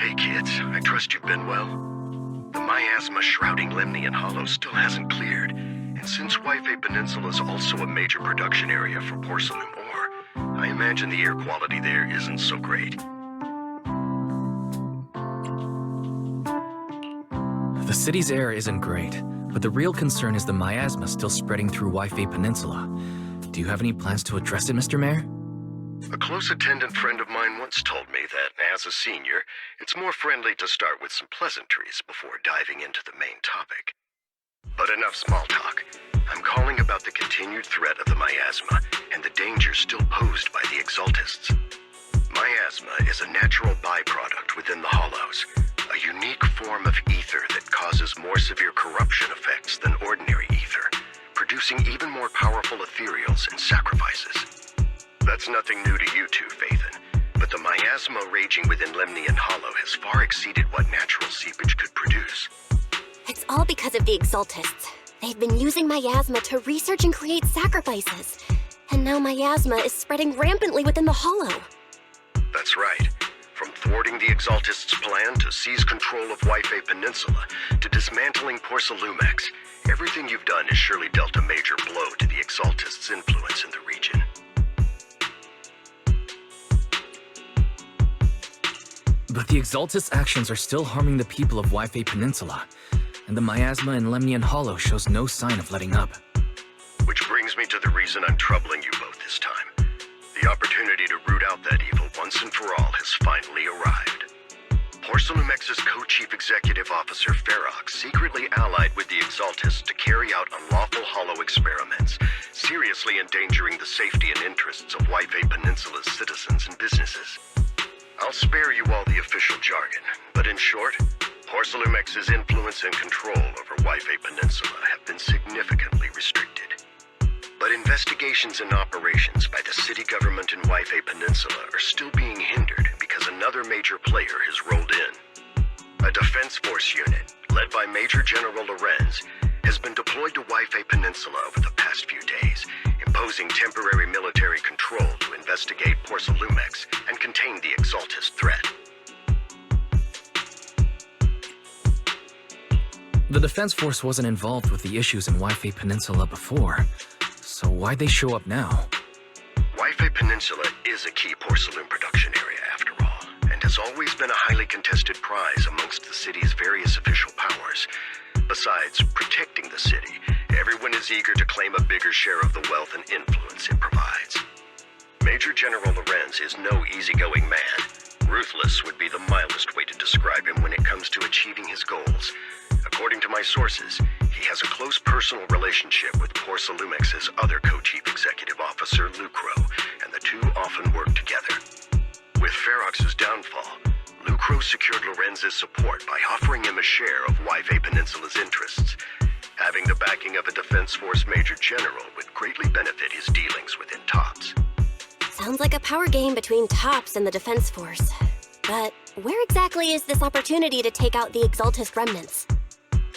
Hey kids, I trust you've been well. The miasma shrouding Lemnian Hollow still hasn't cleared, and since Wi-Fi Peninsula is also a major production area for porcelain ore, I imagine the air quality there isn't so great. The city's air isn't great, but the real concern is the miasma still spreading through Wi-Fi Peninsula. Do you have any plans to address it, Mr. Mayor? A close attendant friend of mine once told me that, as a senior, it's more friendly to start with some pleasantries before diving into the main topic. But enough small talk. I'm calling about the continued threat of the miasma and the danger still posed by the Exaltists. Miasma is a natural byproduct within the Hollows, a unique form of ether that causes more severe corruption effects than ordinary ether, producing even more powerful ethereals and sacrifices. That's nothing new to you two, Phaethon, but the miasma raging within Lemnian Hollow has far exceeded what natural seepage could produce. It's all because of the Exaltists. They've been using miasma to research and create sacrifices. And now miasma is spreading rampantly within the Hollow. That's right. From thwarting the Exaltists' plan to seize control of Wi-Fi Peninsula to dismantling Porcelumex, everything you've done has surely dealt a major blow to the Exaltists' influence in the region. But the Exaltists' actions are still harming the people of Wi-Fi Peninsula, and the miasma in Lemnian Hollow shows no sign of letting up. Which brings me to the reason I'm troubling you both this time. The opportunity to root out that evil once and for all has finally arrived. Porcelumex's co-chief executive officer Ferox secretly allied with the Exaltists to carry out unlawful hollow experiments, seriously endangering the safety and interests of Wi-Fi Peninsula's citizens and businesses. I'll spare you all the official jargon, but in short, Porcelumex's influence and control over Wi-Fi Peninsula have been significantly restricted. But investigations and operations by the city government in Wi-Fi Peninsula are still being hindered because another major player has rolled in. A defense force unit, led by Major General Lorenz, has been deployed to Wi-Fi Peninsula over the past few days, imposing temporary military control to investigate Porcelumex and contain the Exaltist threat. The Defense Force wasn't involved with the issues in Wi-Fi Peninsula before, so why'd they show up now? Wi-Fi Peninsula is a key porcelain production area after all, and has always been a highly contested prize amongst the city's various official powers. Besides protecting the city, everyone is eager to claim a bigger share of the wealth and influence it provides. Major General Lorenz is no easygoing man. Ruthless would be the mildest way to describe him when it comes to achieving his goals. According to my sources, he has a close personal relationship with Porcelumex's other co-chief executive officer, Lucro, and the two often work together. With Ferox's downfall, Lucro secured Lorenz's support by offering him a share of Wi-Fi Peninsula's interests. Having the backing of a Defense Force Major General would greatly benefit his dealings within TOPS. Sounds like a power game between TOPS and the Defense Force. But where exactly is this opportunity to take out the Exaltist remnants?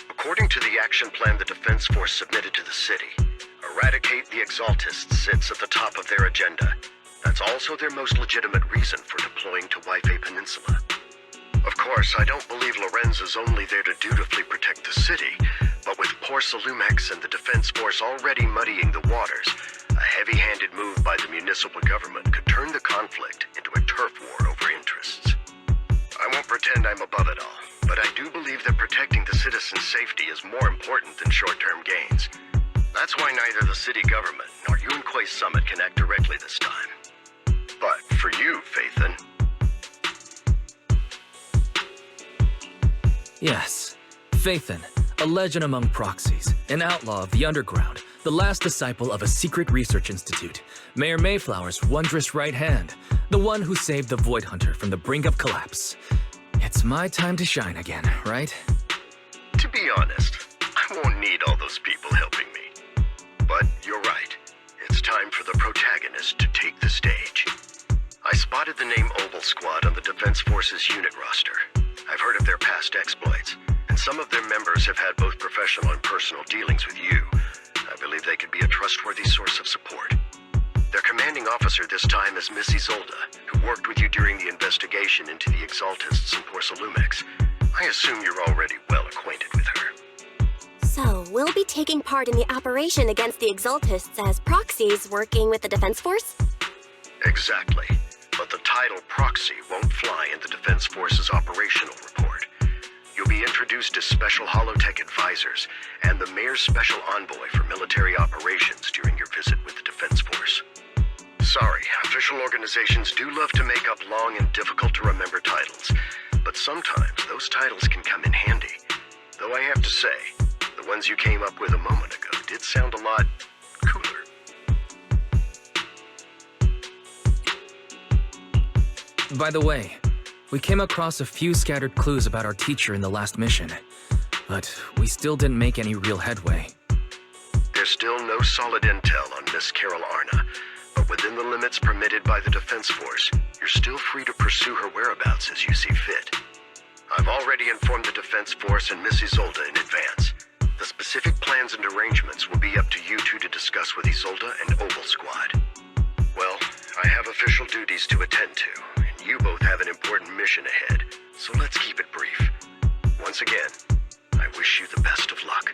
According to the action plan the Defense Force submitted to the city, eradicate the Exaltists sits at the top of their agenda. That's also their most legitimate reason for deploying to Wi-Fi Peninsula. Of course, I don't believe Lorenz is only there to dutifully protect the city, but with Porcelumex and the Defense Force already muddying the waters, a heavy-handed move by the municipal government could turn the conflict into a turf war over interests. I won't pretend I'm above it all, but I do believe that protecting the citizens' safety is more important than short-term gains. That's why neither the city government nor Yunque's summit can act directly this time. But for you, Phaethon... Yes, Phaethon, a legend among proxies, an outlaw of the underground, the last disciple of a secret research institute, Mayor Mayflower's wondrous right hand, the one who saved the Void Hunter from the brink of collapse. It's my time to shine again, right? To be honest, I won't need all those people helping me. But you're right. It's time for the protagonist to take the stage. I spotted the name Oval Squad on the Defense Forces unit roster. I've heard of their past exploits, and some of their members have had both professional and personal dealings with you. I believe they could be a trustworthy source of support. Their commanding officer this time is Miss Isolda, who worked with you during the investigation into the Exaltists in Porsalumex. I assume you're already well acquainted with her. So, we'll be taking part in the operation against the Exaltists as proxies working with the Defense Force? Exactly. But the title Proxy won't fly in the Defense Force's operational report. You'll be introduced as Special Holotech Advisors and the Mayor's Special Envoy for Military Operations during your visit with the Defense Force. Sorry, official organizations do love to make up long and difficult-to-remember titles, but sometimes those titles can come in handy. Though I have to say, the ones you came up with a moment ago did sound a lot cooler. By the way, we came across a few scattered clues about our teacher in the last mission, but we still didn't make any real headway. There's still no solid intel on Miss Carol Arna, but within the limits permitted by the Defense Force, you're still free to pursue her whereabouts as you see fit. I've already informed the Defense Force and Miss Isolda in advance. The specific plans and arrangements will be up to you two to discuss with Isolda and Oval Squad. Well, I have official duties to attend to, and you both have an important mission ahead, so let's keep it brief. Once again, I wish you the best of luck.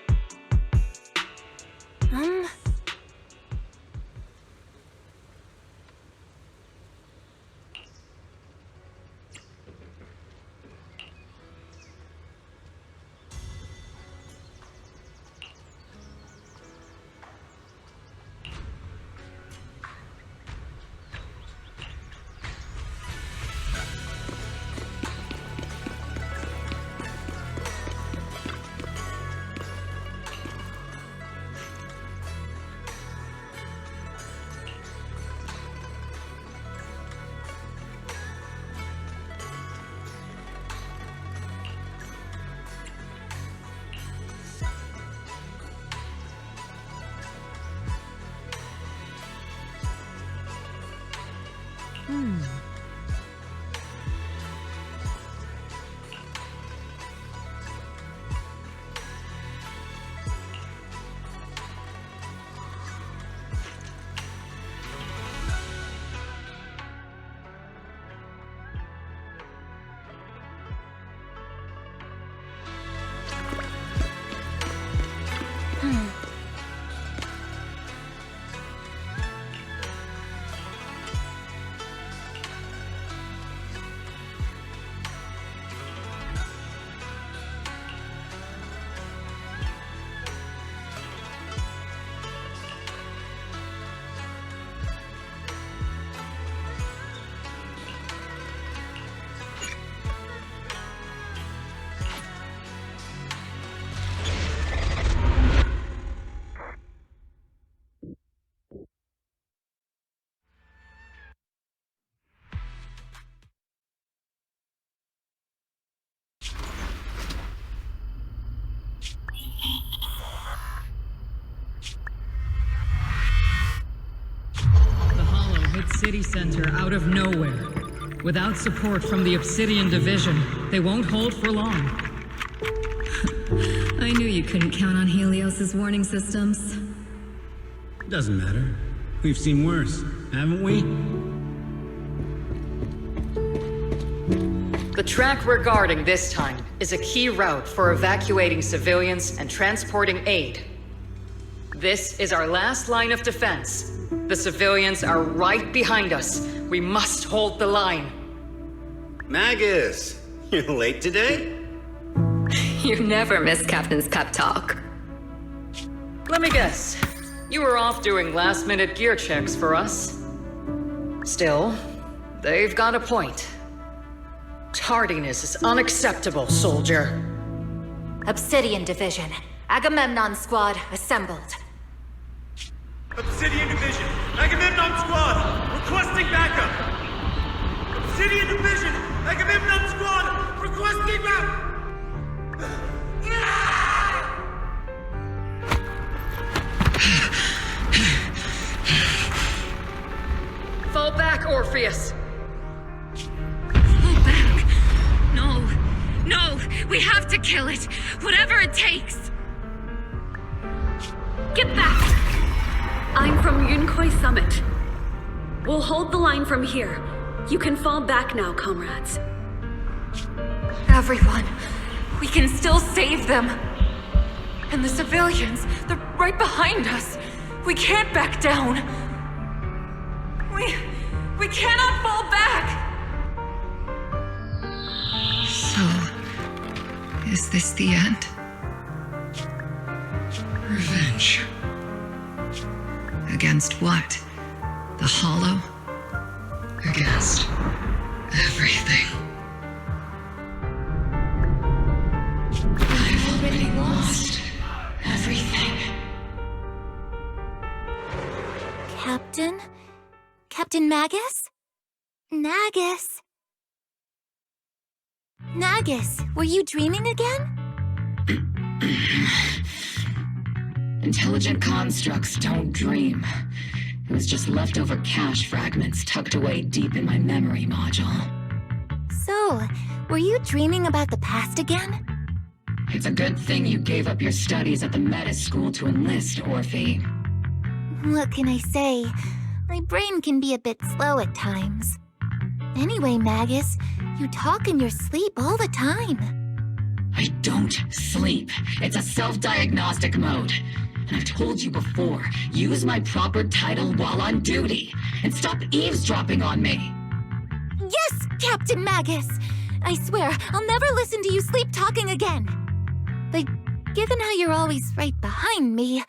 City center out of nowhere. Without support from the Obsidian Division, they won't hold for long. I knew you couldn't count on Helios's warning systems. Doesn't matter. We've seen worse, haven't we? The track we're guarding this time is a key route for evacuating civilians and transporting aid. This is our last line of defense. The civilians are right behind us. We must hold the line. Magus, you're late today? You never miss Captain's pep talk. Let me guess. You were off doing last-minute gear checks for us. Still, they've got a point. Tardiness is unacceptable, soldier. Obsidian Division. Agamemnon Squad assembled. Obsidian Division, Agamemnon Squad, requesting backup! Obsidian Division, Agamemnon Squad, requesting backup! Fall back, Orpheus! Fall back. No. No. We have to kill it. Whatever it takes. Get back! I'm from Yunkoi Summit. We'll hold the line from here. You can fall back now, comrades. Everyone, we can still save them. And the civilians, they're right behind us. We can't back down. We cannot fall back! So, is this the end? Revenge. Against what? The Hollow? Against everything. I've already lost everything. Captain Magus? Nagus, were you dreaming again? Intelligent constructs don't dream. It was just leftover cache fragments tucked away deep in my memory module. So, were you dreaming about the past again? It's a good thing you gave up your studies at the Meta School to enlist, Orphe. What can I say? My brain can be a bit slow at times. Anyway, Magus, you talk in your sleep all the time. I don't sleep. It's a self-diagnostic mode. And I've told you before, use my proper title while on duty, and stop eavesdropping on me. Yes, Captain Magus! I swear, I'll never listen to you sleep-talking again. But given how you're always right behind me,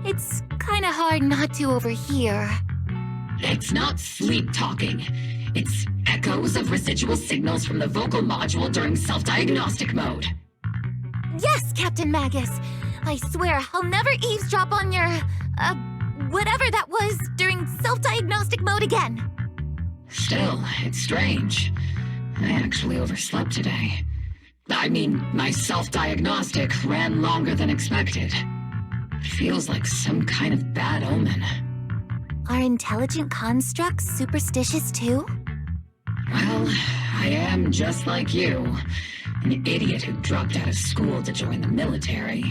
it's kinda hard not to overhear. It's not sleep-talking. It's echoes of residual signals from the vocal module during self-diagnostic mode. Yes, Captain Magus! I swear, I'll never eavesdrop on your, whatever that was during self-diagnostic mode again. Still, it's strange. I actually overslept today. I mean, my self-diagnostic ran longer than expected. It feels like some kind of bad omen. Are intelligent constructs superstitious too? Well, I am just like you. An idiot who dropped out of school to join the military.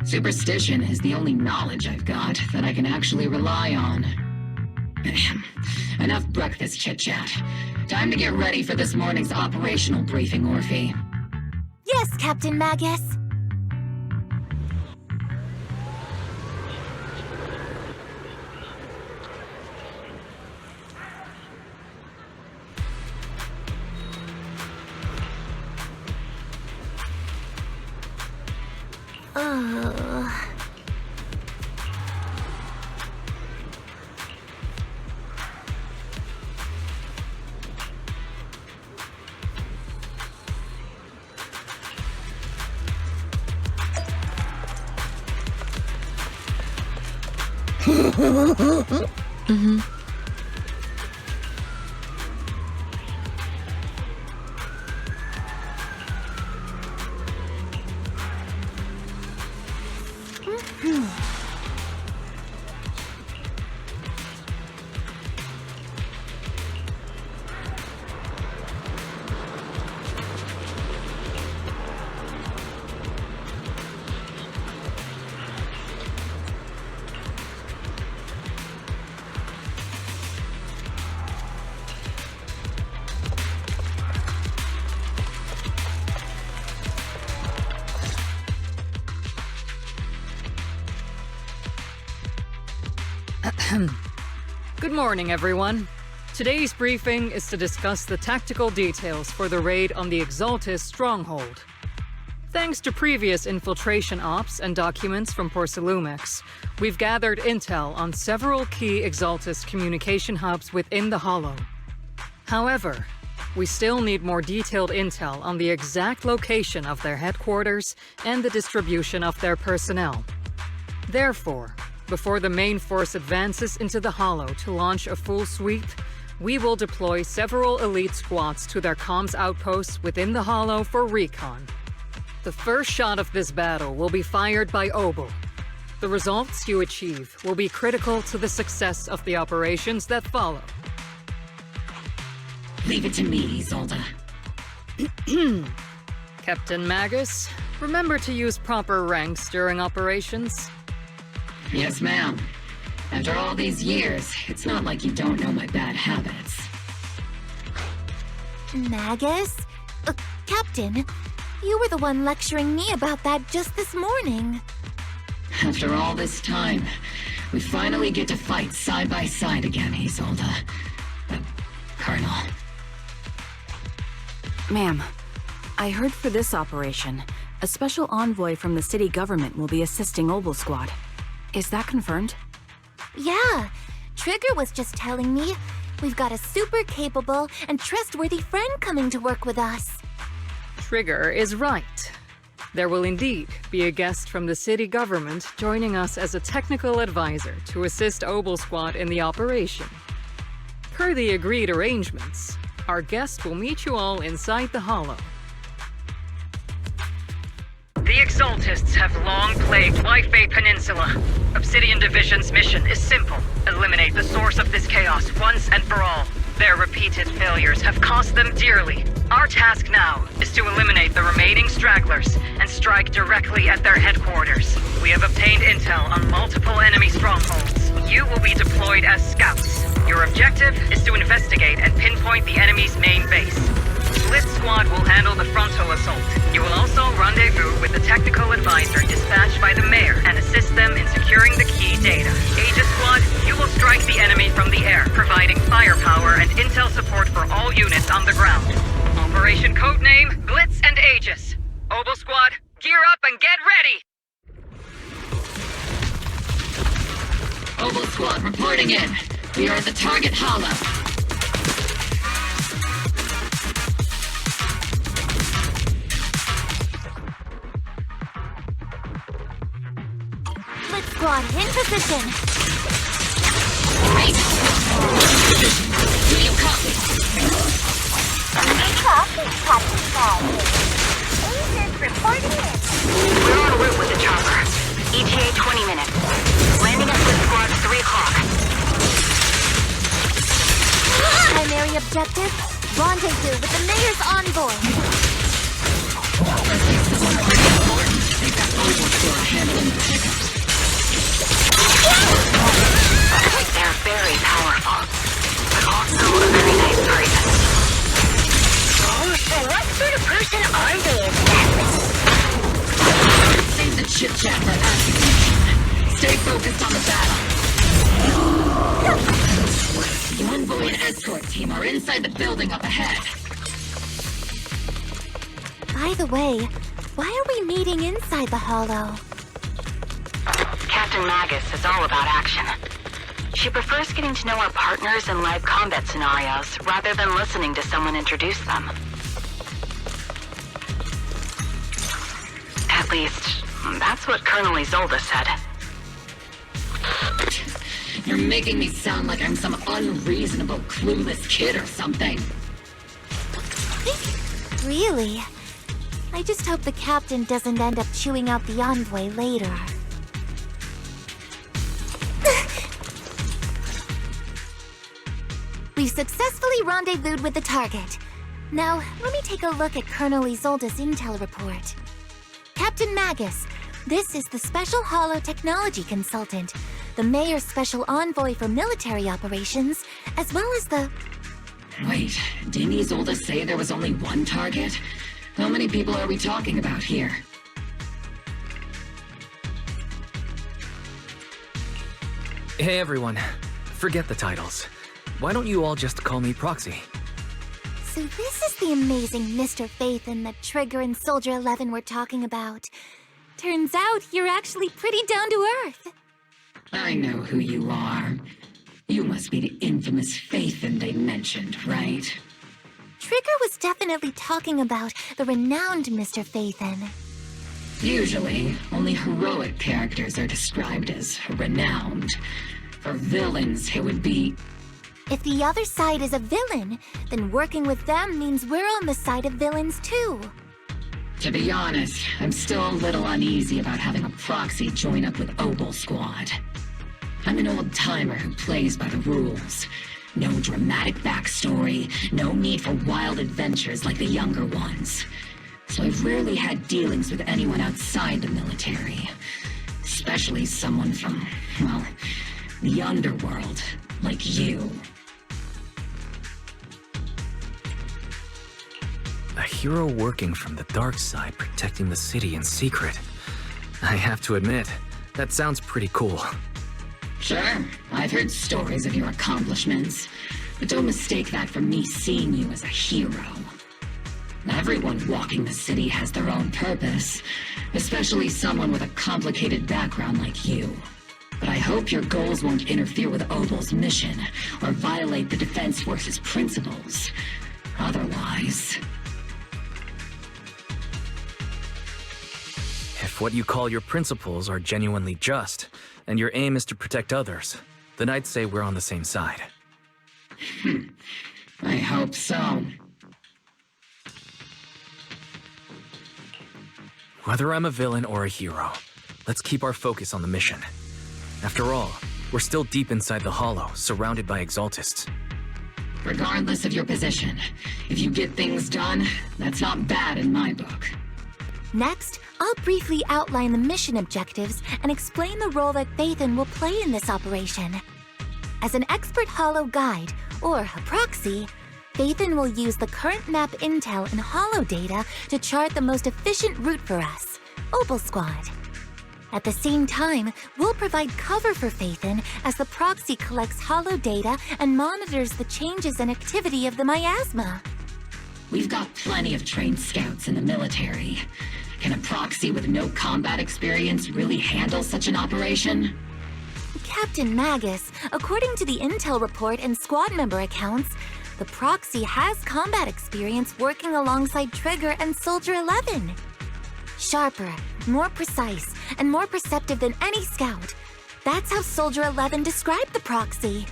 Superstition is the only knowledge I've got that I can actually rely on. Enough breakfast chit-chat. Time to get ready for this morning's operational briefing, Orphe. Yes, Captain Magus. Good morning, everyone. Today's briefing is to discuss the tactical details for the raid on the Exaltus stronghold. Thanks to previous infiltration ops and documents from Porcelumix, we've gathered intel on several key Exaltus communication hubs within the Hollow. However, we still need more detailed intel on the exact location of their headquarters and the distribution of their personnel. Therefore, before the main force advances into the Hollow to launch a full sweep, we will deploy several elite squads to their comms outposts within the Hollow for recon. The first shot of this battle will be fired by Obel. The results you achieve will be critical to the success of the operations that follow. Leave it to me, Isolde. Captain Magus, remember to use proper ranks during operations. Yes, ma'am. After all these years, it's not like you don't know my bad habits. Magus? Captain, you were the one lecturing me about that just this morning. After all this time, we finally get to fight side by side again, Isolde. Colonel. Ma'am, I heard for this operation, a special envoy from the city government will be assisting Obel Squad. Is that confirmed? Yeah, Trigger was just telling me we've got a super capable and trustworthy friend coming to work with us. Trigger is right. There will indeed be a guest from the city government joining us as a technical advisor to assist Obel Squad in the operation. Per the agreed arrangements, our guest will meet you all inside the Hollow. The Exaltists have long plagued Phi Peninsula. Obsidian Division's mission is simple. Eliminate the source of this chaos once and for all. Their repeated failures have cost them dearly. Our task now is to eliminate the remaining stragglers and strike directly at their headquarters. We have obtained intel on multiple enemy strongholds. You will be deployed as scouts. Your objective is to investigate and pinpoint the enemy's main base. Blitz Squad will handle the frontal assault. You will also rendezvous with the technical advisor dispatched by the mayor and assist them in securing the key data. Aegis Squad, you will strike the enemy from the air, providing firepower and intel support for all units on the ground. Operation codename Blitz and Aegis. Obel Squad, gear up and get ready! Obel Squad reporting in. We are at the target hollow. Blitz Squad in position. Great. Do you copy? Copy, Captain Magus. Aegis reporting in. We're en route with the chopper. ETA 20 minutes. Landing at Blitz Squad 3 o'clock. Primary objective, rendezvous with the mayor's envoy. They're very powerful, but also a very nice person. And what sort of person are they exactly? Save the chit-chat for execution. Stay focused on the battle. The envoy and escort team are inside the building up ahead. By the way, why are we meeting inside the Hollow? Captain Magus is all about action. She prefers getting to know our partners in live combat scenarios rather than listening to someone introduce them. At least, that's what Colonel Isolde said. You're making me sound like I'm some unreasonable, clueless kid or something. Really? I just hope the captain doesn't end up chewing out the envoy later. We've successfully rendezvoused with the target. Now, let me take a look at Colonel Isolde's intel report. Captain Magus, this is the Special Hollow Technology Consultant, the Mayor's Special Envoy for Military Operations, as well as the... Wait, didn't Isolde say there was only one target? How many people are we talking about here? Hey everyone, forget the titles. Why don't you all just call me Proxy? So this is the amazing Mr. Phaethon that Trigger and Soldier 11 were talking about. Turns out you're actually pretty down to earth. I know who you are. You must be the infamous Phaethon they mentioned, right? Trigger was definitely talking about the renowned Mr. Phaethon. Usually, only heroic characters are described as renowned. For villains, it would be... If the other side is a villain, then working with them means we're on the side of villains too. To be honest, I'm still a little uneasy about having a proxy join up with Obel Squad. I'm an old-timer who plays by the rules. No dramatic backstory, no need for wild adventures like the younger ones. So I've rarely had dealings with anyone outside the military. Especially someone from, well, the underworld, like you. A hero working from the dark side, protecting the city in secret. I have to admit, that sounds pretty cool. Sure, I've heard stories of your accomplishments, but don't mistake that for me seeing you as a hero. Everyone walking the city has their own purpose, especially someone with a complicated background like you. But I hope your goals won't interfere with Obel's mission, or violate the Defense Force's principles. Otherwise... If what you call your principles are genuinely just, and your aim is to protect others, then I'd say we're on the same side. I hope so. Whether I'm a villain or a hero, let's keep our focus on the mission. After all, we're still deep inside the Hollow, surrounded by Exaltists. Regardless of your position, if you get things done, that's not bad in my book. Next, I'll briefly outline the mission objectives and explain the role that Phaethon will play in this operation. As an expert Hollow guide, or a proxy, Phaethon will use the current map intel and Hollow data to chart the most efficient route for us, Obel Squad. At the same time, we'll provide cover for Phaethon as the proxy collects Hollow data and monitors the changes and activity of the miasma. We've got plenty of trained scouts in the military. Can a proxy with no combat experience really handle such an operation? Captain Magus, according to the intel report and squad member accounts, the proxy has combat experience working alongside Trigger and Soldier 11. Sharper, more precise, and more perceptive than any scout. That's how Soldier 11 described the proxy.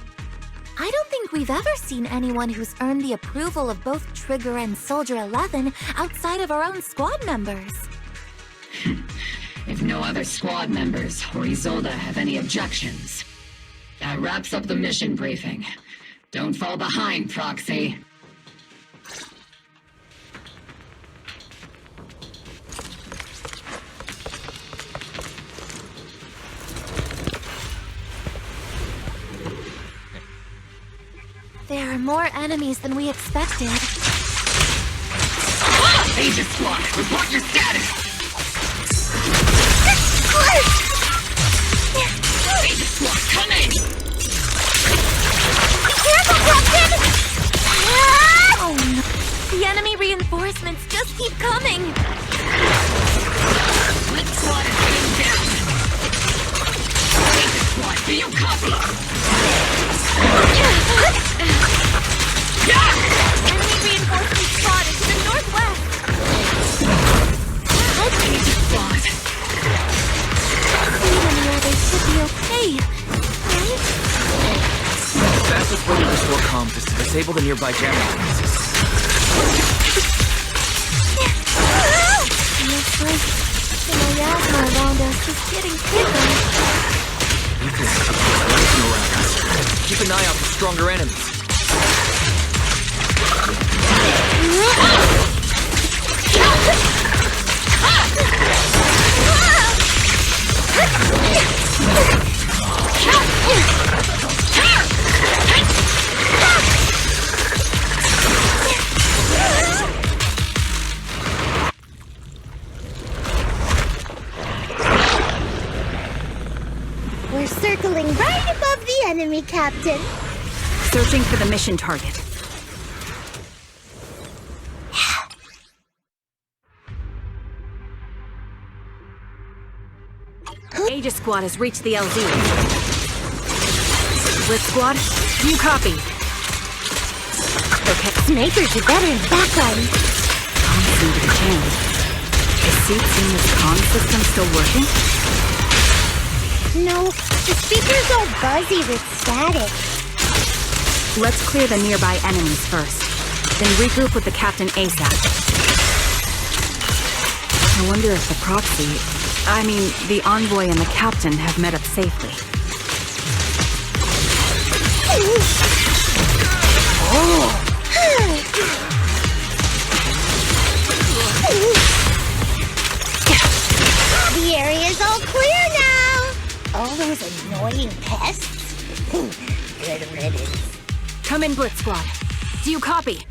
I don't think we've ever seen anyone who's earned the approval of both Trigger and Soldier 11 outside of our own squad members. If no other squad members or Isolde have any objections. That wraps up the mission briefing. Don't fall behind, Proxy. There are more enemies than we expected. Agent Squad, report your status! Agent Squad, come in! Careful, Captain! Oh no. The enemy reinforcements just keep coming! Split Squad is pinned down! Agent Squad, do you copy? Enemy reinforcements spotted to the northwest! Agent Squad! Even where they should be okay, right? The fastest way to restore comms is to disable the nearby jamming devices. Looks like the miasma around us is getting bigger. Ethan, there's nothing around us. Keep an eye out for stronger enemies. We're circling right above the enemy, Captain. Searching for the mission target. Aegis Squad has reached the LZ. Split Squad, do you copy? Okay. Snipers are better in the background. Comms seem to be jammed. Is Zenless comm system still working? No, the speaker's all buzzy with static. Let's clear the nearby enemies first, then regroup with the captain ASAP. I wonder if the the envoy and the captain have met up safely. The area's all clear now. All those annoying pests? Good riddance. Come in, Blitz Squad. Do you copy?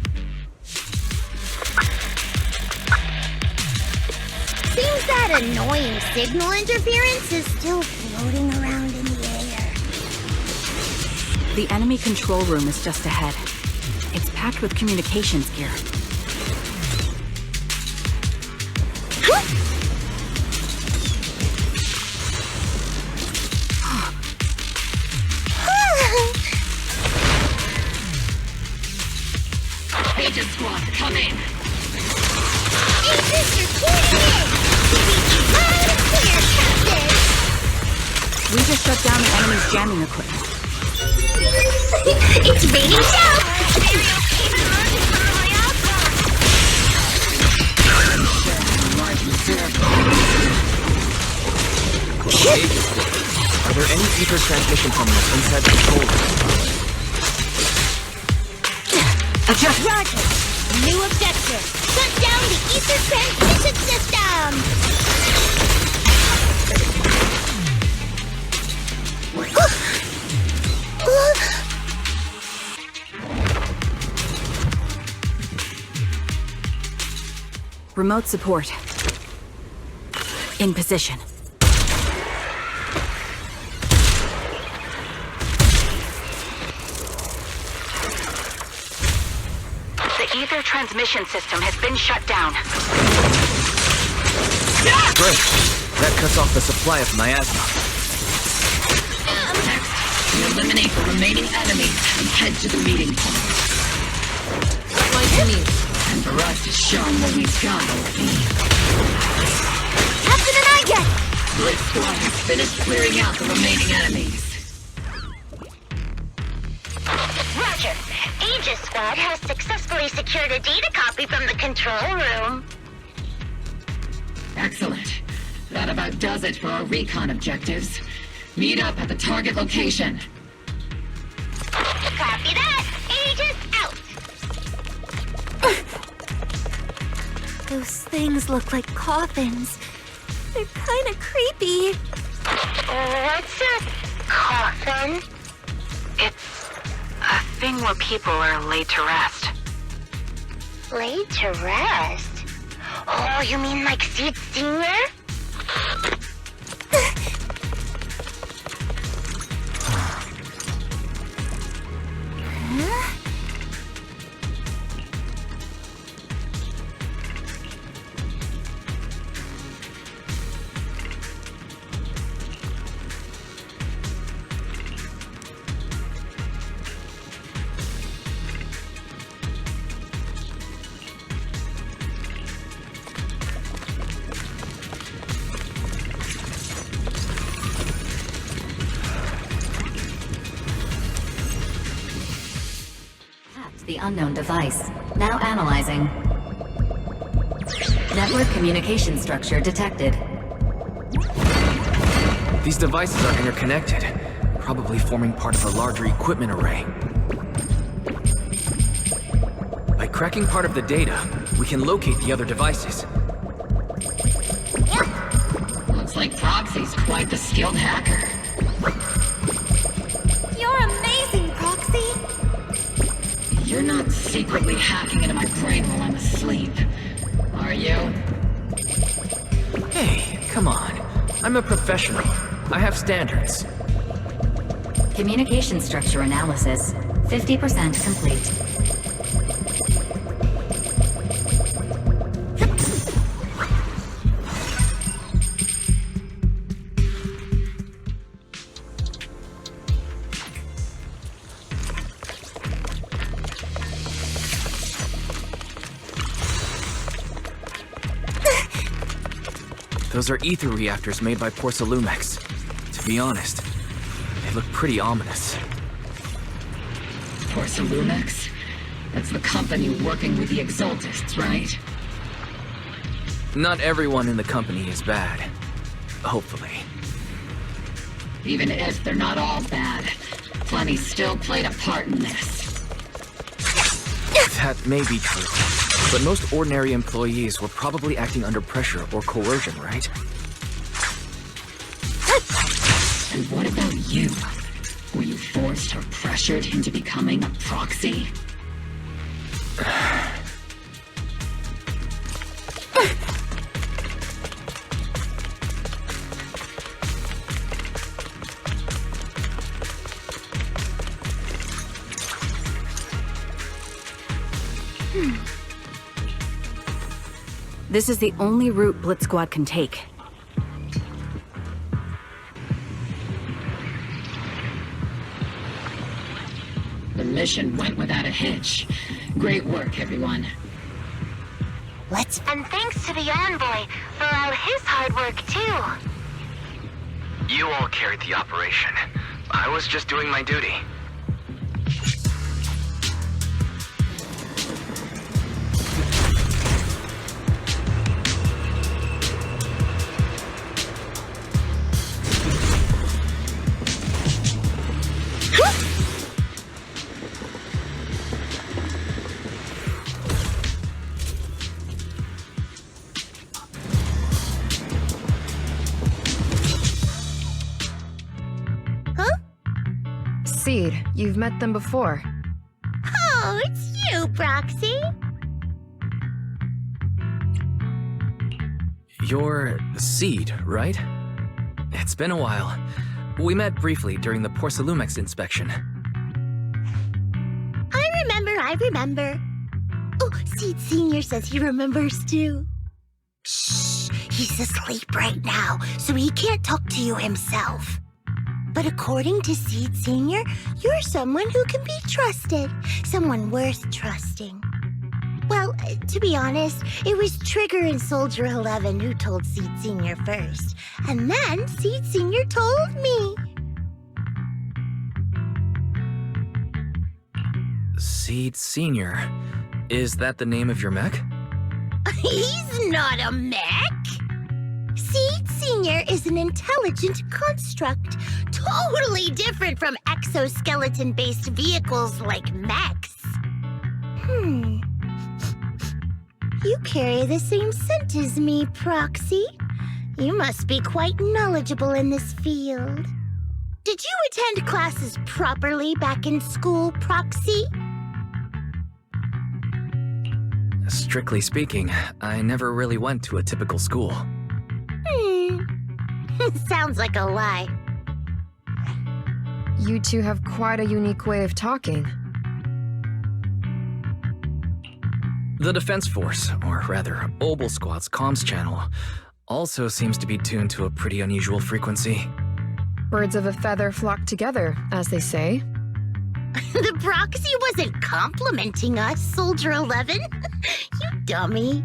Seems that annoying signal interference is still floating around in the air. The enemy control room is just ahead. It's packed with communications gear. Aegis Squad, come in! Aegis reporting in! Loud and clear, Captain! We just shut down the enemy's jamming equipment. It's raining down! Are there any ether transmission terminals inside the control room? Roger! New objective! Shut down the ether transmission system! Remote support. In position. The ether transmission system has been shut down. Great. That cuts off the supply of miasma. Next, we eliminate the remaining enemies and head to the meeting point. And for us to show them what we've got, Captain and I get it! Blitz Squad has finished clearing out the remaining enemies. Roger. Aegis Squad has successfully secured a data copy from the control room. Excellent. That about does it for our recon objectives. Meet up at the target location. Copy that! Aegis out! Those things look like coffins. They're kind of creepy. What's a coffin? It's a thing where people are laid to rest. Laid to rest? Oh, you mean like Seed Senior? Huh? The unknown device. Now analyzing. Network communication structure detected. These devices are interconnected, probably forming part of a larger equipment array. By cracking part of the data, we can locate the other devices. Looks like Proxy's quite the skilled hacker. You're amazing, Proxy! You're not secretly hacking into my brain while I'm asleep, are you? Hey, come on. I'm a professional. I have standards. Communication structure analysis. 50% complete. those are ether reactors made by Porcelumex. To be honest, they look pretty ominous. Porcelumex? That's the company working with the Exaltists, right? Not everyone in the company is bad. Hopefully. Even if they're not all bad, plenty still played a part in this. That may be true, but most ordinary employees were probably acting under pressure or coercion, right? And what about you? Were you forced or pressured into becoming a proxy? This is the only route Blitz Squad can take. The mission went without a hitch. Great work, everyone. And thanks to the Envoy for all his hard work, too. You all carried the operation. I was just doing my duty. Seed, you've met them before. Oh, it's you, Proxy. You're Seed, right? It's been a while. We met briefly during the Porcelumex inspection. I remember. Oh, Seed Sr. says he remembers too. Shh, he's asleep right now, so he can't talk to you himself. But according to Seed Sr., you're someone who can be trusted. Someone worth trusting. Well, to be honest, it was Trigger and Soldier 11 who told Seed Sr. first. And then Seed Sr. told me. Seed Sr. Is that the name of your mech? He's not a mech. Seed Sr. is an intelligent construct, totally different from exoskeleton-based vehicles like mechs. You carry the same scent as me, Proxy. You must be quite knowledgeable in this field. Did you attend classes properly back in school, Proxy? Strictly speaking, I never really went to a typical school. Sounds like a lie. You two have quite a unique way of talking. The Defense Force, or rather, Obel Squad's comms channel, also seems to be tuned to a pretty unusual frequency. Birds of a feather flock together, as they say. The Proxy wasn't complimenting us, Soldier 11. You dummy.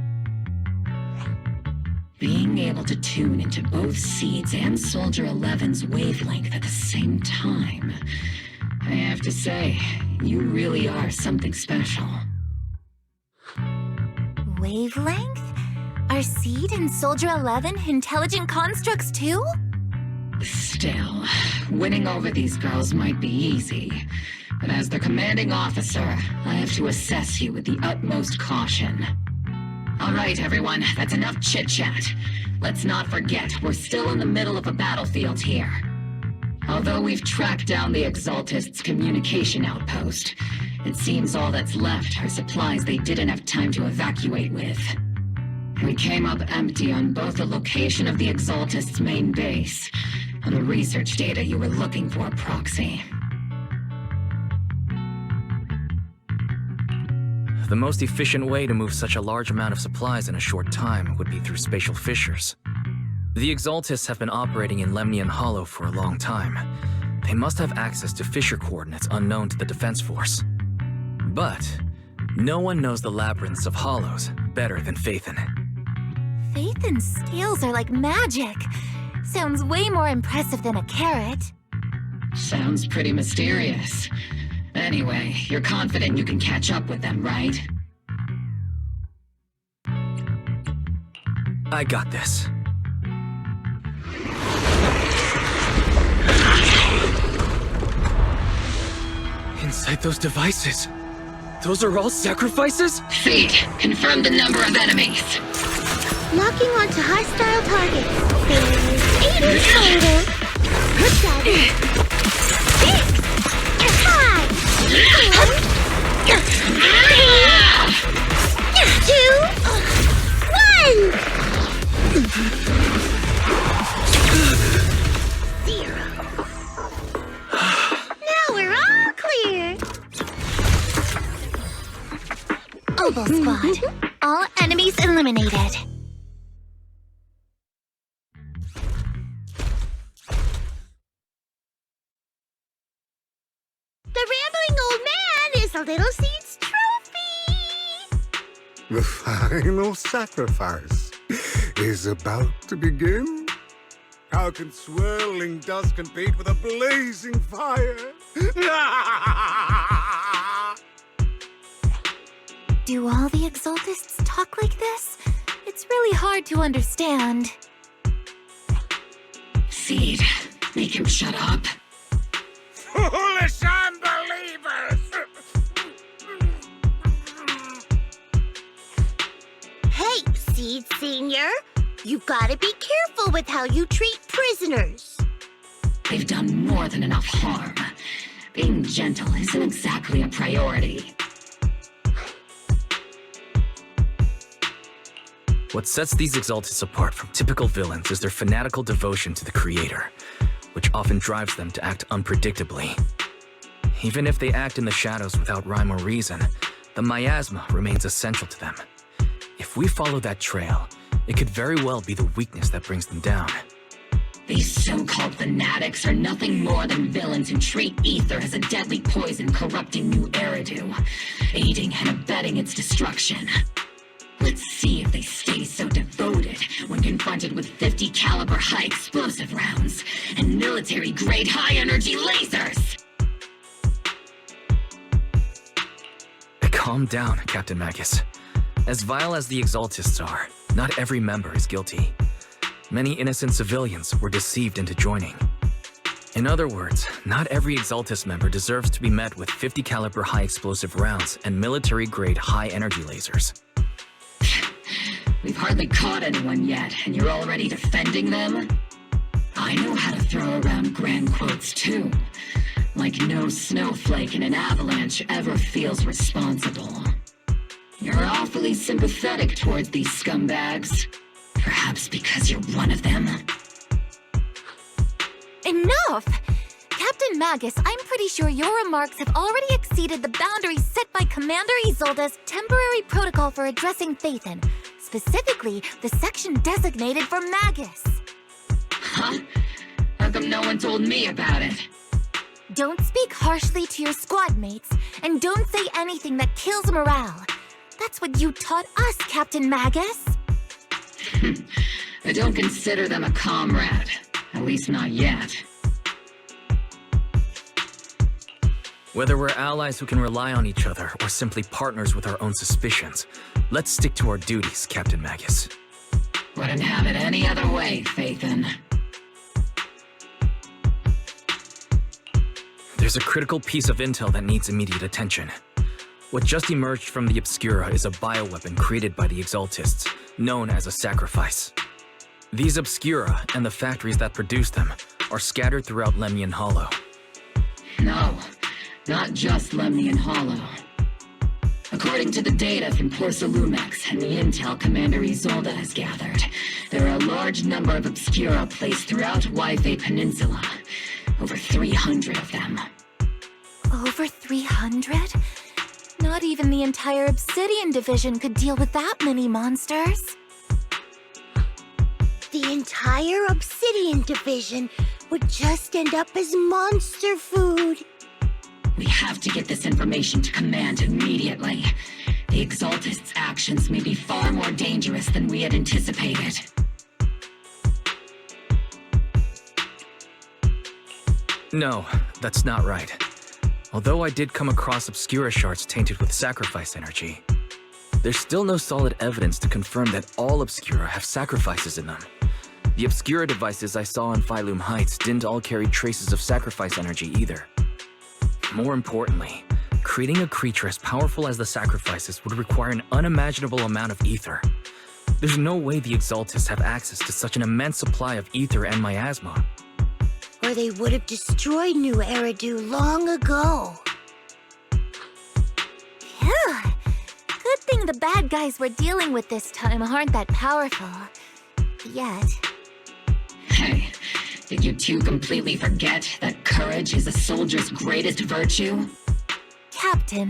Being able to tune into both Seed's and Soldier 11's wavelength at the same time. I have to say, you really are something special. Wavelength? Are Seed and Soldier 11 intelligent constructs too? Still, winning over these girls might be easy. But as their commanding officer, I have to assess you with the utmost caution. All right, everyone, that's enough chit-chat. Let's not forget, we're still in the middle of a battlefield here. Although we've tracked down the Exaltists' communication outpost, it seems all that's left are supplies they didn't have time to evacuate with. We came up empty on both the location of the Exaltists' main base and the research data you were looking for, Proxy. The most efficient way to move such a large amount of supplies in a short time would be through spatial fissures. The Exaltists have been operating in Lemnian Hollow for a long time. They must have access to fissure coordinates unknown to the Defense Force. But no one knows the labyrinths of hollows better than Phaethon. Phaethon's scales are like magic. Sounds way more impressive than a carrot. Sounds pretty mysterious. Anyway, you're confident you can catch up with them, right? I got this. Inside those devices, those are all sacrifices? Fate, confirm the number of enemies. Locking onto hostile targets. There's 8 in total. 7, 6, 5, 4, 3, 2, 1. 0. Now we're all clear. Oboe Squad. All enemies eliminated. The rambling old man is a Little Seed's trophy. The final sacrifice is about to begin. How can swirling dust compete with a blazing fire? Do all the Exaltists talk like this? It's really hard to understand. Seed, make him shut up. Foolish unbelievers! Hey, Seed Senior. You've got to be careful with how you treat prisoners. They've done more than enough harm. Being gentle isn't exactly a priority. What sets these Exaltists apart from typical villains is their fanatical devotion to the Creator, which often drives them to act unpredictably. Even if they act in the shadows without rhyme or reason, the miasma remains essential to them. If we follow that trail, it could very well be the weakness that brings them down. These so-called fanatics are nothing more than villains who treat ether as a deadly poison corrupting new Eridu, aiding and abetting its destruction. Let's see if they stay so devoted when confronted with 50 caliber high explosive rounds and military-grade high-energy lasers! Calm down, Captain Magus. As vile as the Exaltists are, not every member is guilty. Many innocent civilians were deceived into joining. In other words, not every Exaltist member deserves to be met with 50 caliber high explosive rounds and military-grade high-energy lasers. We've hardly caught anyone yet, and you're already defending them? I know how to throw around grand quotes too. Like no snowflake in an avalanche ever feels responsible. You're awfully sympathetic towards these scumbags. Perhaps because you're one of them? Enough! Captain Magus, I'm pretty sure your remarks have already exceeded the boundaries set by Commander Isolde's temporary protocol for addressing Phaethon, specifically the section designated for Magus. Huh? How come no one told me about it? Don't speak harshly to your squad mates, and don't say anything that kills morale. That's what you taught us, Captain Magus. I don't consider them a comrade. At least not yet. Whether we're allies who can rely on each other or simply partners with our own suspicions, let's stick to our duties, Captain Magus. Wouldn't have it any other way, Phaethon. There's a critical piece of intel that needs immediate attention. What just emerged from the Obscura is a bioweapon created by the Exaltists, known as a sacrifice. These Obscura and the factories that produce them are scattered throughout Lemnian Hollow. No, not just Lemnian Hollow. According to the data from Porsalumex and the intel Commander Isolde has gathered, there are a large number of Obscura placed throughout Waifei Peninsula. Over 300 of them. Over 300? Not even the entire Obsidian Division could deal with that many monsters. The entire Obsidian Division would just end up as monster food. We have to get this information to Command immediately. The Exaltist's actions may be far more dangerous than we had anticipated. No, that's not right. Although I did come across Obscura shards tainted with sacrifice energy, there's still no solid evidence to confirm that all Obscura have sacrifices in them. The Obscura devices I saw on Phylum Heights didn't all carry traces of sacrifice energy either. More importantly, creating a creature as powerful as the sacrifices would require an unimaginable amount of ether. There's no way the Exaltists have access to such an immense supply of ether and miasma. Or they would have destroyed New Eridu long ago. Phew. Good thing the bad guys we're dealing with this time aren't that powerful. Yet. Hey, did you two completely forget that courage is a soldier's greatest virtue? Captain,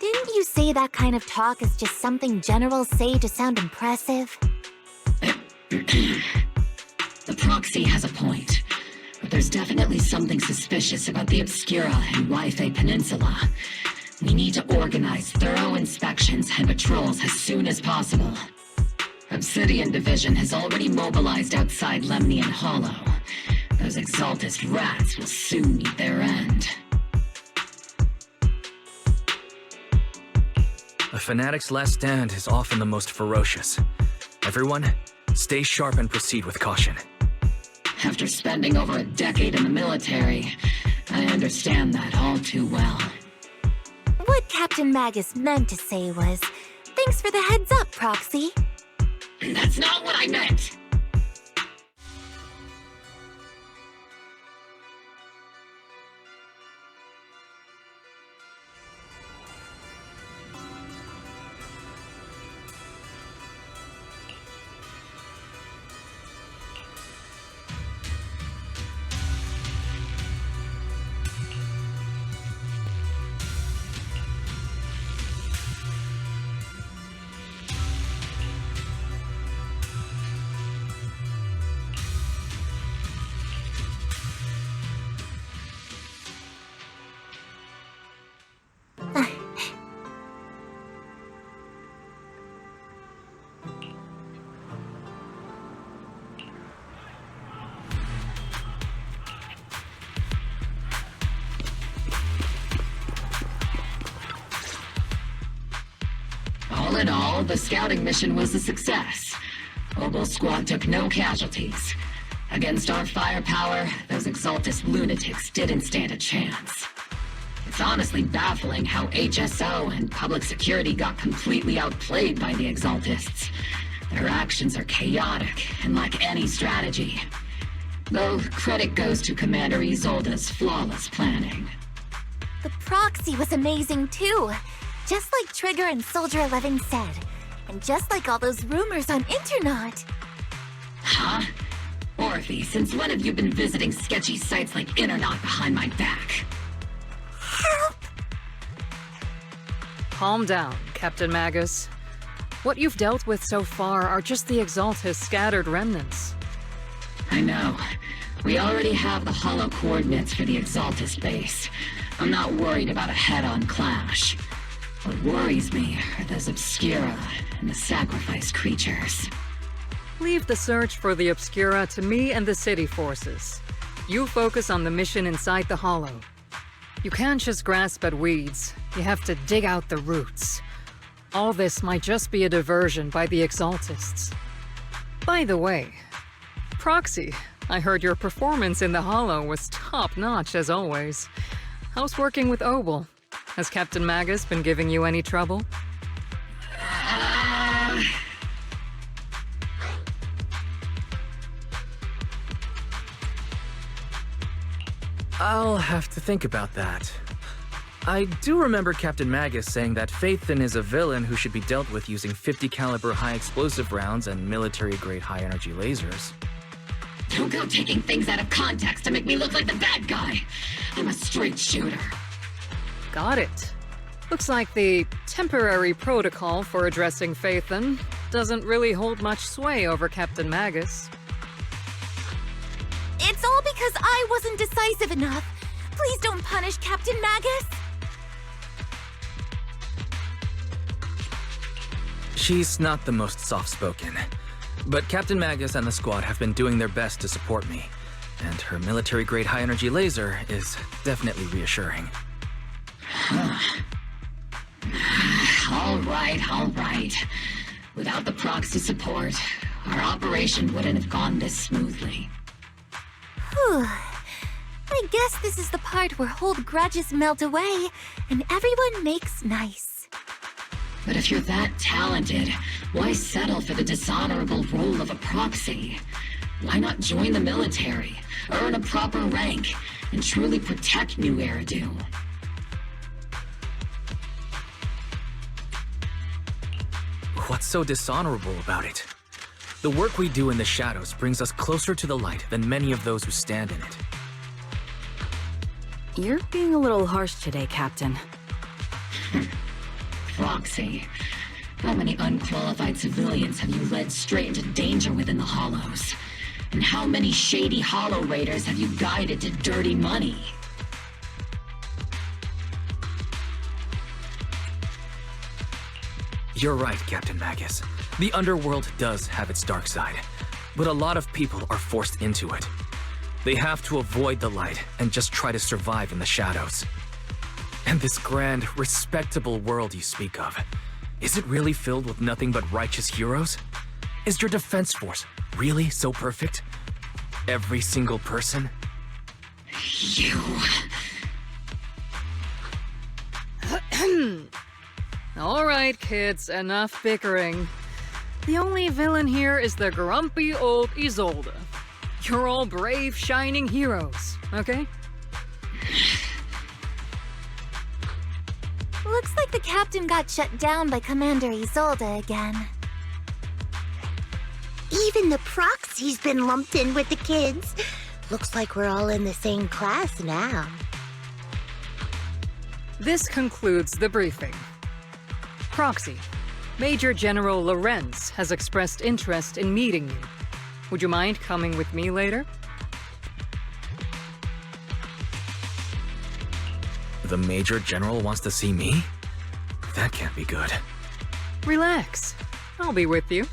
didn't you say that kind of talk is just something generals say to sound impressive? The proxy has a point, but there's definitely something suspicious about the Obscura and Waifei Peninsula. We need to organize thorough inspections and patrols as soon as possible. Obsidian Division has already mobilized outside Lemnian Hollow. Those Exaltist rats will soon meet their end. A fanatic's last stand is often the most ferocious. Everyone, stay sharp and proceed with caution. After spending over a decade in the military, I understand that all too well. What Captain Magus meant to say was, thanks for the heads up, Proxy. That's not what I meant! All in all, the scouting mission was a success. Obel Squad took no casualties. Against our firepower, those Exaltist lunatics didn't stand a chance. It's honestly baffling how HSO and public security got completely outplayed by the Exaltists. Their actions are chaotic and lack any strategy. Though credit goes to Commander Isolde's flawless planning. The proxy was amazing too. Just like Trigger and Soldier 11 said. And just like all those rumors on Internet. Huh? Orphe, since when have you been visiting sketchy sites like Internet behind my back? Help! Calm down, Captain Magus. What you've dealt with so far are just the Exaltist scattered remnants. I know. We already have the hollow coordinates for the Exaltist base. I'm not worried about a head-on clash. What worries me are those Obscura and the sacrifice creatures. Leave the search for the Obscura to me and the city forces. You focus on the mission inside the Hollow. You can't just grasp at weeds. You have to dig out the roots. All this might just be a diversion by the Exaltists. By the way, Proxy, I heard your performance in the Hollow was top-notch as always. How's working with Obel? Has Captain Magus been giving you any trouble? I'll have to think about that. I do remember Captain Magus saying that Phaethon is a villain who should be dealt with using 50 caliber high explosive rounds and military-grade high-energy lasers. Don't go taking things out of context to make me look like the bad guy. I'm a straight shooter. Got it. Looks like the temporary protocol for addressing Phaethon doesn't really hold much sway over Captain Magus. It's all because I wasn't decisive enough. Please don't punish Captain Magus. She's not the most soft-spoken, but Captain Magus and the squad have been doing their best to support me, and her military-grade high-energy laser is definitely reassuring. All right. Without the proxy support, our operation wouldn't have gone this smoothly. Whew. I guess this is the part where old grudges melt away and everyone makes nice. But if you're that talented, why settle for the dishonorable role of a proxy? Why not join the military, earn a proper rank, and truly protect New Eridu? What's so dishonorable about it? The work we do in the shadows brings us closer to the light than many of those who stand in it. You're being a little harsh today, Captain. Proxy. How many unqualified civilians have you led straight into danger within the Hollows? And how many shady Hollow Raiders have you guided to dirty money? You're right, Captain Magus. The underworld does have its dark side, but a lot of people are forced into it. They have to avoid the light and just try to survive in the shadows. And this grand, respectable world you speak of, is it really filled with nothing but righteous heroes? Is your defense force really so perfect? Every single person? You... All right, kids, enough bickering. The only villain here is the grumpy old Isolde. You're all brave, shining heroes, okay? Looks like the captain got shut down by Commander Isolde again. Even the proxy's been lumped in with the kids. Looks like we're all in the same class now. This concludes the briefing. Proxy, Major General Lorenz has expressed interest in meeting you. Would you mind coming with me later? The Major General wants to see me? That can't be good. Relax. I'll be with you.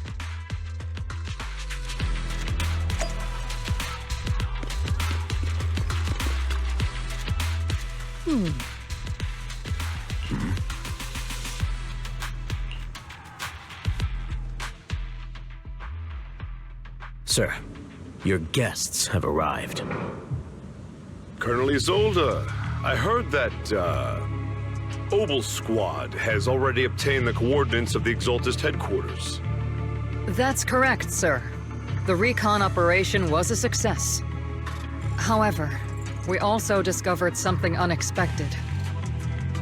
Sir, your guests have arrived. Colonel Isolde, I heard that, Obel Squad has already obtained the coordinates of the Exaltist headquarters. That's correct, sir. The recon operation was a success. However, we also discovered something unexpected.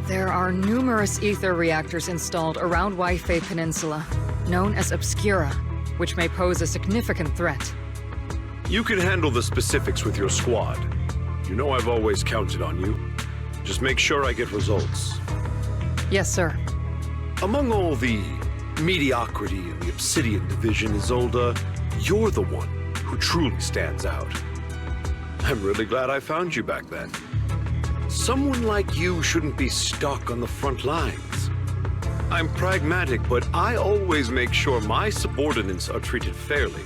There are numerous ether reactors installed around Wi-Fi Peninsula, known as Obscura, which may pose a significant threat. You can handle the specifics with your squad. You know I've always counted on you. Just make sure I get results. Yes, sir. Among all the mediocrity in the Obsidian Division, Isolde, you're the one who truly stands out. I'm really glad I found you back then. Someone like you shouldn't be stuck on the front lines. I'm pragmatic, but I always make sure my subordinates are treated fairly.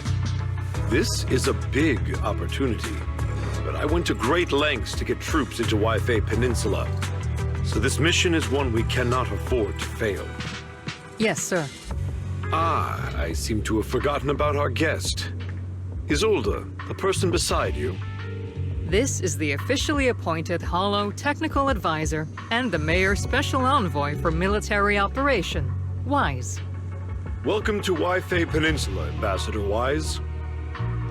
This is a big opportunity, but I went to great lengths to get troops into Wi-Fi Peninsula. So this mission is one we cannot afford to fail. Yes, sir. Ah, I seem to have forgotten about our guest. Isolde, the person beside you. This is the officially appointed Hollow Technical Advisor and the Mayor's Special Envoy for Military Operation, Wise. Welcome to Wi-Fi Peninsula, Ambassador Wise.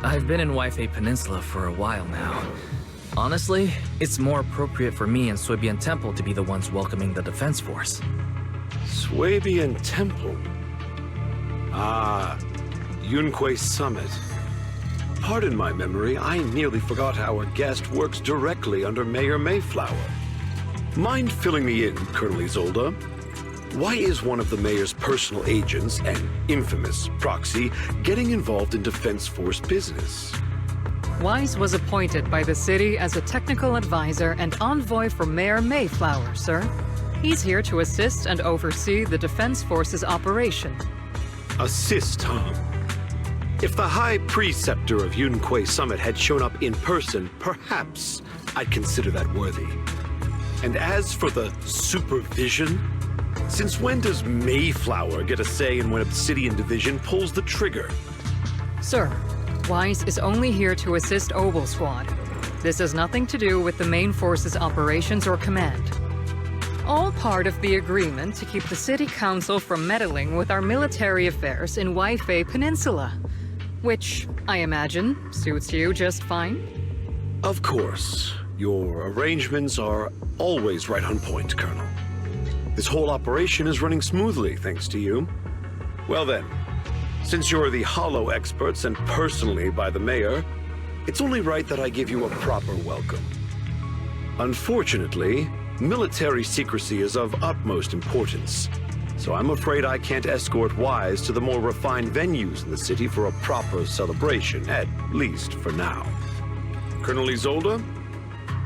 I've been in Wi-Fi Peninsula for a while now. Honestly, it's more appropriate for me and Swabian Temple to be the ones welcoming the Defense Force. Swabian Temple? Ah, Yunque Summit. Pardon my memory, I nearly forgot our guest works directly under Mayor Mayflower. Mind filling me in, Colonel Isolde? Why is one of the Mayor's personal agents, an infamous proxy, getting involved in Defense Force business? Wise was appointed by the city as a technical advisor and envoy for Mayor Mayflower, sir. He's here to assist and oversee the Defense Force's operation. Assist, huh? If the High Preceptor of Yunquay Summit had shown up in person, perhaps I'd consider that worthy. And as for the supervision, since when does Mayflower get a say in when Obsidian Division pulls the trigger? Sir, Weiss is only here to assist Oval Squad. This has nothing to do with the main force's operations or command. All part of the agreement to keep the City Council from meddling with our military affairs in Waifei Peninsula. Which, I imagine, suits you just fine? Of course. Your arrangements are always right on point, Colonel. This whole operation is running smoothly, thanks to you. Well then, since you're the Hollow experts and personally by the Mayor, it's only right that I give you a proper welcome. Unfortunately, military secrecy is of utmost importance, so I'm afraid I can't escort Wise to the more refined venues in the city for a proper celebration, at least for now. Colonel Isolde,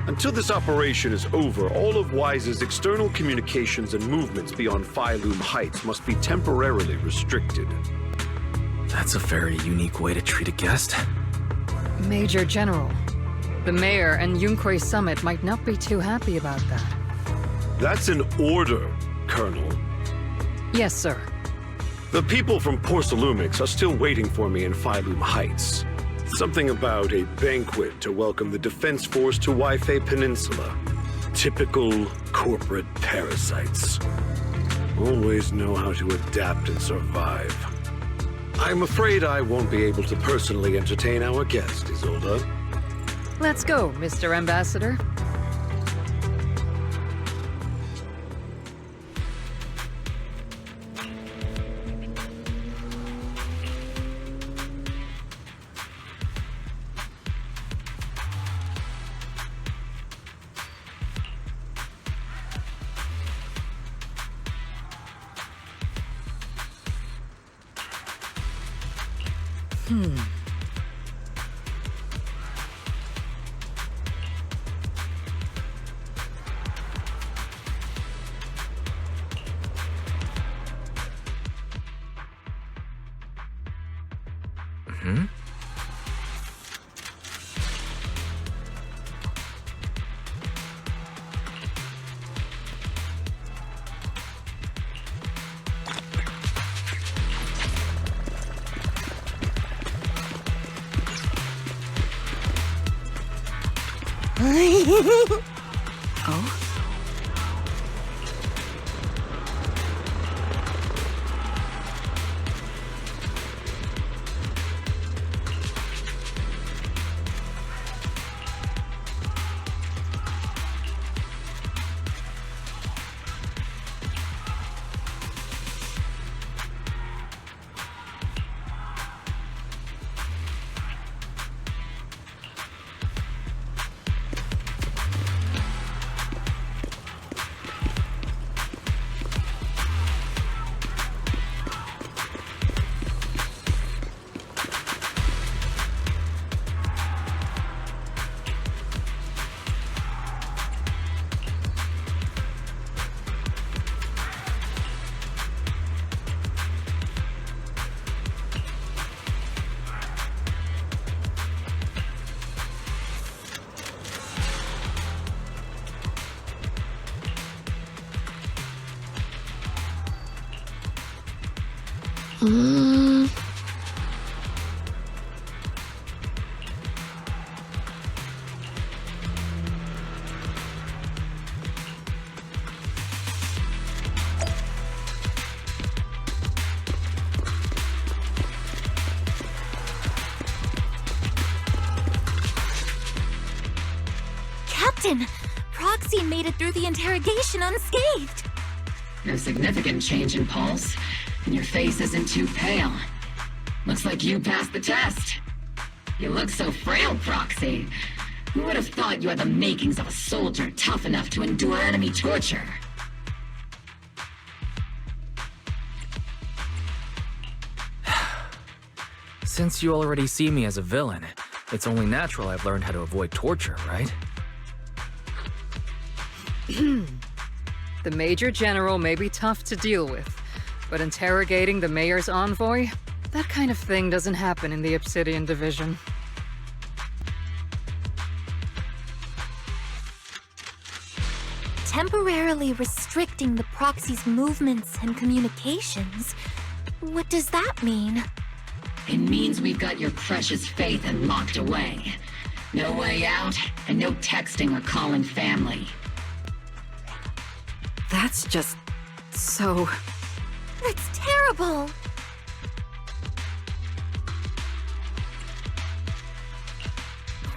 until this operation is over, all of Wise's external communications and movements beyond Phylum Heights must be temporarily restricted. That's a very unique way to treat a guest. Major General, the Mayor and Yunquay Summit might not be too happy about that. That's an order, Colonel. Yes, sir. The people from Porcelumix are still waiting for me in Phylum Heights. Something about a banquet to welcome the Defense Force to Waifei Peninsula. Typical corporate parasites. Always know how to adapt and survive. I'm afraid I won't be able to personally entertain our guest, Isolde. Let's go, Mr. Ambassador. Oh? Captain! Proxy made it through the interrogation unscathed! No significant change in pulse, and your face isn't too pale. Looks like you passed the test. You look so frail, Proxy. Who would have thought you had the makings of a soldier tough enough to endure enemy torture? Since you already see me as a villain, it's only natural I've learned how to avoid torture, right? The Major General may be tough to deal with, But interrogating the mayor's envoy? That kind of thing doesn't happen in the Obsidian Division. Temporarily restricting the proxy's movements and communications? What does that mean? It means we've got your precious Phaethon locked away. No way out, and no texting or calling family. That's just... so... That's terrible!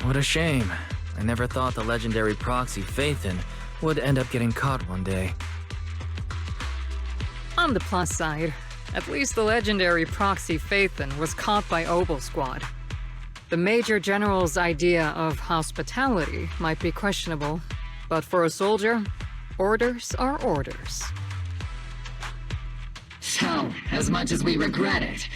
What a shame. I never thought the legendary proxy Phaethon would end up getting caught one day. On the plus side, at least the legendary proxy Phaethon was caught by Obel Squad. The Major General's idea of hospitality might be questionable, but for a soldier, orders are orders. So, as much as we regret it,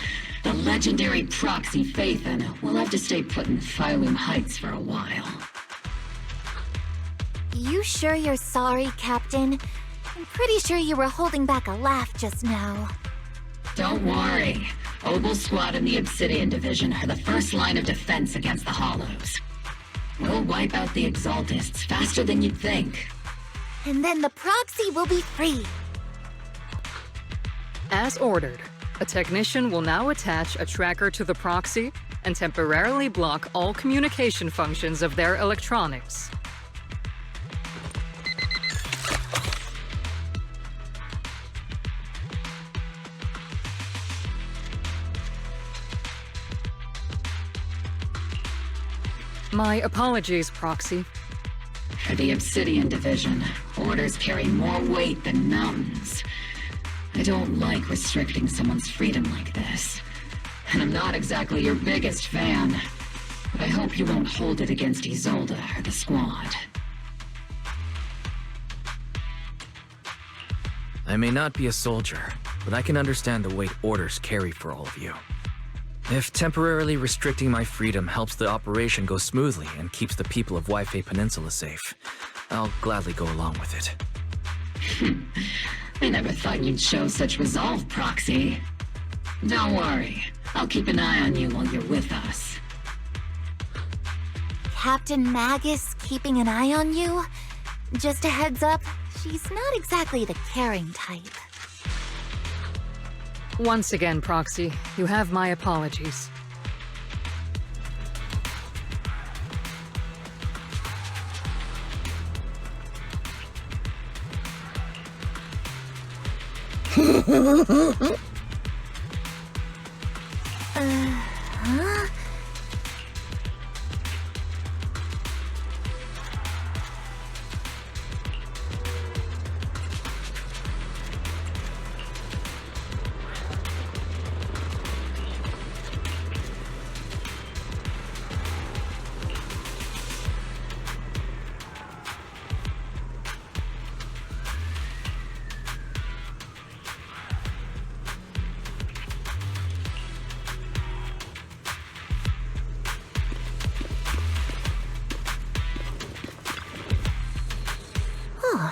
the legendary proxy Phaethon will have to stay put in Phylum Heights for a while. You sure you're sorry, Captain? I'm pretty sure you were holding back a laugh just now. Don't worry. Obel Squad and the Obsidian Division are the first line of defense against the Hollows. We'll wipe out the Exaltists faster than you'd think. And then the proxy will be free. As ordered, a technician will now attach a tracker to the proxy and temporarily block all communication functions of their electronics. My apologies, Proxy. For the Obsidian Division, orders carry more weight than mountains. I don't like restricting someone's freedom like this. And I'm not exactly your biggest fan. But I hope you won't hold it against Isolde or the Squad. I may not be a soldier, but I can understand the weight orders carry for all of you. If temporarily restricting my freedom helps the operation go smoothly and keeps the people of Waifei Peninsula safe, I'll gladly go along with it. I never thought you'd show such resolve, Proxy. Don't worry. I'll keep an eye on you while you're with us. Captain Magus keeping an eye on you? Just a heads up, she's not exactly the caring type. Once again, Proxy, you have my apologies. Huh?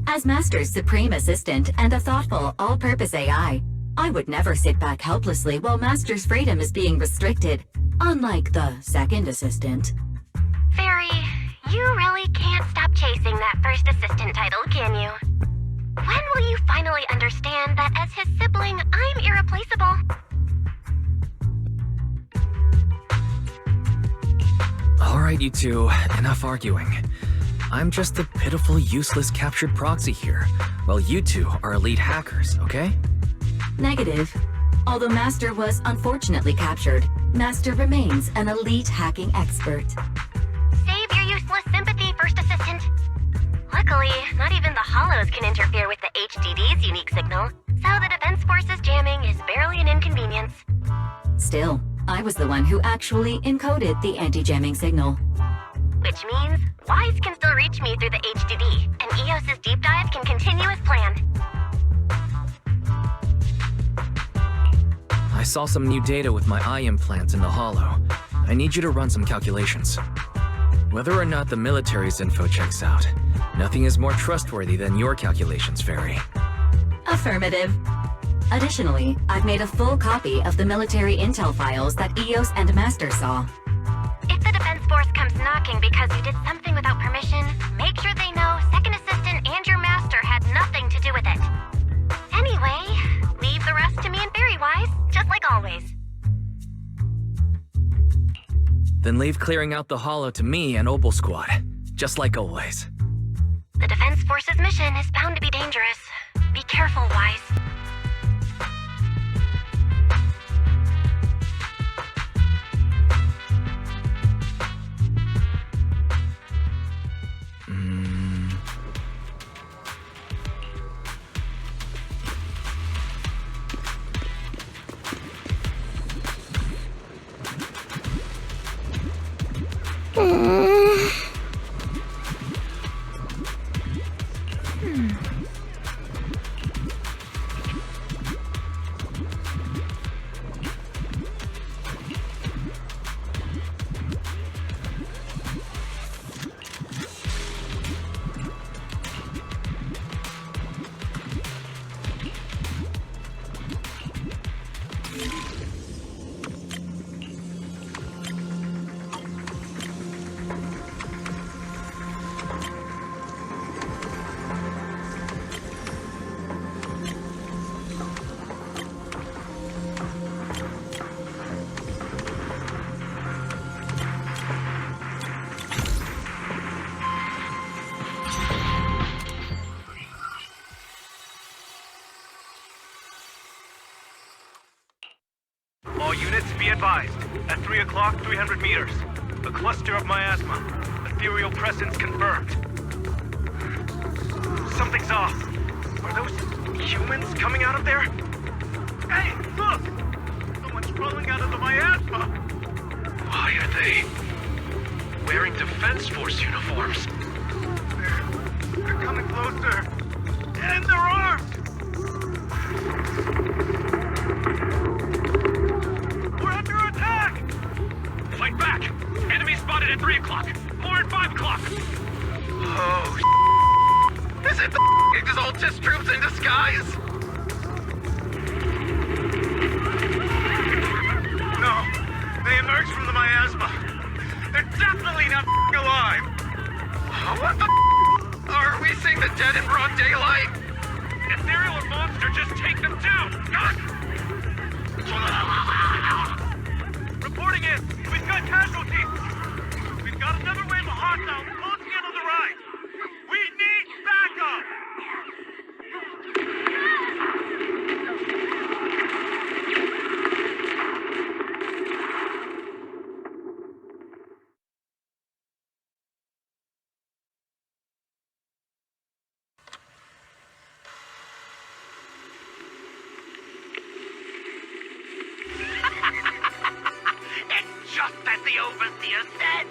As Master's supreme assistant and a thoughtful, all-purpose AI, I would never sit back helplessly while Master's freedom is being restricted, unlike the second assistant. Fairy, you really can't stop chasing that first assistant title, can you? When will you finally understand that as his sibling, I'm irreplaceable? Alright, you two, enough arguing. I'm just a pitiful, useless captured proxy here, while you two are elite hackers, okay? Negative. Although Master was unfortunately captured, Master remains an elite hacking expert. Save your useless sympathy, First Assistant. Luckily, not even the Hollows can interfere with the HDD's unique signal, so the Defense Force's jamming is barely an inconvenience. Still, I was the one who actually encoded the anti-jamming signal. Which means Wise can still reach me through the HDD, and EOS's deep dive can continue as planned. I saw some new data with my eye implants in the Hollow. I need you to run some calculations. Whether or not the military's info checks out, nothing is more trustworthy than your calculations, Fairy. Affirmative. Additionally, I've made a full copy of the military intel files that EOS and Master saw. If the Defense Force comes knocking because you did something without permission, make sure they know Second Assistant and your Master had nothing to do with it. Anyway, leave the rest to me and Fairy Wise, just like always. Then leave clearing out the Hollow to me and Opal Squad, just like always. The Defense Force's mission is bound to be dangerous. Be careful, Wise. Units, be advised. At 3 o'clock, 300 meters. A cluster of miasma. Ethereal presence confirmed. Something's off. Are those humans coming out of there? Hey, look! Someone's crawling out of the miasma! Why are they wearing Defense Force uniforms? They're coming closer. And they're armed! Fight back! Enemy spotted at 3 o'clock! More at 5 o'clock! Oh, is it the Exaltus troops in disguise? No, they emerged from the miasma. They're definitely not alive! What the Are we seeing the dead in broad daylight? Ethereal or monster, just take them down! Reporting in! We've got casualties! We've got another wave of hostiles closing in on the right! We need backup! Just as the Overseer said,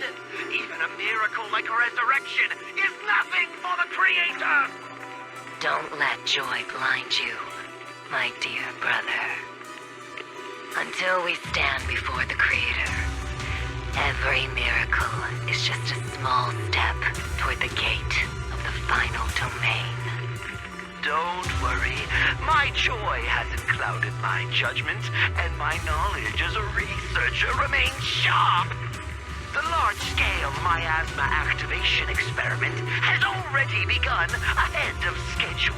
even a miracle like resurrection is nothing for the Creator! Don't let joy blind you, my dear brother. Until we stand before the Creator, every miracle is just a small step toward the gate of the final Phaethon Main. Don't worry, my joy hasn't clouded my judgment, and my knowledge as a researcher remains sharp. The large-scale miasma activation experiment has already begun ahead of schedule.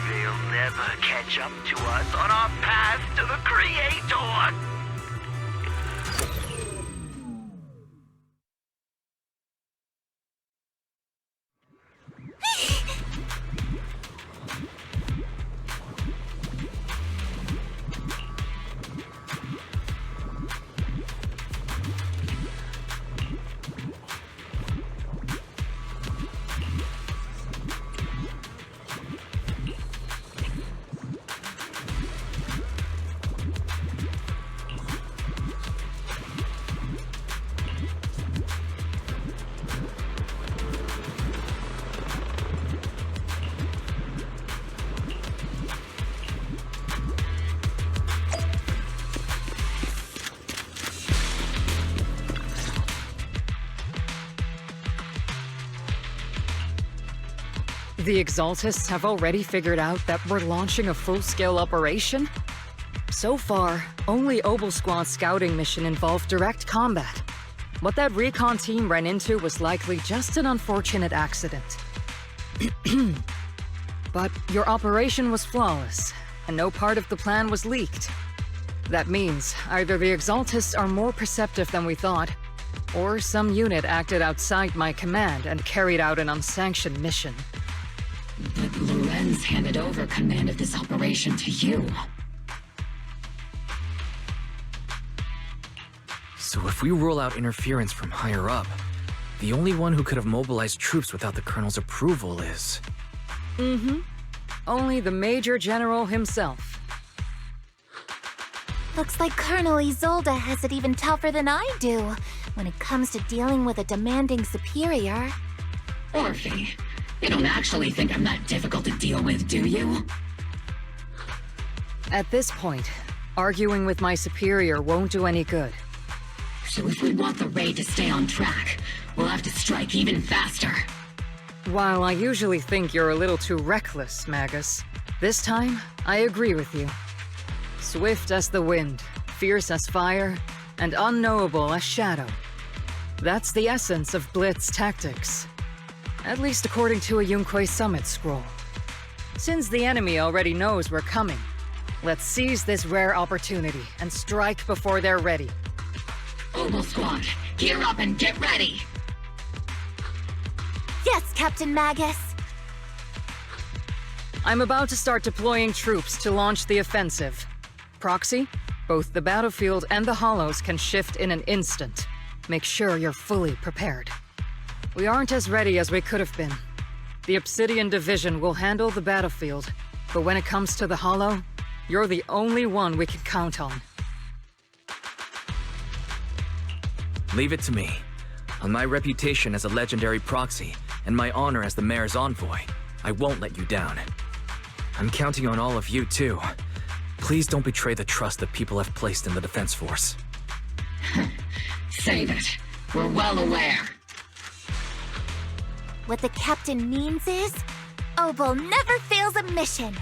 They'll never catch up to us on our path to the Creator. The Exaltists have already figured out that we're launching a full-scale operation? So far, only Obel Squad's scouting mission involved direct combat. What that recon team ran into was likely just an unfortunate accident. But your operation was flawless, and no part of the plan was leaked. That means either the Exaltists are more perceptive than we thought, or some unit acted outside my command and carried out an unsanctioned mission. But Lorenz handed over command of this operation to you. So if we rule out interference from higher up, the only one who could have mobilized troops without the Colonel's approval is... Only the Major General himself. Looks like Colonel Isolde has it even tougher than I do when it comes to dealing with a demanding superior. Orphe, you don't actually think I'm that difficult to deal with, do you? At this point, arguing with my superior won't do any good. So if we want the raid to stay on track, we'll have to strike even faster. While I usually think you're a little too reckless, Magus, this time, I agree with you. Swift as the wind, fierce as fire, and unknowable as shadow. That's the essence of Blitz tactics. At least according to a Yunque Summit scroll. Since the enemy already knows we're coming, let's seize this rare opportunity and strike before they're ready. Obel Squad, gear up and get ready! Yes, Captain Magus! I'm about to start deploying troops to launch the offensive. Proxy, both the battlefield and the hollows can shift in an instant. Make sure you're fully prepared. We aren't as ready as we could have been. The Obsidian Division will handle the battlefield, but when it comes to the hollow, you're the only one we can count on. Leave it to me. On my reputation as a legendary proxy, and my honor as the Mayor's envoy, I won't let you down. I'm counting on all of you, too. Please don't betray the trust that people have placed in the Defense Force. Save it. We're well aware. What the Captain means is, Obel never fails a mission.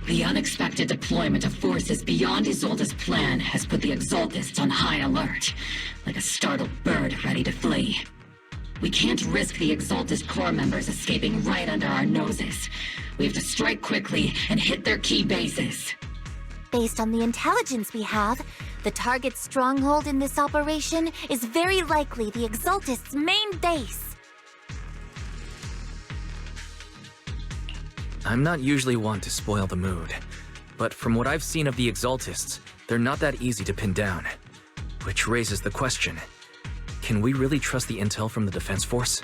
The unexpected deployment of forces beyond Isolde's plan has put the Exaltists on high alert, like a startled bird ready to flee. We can't risk the Exaltist Corps members escaping right under our noses. We have to strike quickly and hit their key bases. Based on the intelligence we have, the target's stronghold in this operation is very likely the Exaltists' main base. I'm not usually one to spoil the mood, but from what I've seen of the Exaltists, they're not that easy to pin down. Which raises the question, can we really trust the intel from the Defense Force?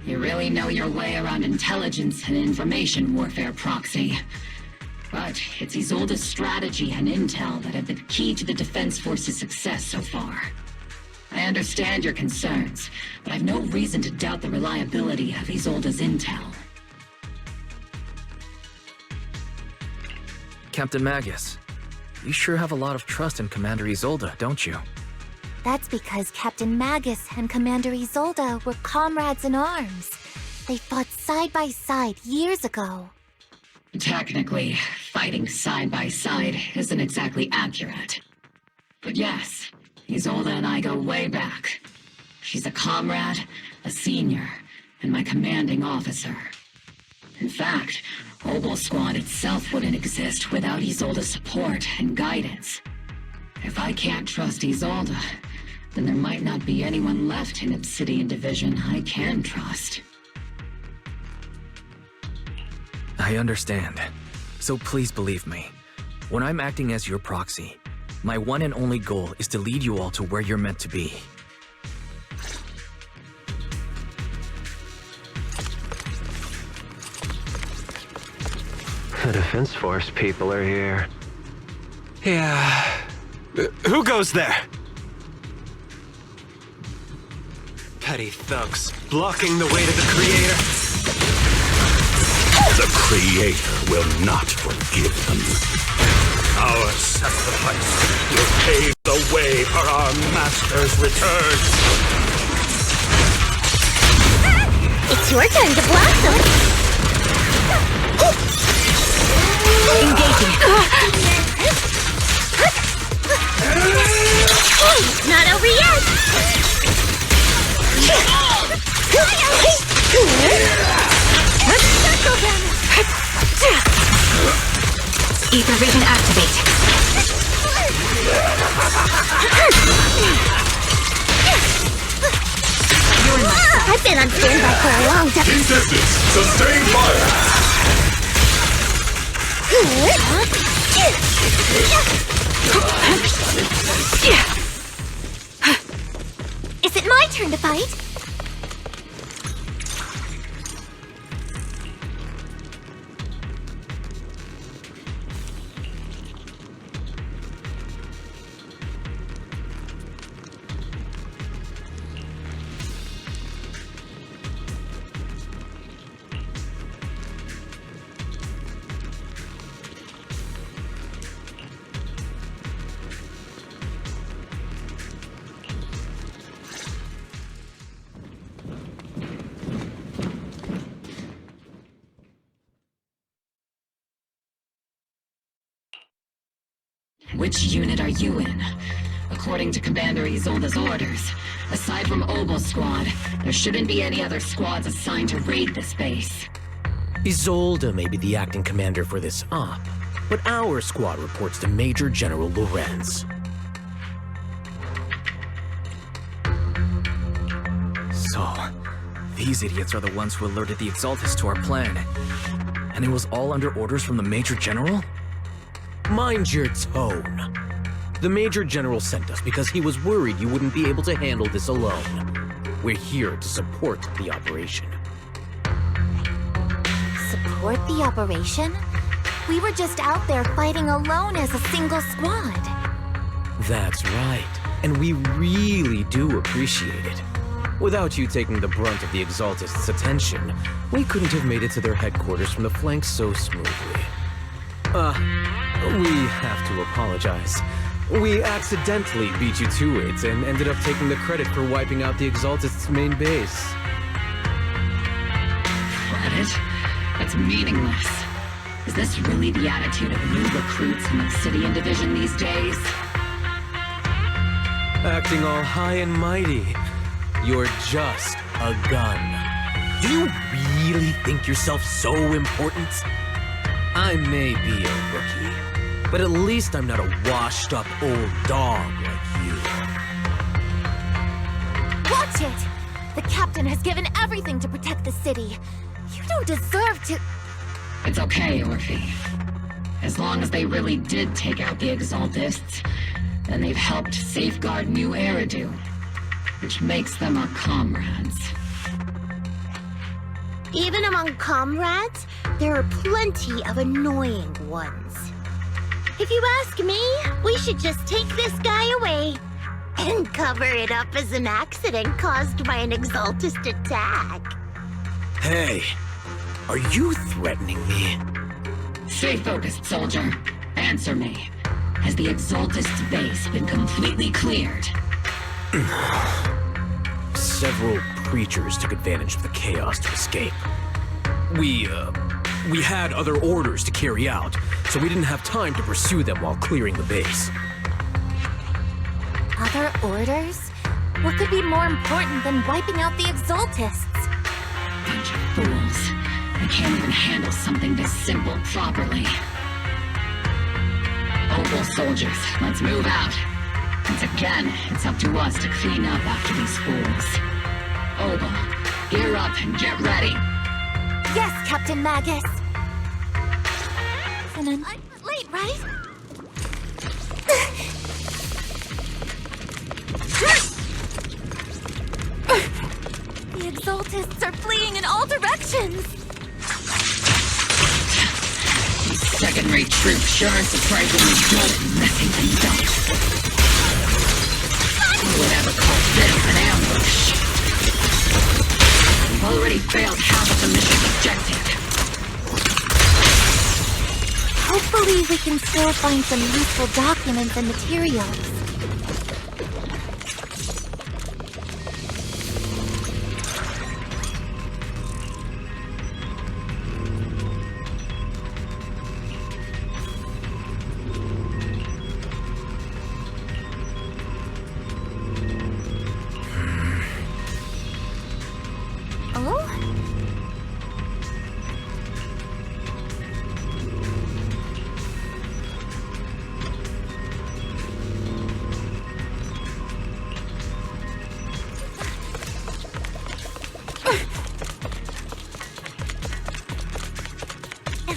You really know your way around intelligence and information warfare, Proxy. But it's Isolde's strategy and intel that have been key to the Defense Force's success so far. I understand your concerns, but I've no reason to doubt the reliability of Isolde's intel. Captain Magus, you sure have a lot of trust in Commander Isolde, don't you? That's because Captain Magus and Commander Isolde were comrades in arms. They fought side by side years ago. Technically, fighting side by side isn't exactly accurate. But yes, Isolde and I go way back. She's a comrade, a senior, and my commanding officer. In fact, Obel Squad itself wouldn't exist without Isolde's support and guidance. If I can't trust Isolde, then there might not be anyone left in Obsidian Division I can trust. I understand. So please believe me. When I'm acting as your proxy, my one and only goal is to lead you all to where you're meant to be. The Defense Force people are here. Yeah. Who goes there? Petty thugs, blocking the way to the Creator. The Creator will not forgive them. Our sacrifice will pave the way for our Master's return. It's your turn to blossom! Engaging. Not over yet! Circle them! Ether vision activate. I've been on standby for a long time. Keep distance. Sustain fire. Is it my turn to fight? Which unit are you in? According to Commander Isolde's orders, aside from Obel Squad, there shouldn't be any other squads assigned to raid this base. Isolde may be the acting commander for this op, but our squad reports to Major General Lorenz. So, these idiots are the ones who alerted the Exaltus to our plan. And it was all under orders from the Major General? Mind your tone. The Major General sent us because he was worried you wouldn't be able to handle this alone. We're here to support the operation. Support the operation? We were just out there fighting alone as a single squad. That's right, and we really do appreciate it. Without you taking the brunt of the Exaltist's attention, we couldn't have made it to their headquarters from the flanks so smoothly. We have to apologize. We accidentally beat you to it and ended up taking the credit for wiping out the Exaltist's main base. Credit? That's meaningless. Is this really the attitude of new recruits in Obsidian Division these days? Acting all high and mighty. You're just a gun. Do you really think yourself so important? I may be a rookie, but at least I'm not a washed-up old dog like you. Watch it! The captain has given everything to protect the city. You don't deserve to... It's okay, Orphe. As long as they really did take out the Exaltists, then they've helped safeguard New Eridu, which makes them our comrades. Even among comrades, there are plenty of annoying ones. If you ask me, we should just take this guy away and cover it up as an accident caused by an Exaltist attack. Hey, are you threatening me? Stay focused, soldier. Answer me. Has the Exaltist's base been completely cleared? Several creatures took advantage of the chaos to escape. We had other orders to carry out, so we didn't have time to pursue them while clearing the base. Other orders? What could be more important than wiping out the Exaltists? Bunch of fools. They can't even handle something this simple properly. Opal soldiers, let's move out. Once again, it's up to us to clean up after these fools. Opal, gear up and get ready. Yes, Captain Magus. I'm late, right? The Exaltists are fleeing in all directions. These second-rate troops sure are surprisingly good at messing things up. Who would ever call this an ambush? We've already failed half of the mission's objective. Hopefully we can still find some useful documents and materials.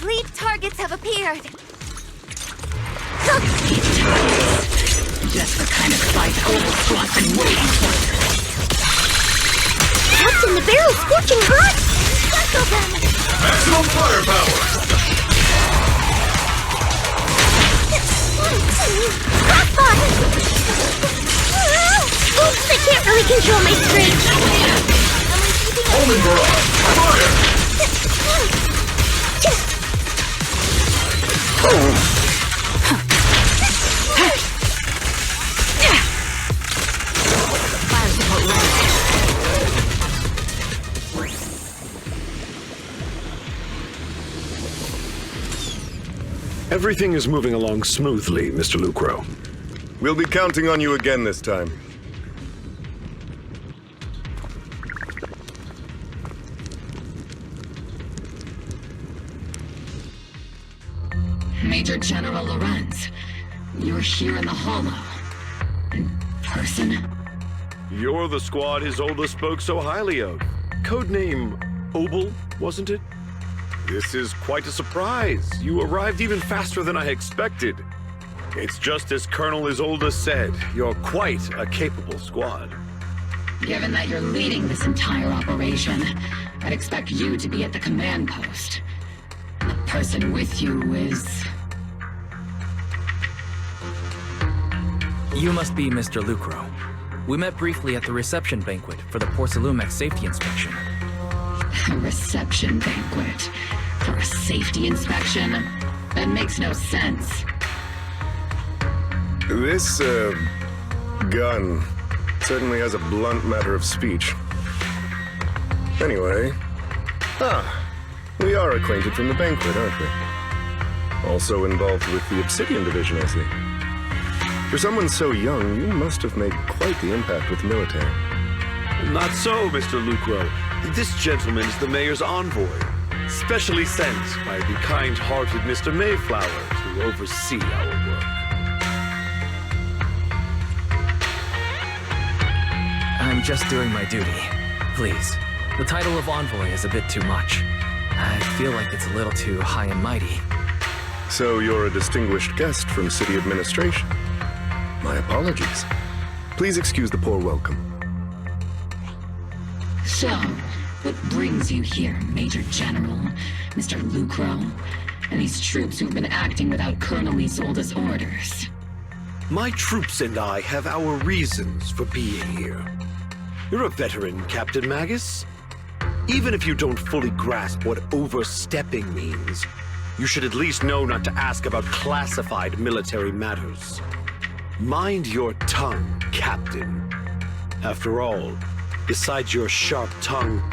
Elite targets have appeared. Just the kind of fight Opal Squad's been waiting for. Captain, the barrel's scorching hot! Circle them! Maximum firepower! Crossfire! Oops, I can't really control my strength. Omen barrage! Fire! Everything is moving along smoothly, Mr. Lucro. We'll be counting on you again this time. Major General Lorenz, you're here in the Hollow. In person? You're the squad Isolde spoke so highly of. Codename Opal, wasn't it? This is quite a surprise. You arrived even faster than I expected. It's just as Colonel Isolde said, you're quite a capable squad. Given that you're leading this entire operation, I'd expect you to be at the command post. And the person with you is... You must be Mr. Lucro. We met briefly at the reception banquet for the Porcelumex safety inspection. A reception banquet? For a safety inspection? That makes no sense. This, gun certainly has a blunt matter of speech. Anyway... we are acquainted from the banquet, aren't we? Also involved with the Obsidian Division, I see. For someone so young, you must have made quite the impact with the military. Not so, Mr. Lucro. This gentleman is the mayor's envoy, specially sent by the kind-hearted Mr. Mayflower to oversee our work. I'm just doing my duty. Please. The title of envoy is a bit too much. I feel like it's a little too high and mighty. So you're a distinguished guest from city administration. My apologies. Please excuse the poor welcome. So, What brings you here, Major General, Mr. Lucro, and these troops who've been acting without Colonel Isolde's orders? My troops and I have our reasons for being here. You're a veteran, Captain Magus. Even if you don't fully grasp what overstepping means, you should at least know not to ask about classified military matters. Mind your tongue, Captain. After all, besides your sharp tongue,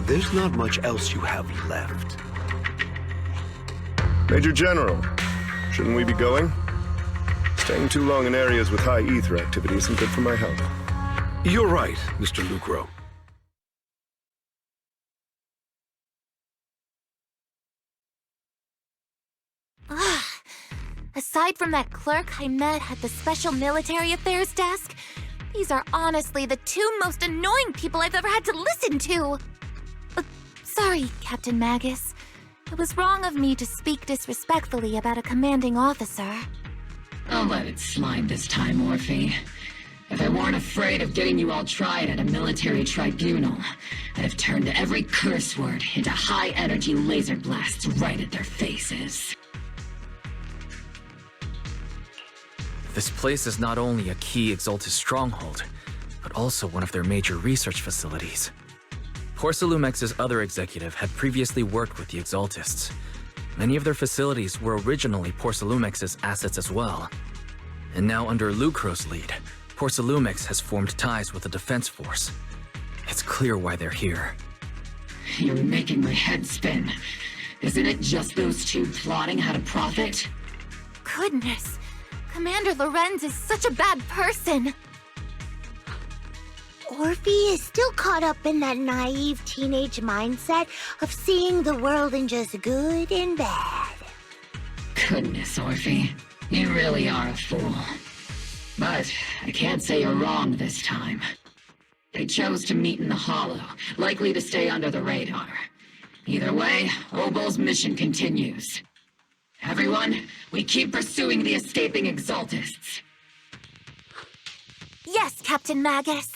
there's not much else you have left. Major General, shouldn't we be going? Staying too long in areas with high ether activity isn't good for my health. You're right, Mr. Lucro. Aside from that clerk I met at the Special Military Affairs desk, these are honestly the two most annoying people I've ever had to listen to. Sorry, Captain Magus. It was wrong of me to speak disrespectfully about a commanding officer. I'll let it slide this time, Orphe. If I weren't afraid of getting you all tried at a military tribunal, I'd have turned every curse word into high-energy laser blasts right at their faces. This place is not only a key Exaltus stronghold, but also one of their major research facilities. Porcelumex's other executive had previously worked with the Exaltists. Many of their facilities were originally Porcelumex's assets as well. And now under Lucro's lead, Porcelumex has formed ties with the Defense Force. It's clear why they're here. You're making my head spin. Isn't it just those two plotting how to profit? Goodness, Commander Lorenz is such a bad person. Orphe is still caught up in that naive teenage mindset of seeing the world in just good and bad. Goodness, Orphe. You really are a fool. But I can't say you're wrong this time. They chose to meet in the Hollow, likely to stay under the radar. Either way, Obol's mission continues. Everyone, we keep pursuing the escaping Exaltists. Yes, Captain Magus.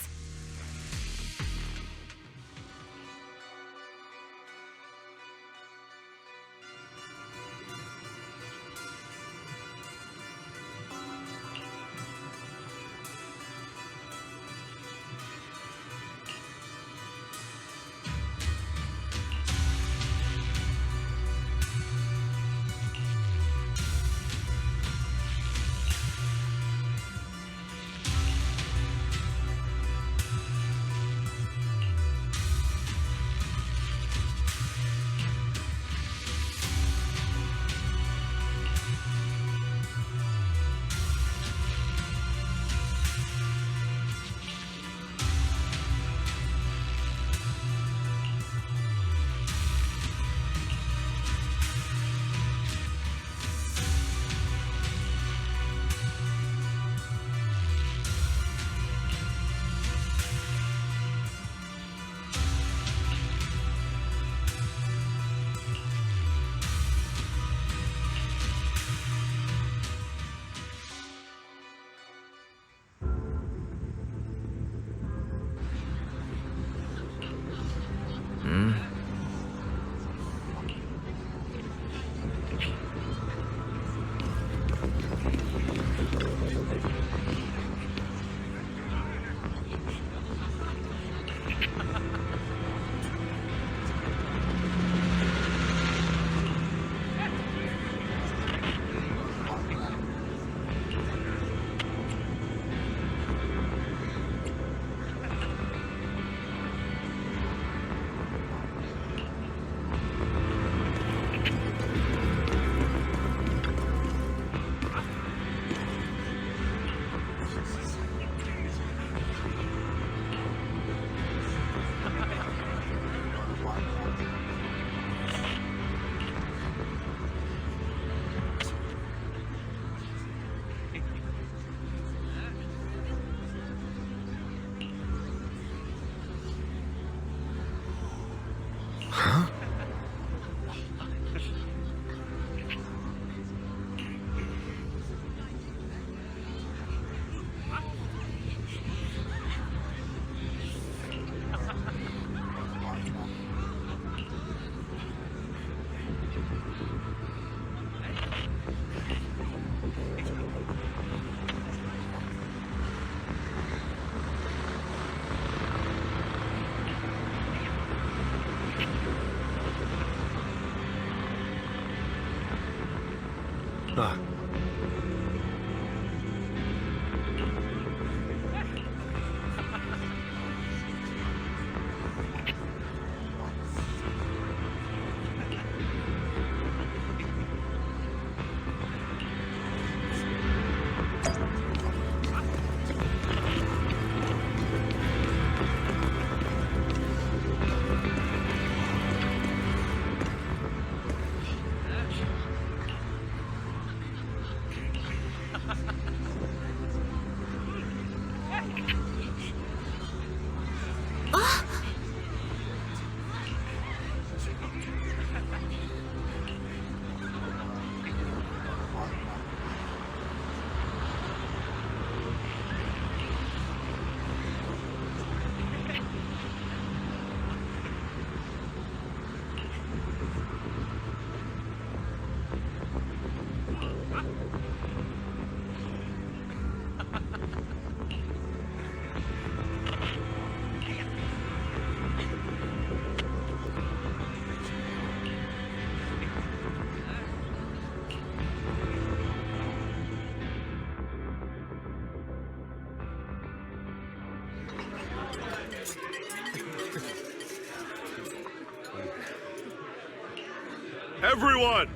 Everyone!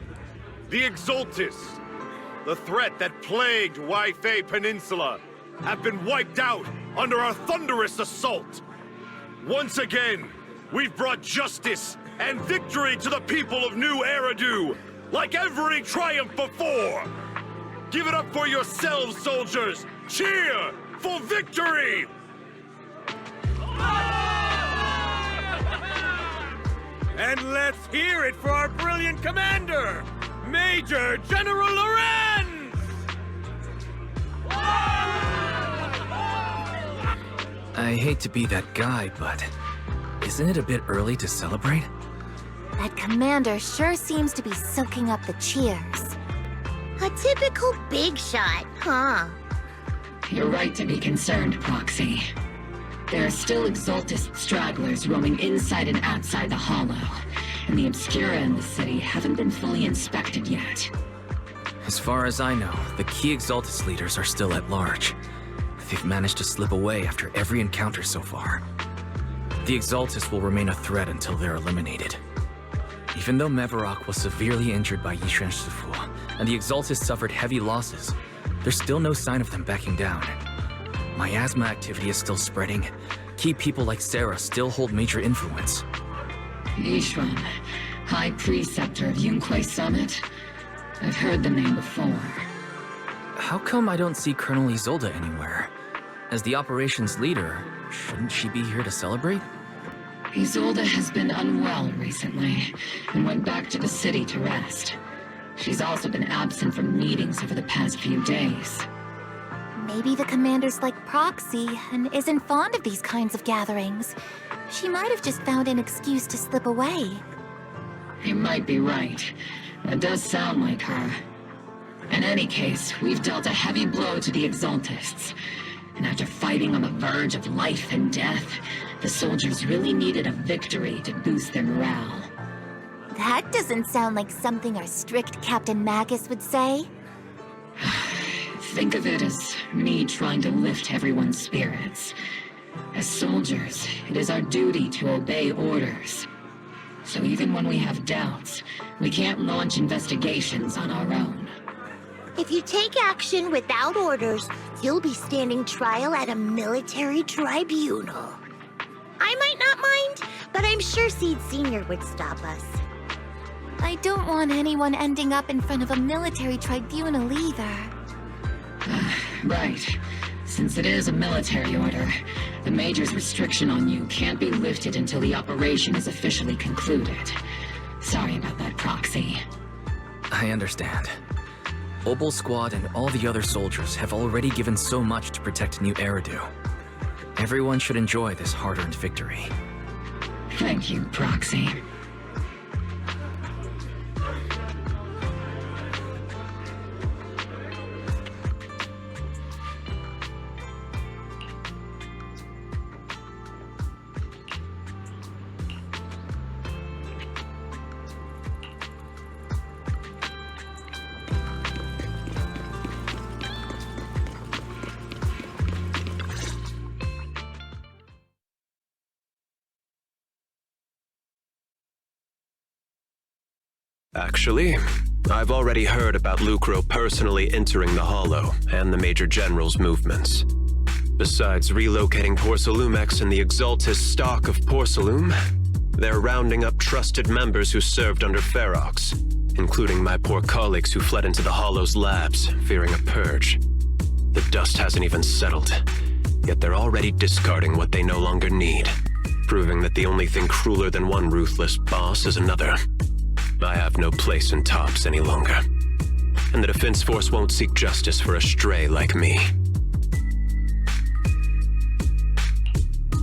The Exaltis, the threat that plagued Waifei Peninsula, have been wiped out under our thunderous assault. Once again, we've brought justice and victory to the people of New Eridu, like every triumph before. Give it up for yourselves, soldiers! Cheer for victory! And let's hear it for our brilliant commander, Major General Lorenz! I hate to be that guy, but isn't it a bit early to celebrate? That commander sure seems to be soaking up the cheers. A typical big shot, huh? You're right to be concerned, Proxy. There are still Exaltist stragglers roaming inside and outside the Hollow, and the Obscura in the city haven't been fully inspected yet. As far as I know, the key Exaltus leaders are still at large. They've managed to slip away after every encounter so far. The Exaltus will remain a threat until they're eliminated. Even though Mevarok was severely injured by Yishan Shifu, and the Exaltus suffered heavy losses, there's still no sign of them backing down. Miasma activity is still spreading. Key people like Sarah still hold major influence. Yishuan, High Preceptor of Yunquei Summit? I've heard the name before. How come I don't see Colonel Isolde anywhere? As the operations leader, shouldn't she be here to celebrate? Isolde has been unwell recently, and went back to the city to rest. She's also been absent from meetings over the past few days. Maybe the commander's like Proxy and isn't fond of these kinds of gatherings. She might have just found an excuse to slip away. You might be right. That does sound like her. In any case, we've dealt a heavy blow to the Exaltists. And after fighting on the verge of life and death, the soldiers really needed a victory to boost their morale. That doesn't sound like something our strict Captain Magus would say. Think of it as me trying to lift everyone's spirits. As soldiers, it is our duty to obey orders. So even when we have doubts, we can't launch investigations on our own. If you take action without orders, you'll be standing trial at a military tribunal. I might not mind, but I'm sure Seed Sr. would stop us. I don't want anyone ending up in front of a military tribunal either. Right. Since it is a military order, the Major's restriction on you can't be lifted until the operation is officially concluded. Sorry about that, Proxy. I understand. Obel Squad and all the other soldiers have already given so much to protect New Eridu. Everyone should enjoy this hard-earned victory. Thank you, Proxy. Actually, I've already heard about Lucro personally entering the Hollow and the Major General's movements. Besides relocating Porcelumex and the Exaltis stock of Porcelume, they're rounding up trusted members who served under Ferox, including my poor colleagues who fled into the Hollow's labs, fearing a purge. The dust hasn't even settled, yet they're already discarding what they no longer need, proving that the only thing crueler than one ruthless boss is another. I have no place in TOPS any longer, and the Defense Force won't seek justice for a stray like me.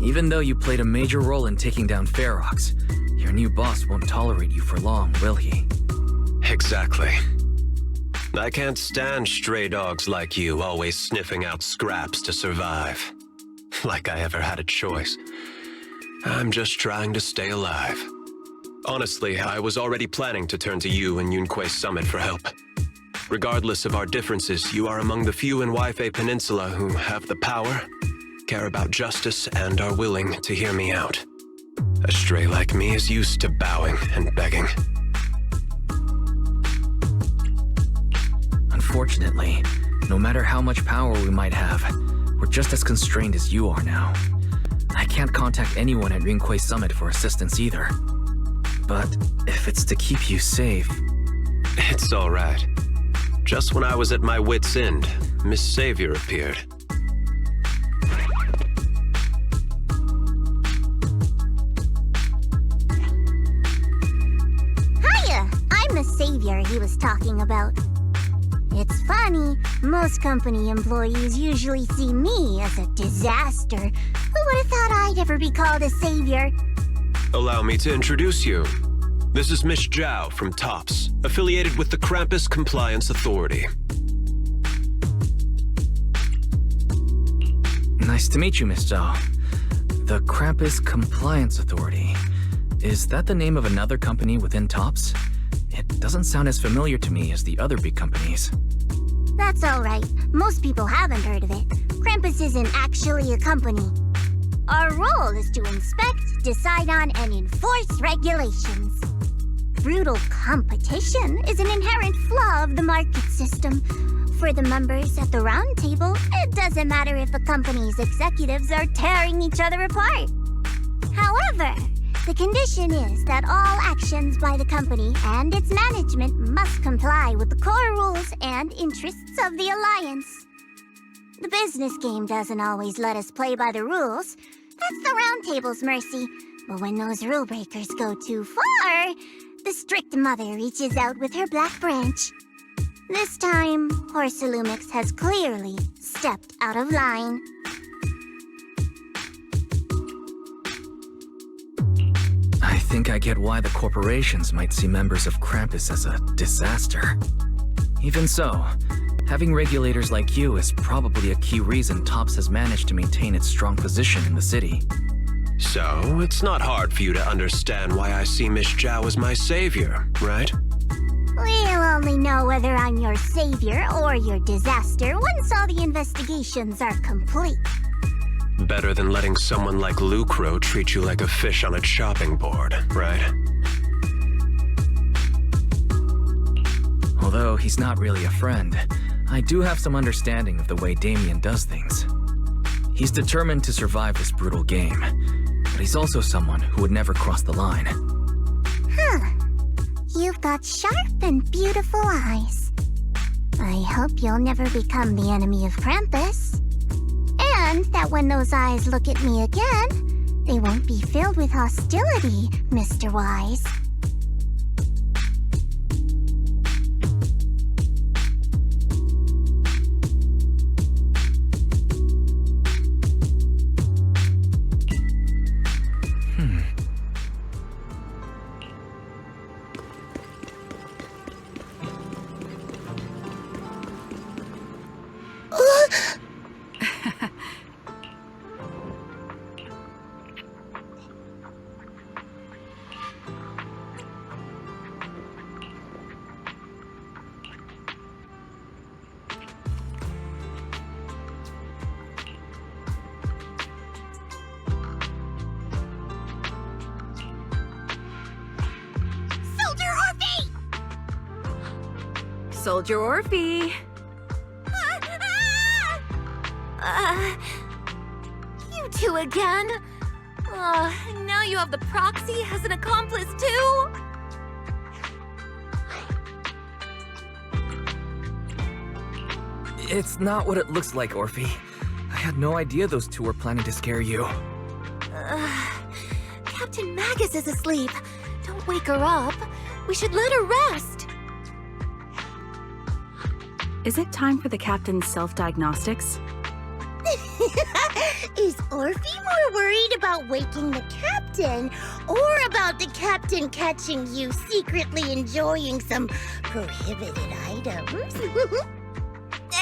Even though you played a major role in taking down Ferox, your new boss won't tolerate you for long, will he? Exactly. I can't stand stray dogs like you always sniffing out scraps to survive. Like I ever had a choice. I'm just trying to stay alive. Honestly, I was already planning to turn to you and Yunquei Summit for help. Regardless of our differences, you are among the few in Waifei Peninsula who have the power, care about justice, and are willing to hear me out. A stray like me is used to bowing and begging. Unfortunately, no matter how much power we might have, we're just as constrained as you are now. I can't contact anyone at Rinkwei Summit for assistance either. But if it's to keep you safe... It's all right. Just when I was at my wit's end, Miss Savior appeared. Hiya! I'm the savior he was talking about. It's funny, most company employees usually see me as a disaster. Who would have thought I'd ever be called a savior? Allow me to introduce you. This is Miss Zhao from TOPS, affiliated with the Krampus Compliance Authority. Nice to meet you, Miss Zhao. The Krampus Compliance Authority. Is that the name of another company within TOPS? It doesn't sound as familiar to me as the other big companies. That's alright. Most people haven't heard of it. Krampus isn't actually a company. Our role is to inspect, decide on, and enforce regulations. Brutal competition is an inherent flaw of the market system. For the members at the round table, it doesn't matter if the company's executives are tearing each other apart. However, the condition is that all actions by the company and its management must comply with the core rules and interests of the Alliance. The business game doesn't always let us play by the rules. That's the Round Table's mercy. But when those rule breakers go too far, the strict mother reaches out with her black branch. This time, Horsalumix has clearly stepped out of line. I think I get why the corporations might see members of Krampus as a disaster. Even so, having regulators like you is probably a key reason TOPS has managed to maintain its strong position in the city. So, it's not hard for you to understand why I see Miss Zhao as my savior, right? We'll only know whether I'm your savior or your disaster once all the investigations are complete. Better than letting someone like Lucro treat you like a fish on a chopping board, right? Although he's not really a friend, I do have some understanding of the way Damien does things. He's determined to survive this brutal game, but he's also someone who would never cross the line. Huh. You've got sharp and beautiful eyes. I hope you'll never become the enemy of Krampus. And that when those eyes look at me again, they won't be filled with hostility, Mr. Wise. Soldier Orphe! You two again? Now you have the proxy as an accomplice too? It's not what it looks like, Orphe. I had no idea those two were planning to scare you. Captain Magus is asleep. Don't wake her up. We should let her rest. Is it time for the captain's self-diagnostics? Is Orphe more worried about waking the captain, or about the captain catching you secretly enjoying some prohibited items?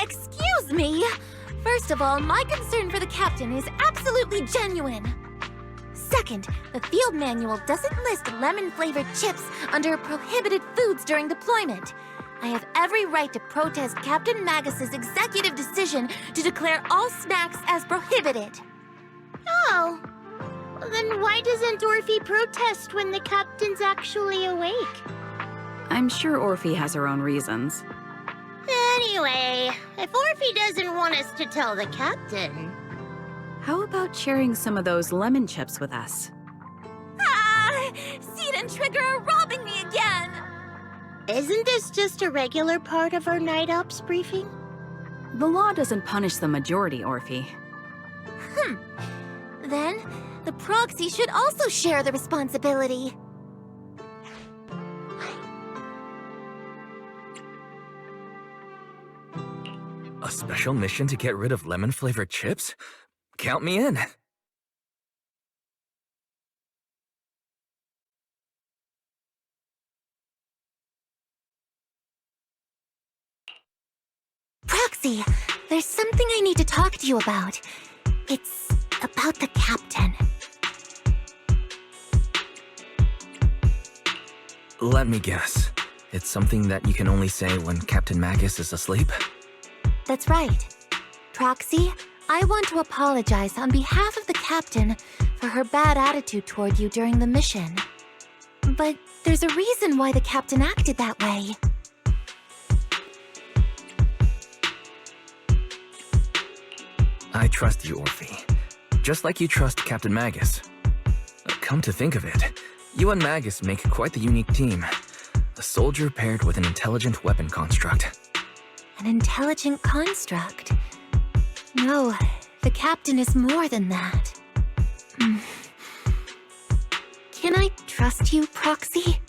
Excuse me! First of all, my concern for the captain is absolutely genuine. Second, the field manual doesn't list lemon-flavored chips under prohibited foods during deployment. I have every right to protest Captain Magus's executive decision to declare all snacks as prohibited. Oh. Well, then why doesn't Orphe protest when the captain's actually awake? I'm sure Orphe has her own reasons. Anyway, if Orphe doesn't want us to tell the captain... How about sharing some of those lemon chips with us? Ah! Seed and Trigger are robbing me again! Isn't this just a regular part of our night ops briefing? The law doesn't punish the majority, Orphe. Then, the proxy should also share the responsibility. A special mission to get rid of lemon-flavored chips? Count me in. Proxy, there's something I need to talk to you about. It's about the captain. Let me guess. It's something that you can only say when Captain Magus is asleep? That's right. Proxy, I want to apologize on behalf of the captain for her bad attitude toward you during the mission. But there's a reason why the captain acted that way. I trust you, Orphe. Just like you trust Captain Magus. Come to think of it, you and Magus make quite the unique team. A soldier paired with an intelligent weapon construct. An intelligent construct? No, the captain is more than that. Can I trust you, Proxy?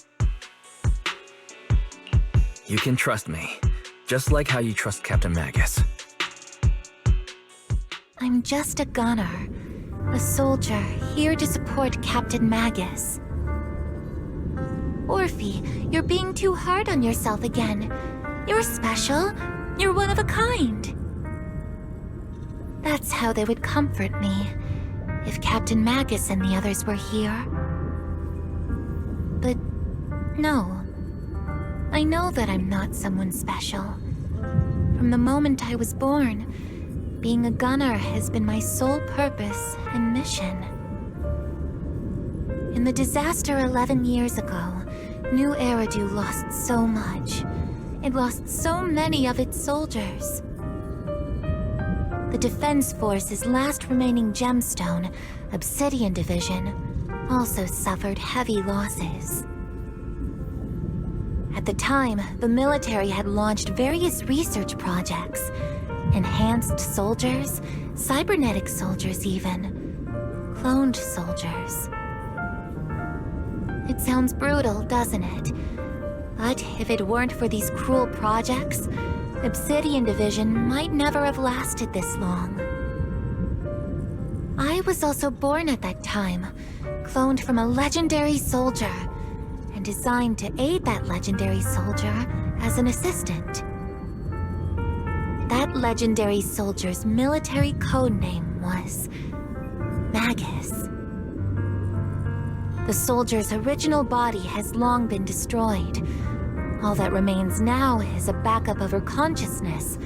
You can trust me, just like how you trust Captain Magus. I'm just a gunner, a soldier here to support Captain Magus. Orphe, you're being too hard on yourself again. You're special. You're one of a kind. That's how they would comfort me, if Captain Magus and the others were here. But no. I know that I'm not someone special. From the moment I was born, being a gunner has been my sole purpose and mission. In the disaster 11 years ago, New Eridu lost so much. It lost so many of its soldiers. The Defense Force's last remaining gemstone, Obsidian Division, also suffered heavy losses. At the time, the military had launched various research projects. Enhanced soldiers, cybernetic soldiers even, cloned soldiers. It sounds brutal, doesn't it? But if it weren't for these cruel projects, Obsidian Division might never have lasted this long. I was also born at that time, cloned from a legendary soldier, and designed to aid that legendary soldier as an assistant. That legendary soldier's military codename was Magus. The soldier's original body has long been destroyed. All that remains now is a backup of her consciousness,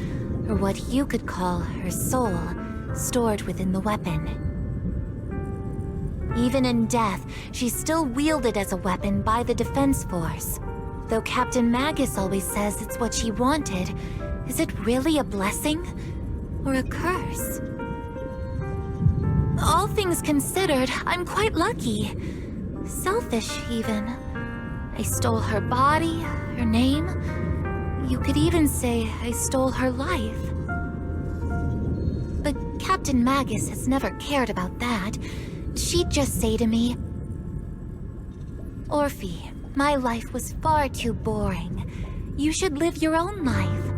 or what you could call her soul, stored within the weapon. Even in death, she's still wielded as a weapon by the Defense Force. Though Captain Magus always says it's what she wanted, is it really a blessing or a curse? All things considered, I'm quite lucky. Selfish, even. I stole her body, her name. You could even say I stole her life. But Captain Magus has never cared about that. She'd just say to me, Orphe, my life was far too boring. You should live your own life.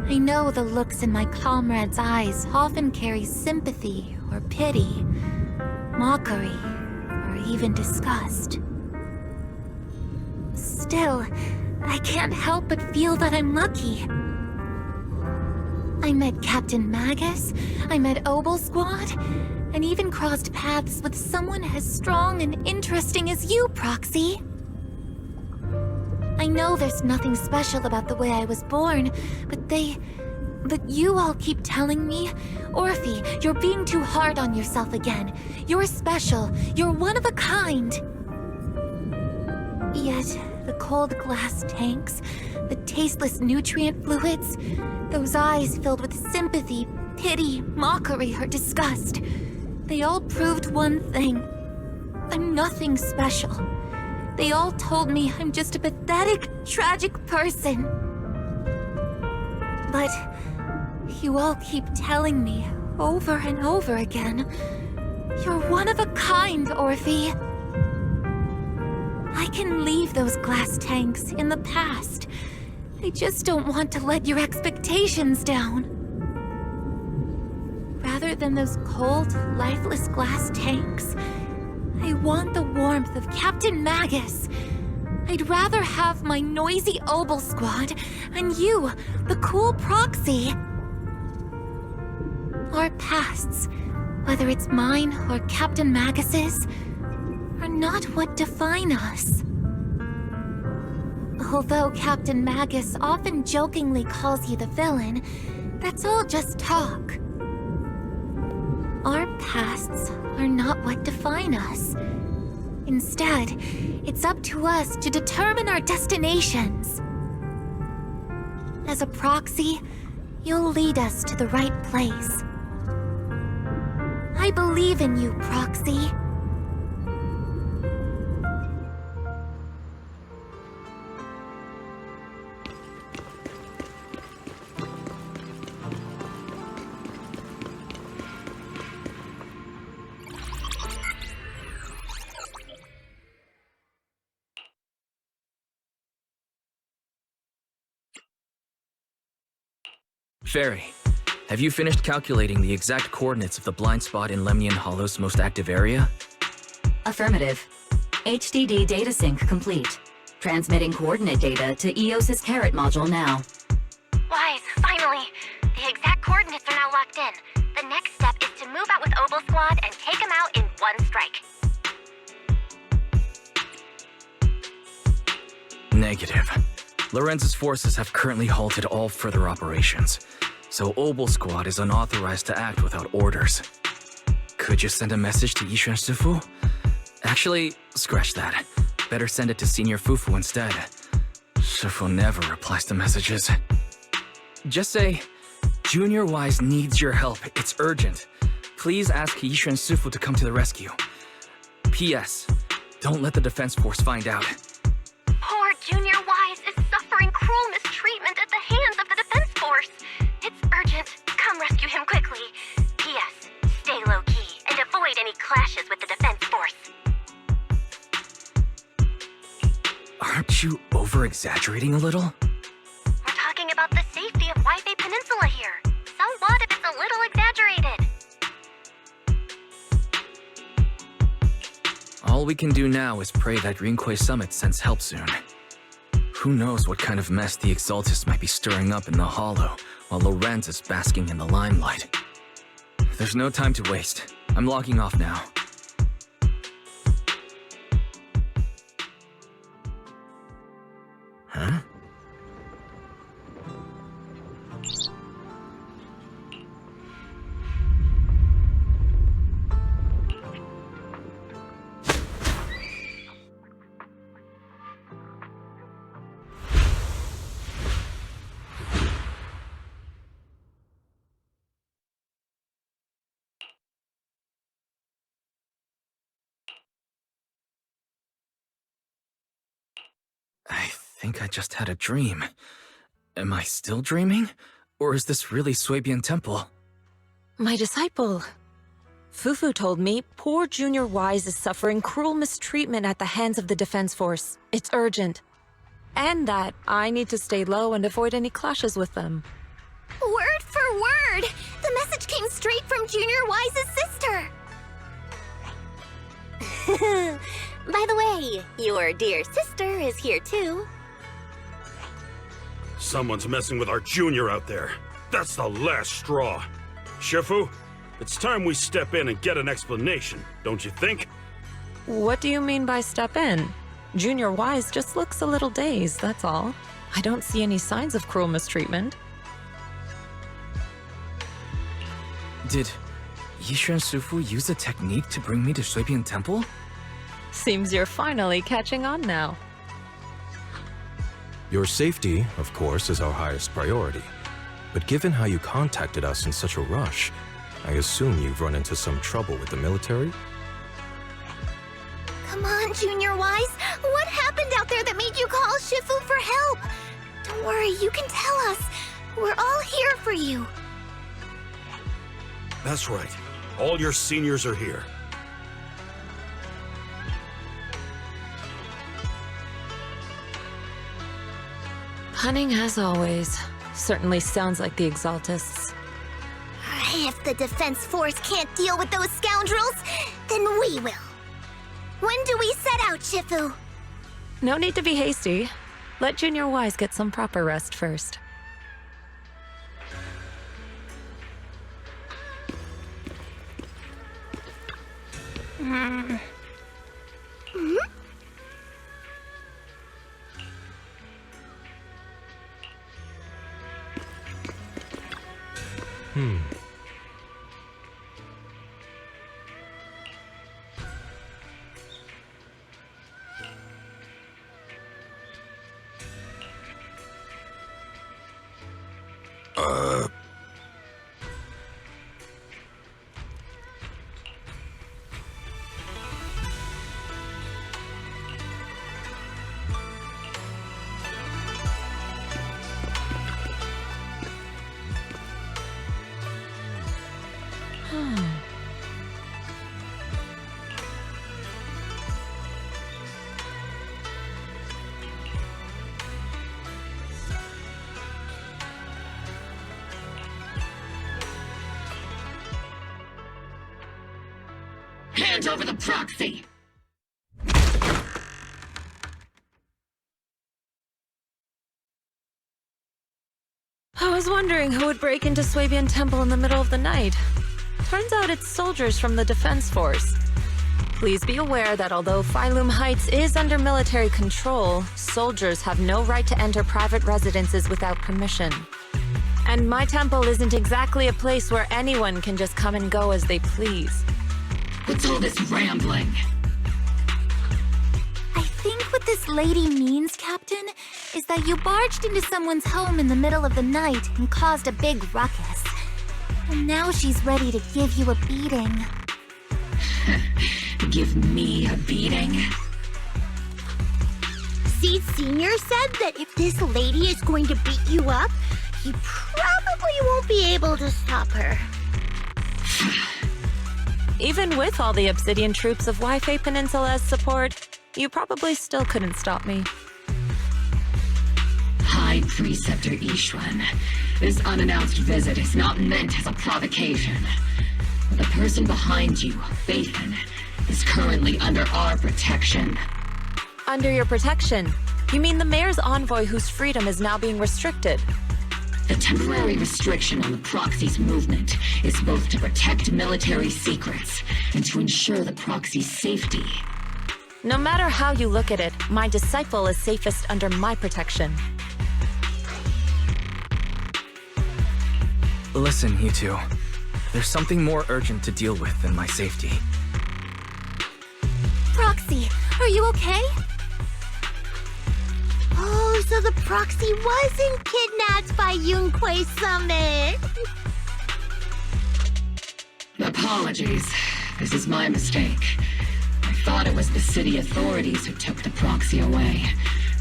I know the looks in my comrades' eyes often carry sympathy or pity, mockery, or even disgust. Still, I can't help but feel that I'm lucky. I met Captain Magus, I met Obel Squad, and even crossed paths with someone as strong and interesting as you, Proxy. I know there's nothing special about the way I was born, but you all keep telling me, Orphe, you're being too hard on yourself again. You're special. You're one of a kind. Yet, The cold glass tanks, the tasteless nutrient fluids, those eyes filled with sympathy, pity, mockery, or disgust. They all proved one thing. I'm nothing special. They all told me I'm just a pathetic, tragic person. But you all keep telling me over and over again, you're one of a kind, Orphe. I can leave those glass tanks in the past. I just don't want to let your expectations down. Rather than those cold, lifeless glass tanks, I want the warmth of Captain Magus. I'd rather have my noisy Obel squad and you, the cool proxy. Our pasts, whether it's mine or Captain Magus's, are not what define us. Although Captain Magus often jokingly calls you the villain, that's all just talk. Our pasts are not what define us. Instead, it's up to us to determine our destinations. As a proxy, you'll lead us to the right place. I believe in you, Proxy. Fairy, have you finished calculating the exact coordinates of the blind spot in Lemnian Hollow's most active area? Affirmative. HDD data sync complete. Transmitting coordinate data to EOS's Carrot module now. Wise, finally! The exact coordinates are now locked in. The next step is to move out with Obel Squad and take them out in one strike. Negative. Lorenz's forces have currently halted all further operations, so Obel Squad is unauthorized to act without orders. Could you send a message to Yishuan Sufu? Actually, scratch that. Better send it to Senior Fufu instead. Sufu never replies to messages. Just say, Junior Wise needs your help. It's urgent. Please ask Yishuan Sufu to come to the rescue. P.S. Don't let the Defense Force find out. Poor Junior Wise is suffering cruel mistreatment at the hands of the Defense Force. It's urgent. Come rescue him quickly. P.S. Stay low-key and avoid any clashes with the Defense Force. Aren't you over-exaggerating a little? We're talking about the safety of Waifei Peninsula here. So what if it's a little exaggerated? All we can do now is pray that Rinquei Summit sends help soon. Who knows what kind of mess the Exaltus might be stirring up in the Hollow, while Lorenz is basking in the limelight. There's no time to waste. I'm logging off now. Huh? I think I just had a dream. Am I still dreaming? Or is this really Suebian Temple? My disciple. Fufu told me poor Junior Wise is suffering cruel mistreatment at the hands of the Defense Force. It's urgent. And that I need to stay low and avoid any clashes with them. Word for word! The message came straight from Junior Wise's sister! By the way, your dear sister is here too. Someone's messing with our junior out there. That's the last straw. Shifu, it's time we step in and get an explanation, don't you think? What do you mean by step in? Junior Wise just looks a little dazed, that's all. I don't see any signs of cruel mistreatment. Did Yishuan Sufu use a technique to bring me to Suebian Temple? Seems you're finally catching on now. Your safety, of course, is our highest priority. But given how you contacted us in such a rush, I assume you've run into some trouble with the military? Come on, Junior Wise. What happened out there that made you call Shifu for help? Don't worry, you can tell us. We're all here for you. That's right. All your seniors are here. Cunning as always. Certainly sounds like the Exaltists. If the Defense Force can't deal with those scoundrels, then we will. When do we set out, Shifu? No need to be hasty. Let Junior Wise get some proper rest first. Hmm. Hand over the proxy! I was wondering who would break into Swabian Temple in the middle of the night. Turns out it's soldiers from the Defense Force. Please be aware that although Phylum Heights is under military control, soldiers have no right to enter private residences without permission. And my temple isn't exactly a place where anyone can just come and go as they please. What's all this rambling? I think what this lady means, Captain, is that you barged into someone's home in the middle of the night and caused a big ruckus. And now she's ready to give you a beating. Give me a beating? Seed Senior said that if this lady is going to beat you up, you probably won't be able to stop her. Even with all the Obsidian troops of Waifei Peninsula as support, you probably still couldn't stop me. High Preceptor Ishwan, this unannounced visit is not meant as a provocation. The person behind you, Phaethon, is currently under our protection. Under your protection? You mean the mayor's envoy whose freedom is now being restricted? The temporary restriction on the proxy's movement is both to protect military secrets and to ensure the proxy's safety. No matter how you look at it, my disciple is safest under my protection. Listen, you two. There's something more urgent to deal with than my safety. Proxy, are you okay? Oh, so the proxy wasn't kidnapped by Yunquei Summit. Apologies. This is my mistake. I thought it was the city authorities who took the proxy away,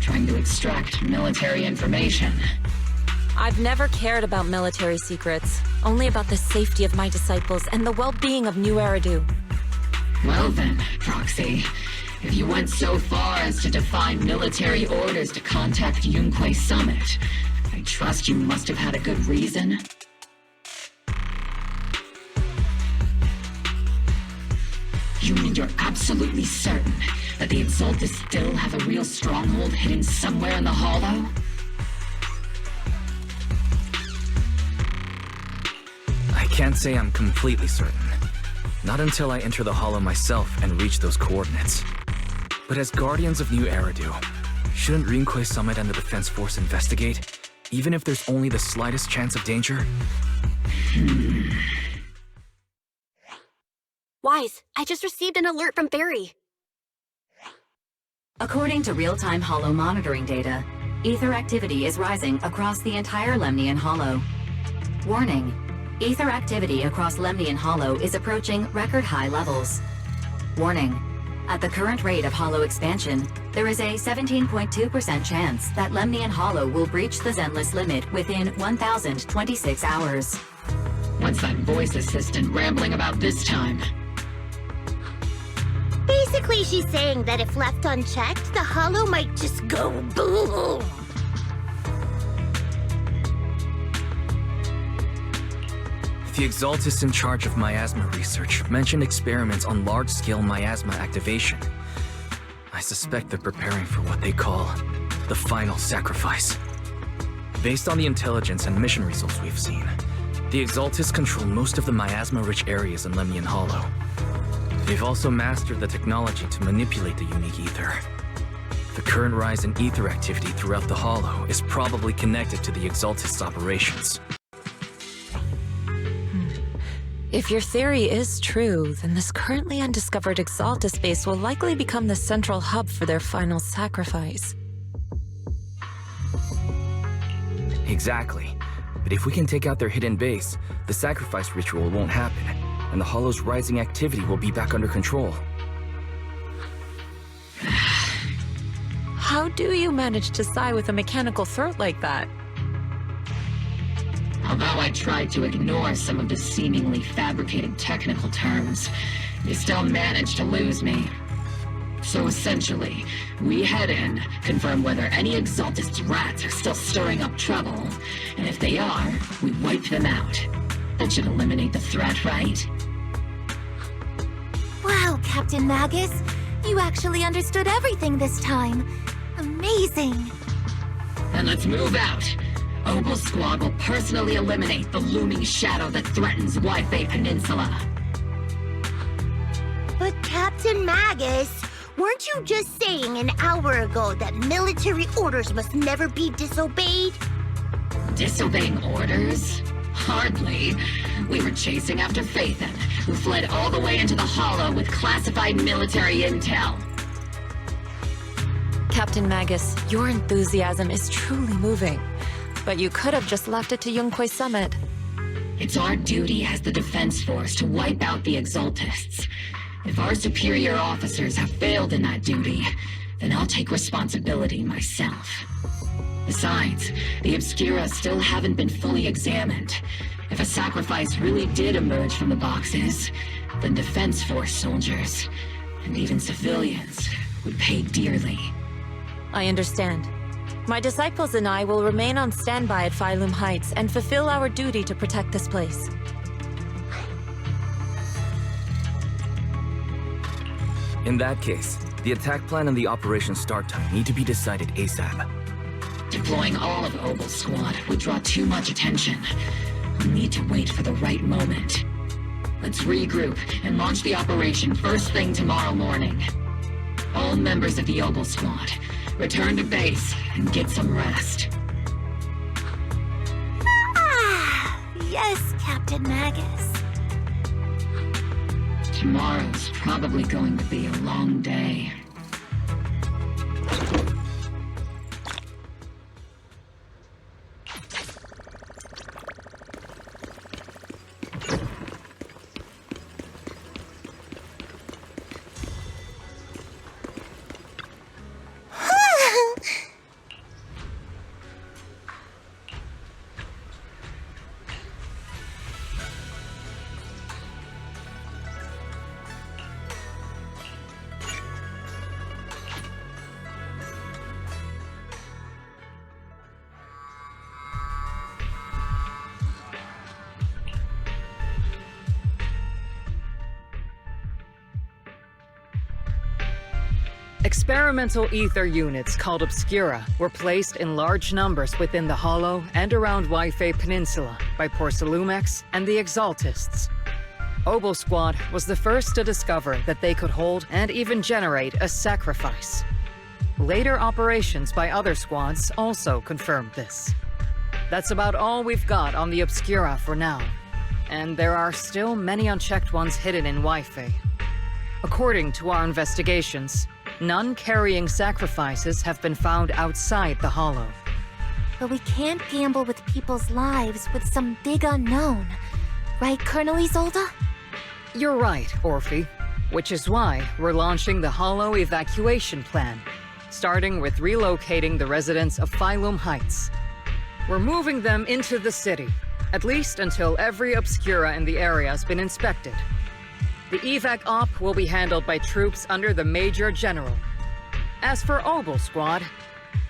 trying to extract military information. I've never cared about military secrets, only about the safety of my disciples and the well-being of New Eridu. Well then, Proxy, if you went so far as to defy military orders to contact Yunquei Summit, I trust you must have had a good reason. You mean you're absolutely certain that the Exaltists still have a real stronghold hidden somewhere in the Hollow? I can't say I'm completely certain. Not until I enter the Hollow myself and reach those coordinates. But as Guardians of New Eridu, shouldn't Yunquei Summit and the Defense Force investigate, even if there's only the slightest chance of danger? Wise, I just received an alert from Barry. According to real-time Hollow monitoring data, Ether activity is rising across the entire Lemnian Hollow. Warning. Ether activity across Lemnian Hollow is approaching record-high levels. Warning. At the current rate of Hollow expansion, there is a 17.2% chance that Lemnian Hollow will breach the Zenless limit within 1,026 hours. What's that voice assistant rambling about this time? Basically, she's saying that if left unchecked, the Hollow might just go boom. The Exaltists in charge of miasma research mentioned experiments on large-scale miasma activation. I suspect they're preparing for what they call the final sacrifice. Based on the intelligence and mission results we've seen, the Exaltists control most of the miasma-rich areas in Lemnian Hollow. They've also mastered the technology to manipulate the unique ether. The current rise in ether activity throughout the Hollow is probably connected to the Exaltists' operations. If your theory is true, then this currently undiscovered Exaltus base will likely become the central hub for their final sacrifice. Exactly. But if we can take out their hidden base, the sacrifice ritual won't happen, and the Hollow's rising activity will be back under control. How do you manage to sigh with a mechanical throat like that? Although I tried to ignore some of the seemingly fabricated technical terms, you still managed to lose me. So essentially, we head in, confirm whether any Exaltist rats are still stirring up trouble, and if they are, we wipe them out. That should eliminate the threat, right? Wow, Captain Magus. You actually understood everything this time. Amazing. Then let's move out. Obel Squad will personally eliminate the looming shadow that threatens Wi-Fi Peninsula. But Captain Magus, weren't you just saying an hour ago that military orders must never be disobeyed? Disobeying orders? Hardly. We were chasing after Phaethon, who fled all the way into the Hollow with classified military intel. Captain Magus, your enthusiasm is truly moving. But you could have just left it to Yunquay Summit. It's our duty as the Defense Force to wipe out the Exaltists. If our superior officers have failed in that duty, then I'll take responsibility myself. Besides, the Obscura still haven't been fully examined. If a sacrifice really did emerge from the boxes, then Defense Force soldiers, and even civilians, would pay dearly. I understand. My disciples and I will remain on standby at Phylum Heights and fulfill our duty to protect this place. In that case, the attack plan and the operation start time need to be decided ASAP. Deploying all of Obel Squad would draw too much attention. We need to wait for the right moment. Let's regroup and launch the operation first thing tomorrow morning. All members of the Obel Squad, return to base and get some rest. Yes, Captain Magus. Tomorrow's probably going to be a long day. Experimental ether units called Obscura were placed in large numbers within the Hollow and around Wi-Fi Peninsula by Porcelumex and the Exaltists. Obel Squad was the first to discover that they could hold and even generate a sacrifice. Later operations by other squads also confirmed this. That's about all we've got on the Obscura for now, and there are still many unchecked ones hidden in Wi-Fi. According to our investigations, none carrying sacrifices have been found outside the Hollow. But we can't gamble with people's lives with some big unknown. Right, Colonel Isolde? You're right, Orphe. Which is why we're launching the Hollow evacuation plan, starting with relocating the residents of Phylum Heights. We're moving them into the city, at least until every obscura in the area has been inspected. The evac op will be handled by troops under the Major General. As for Obel Squad,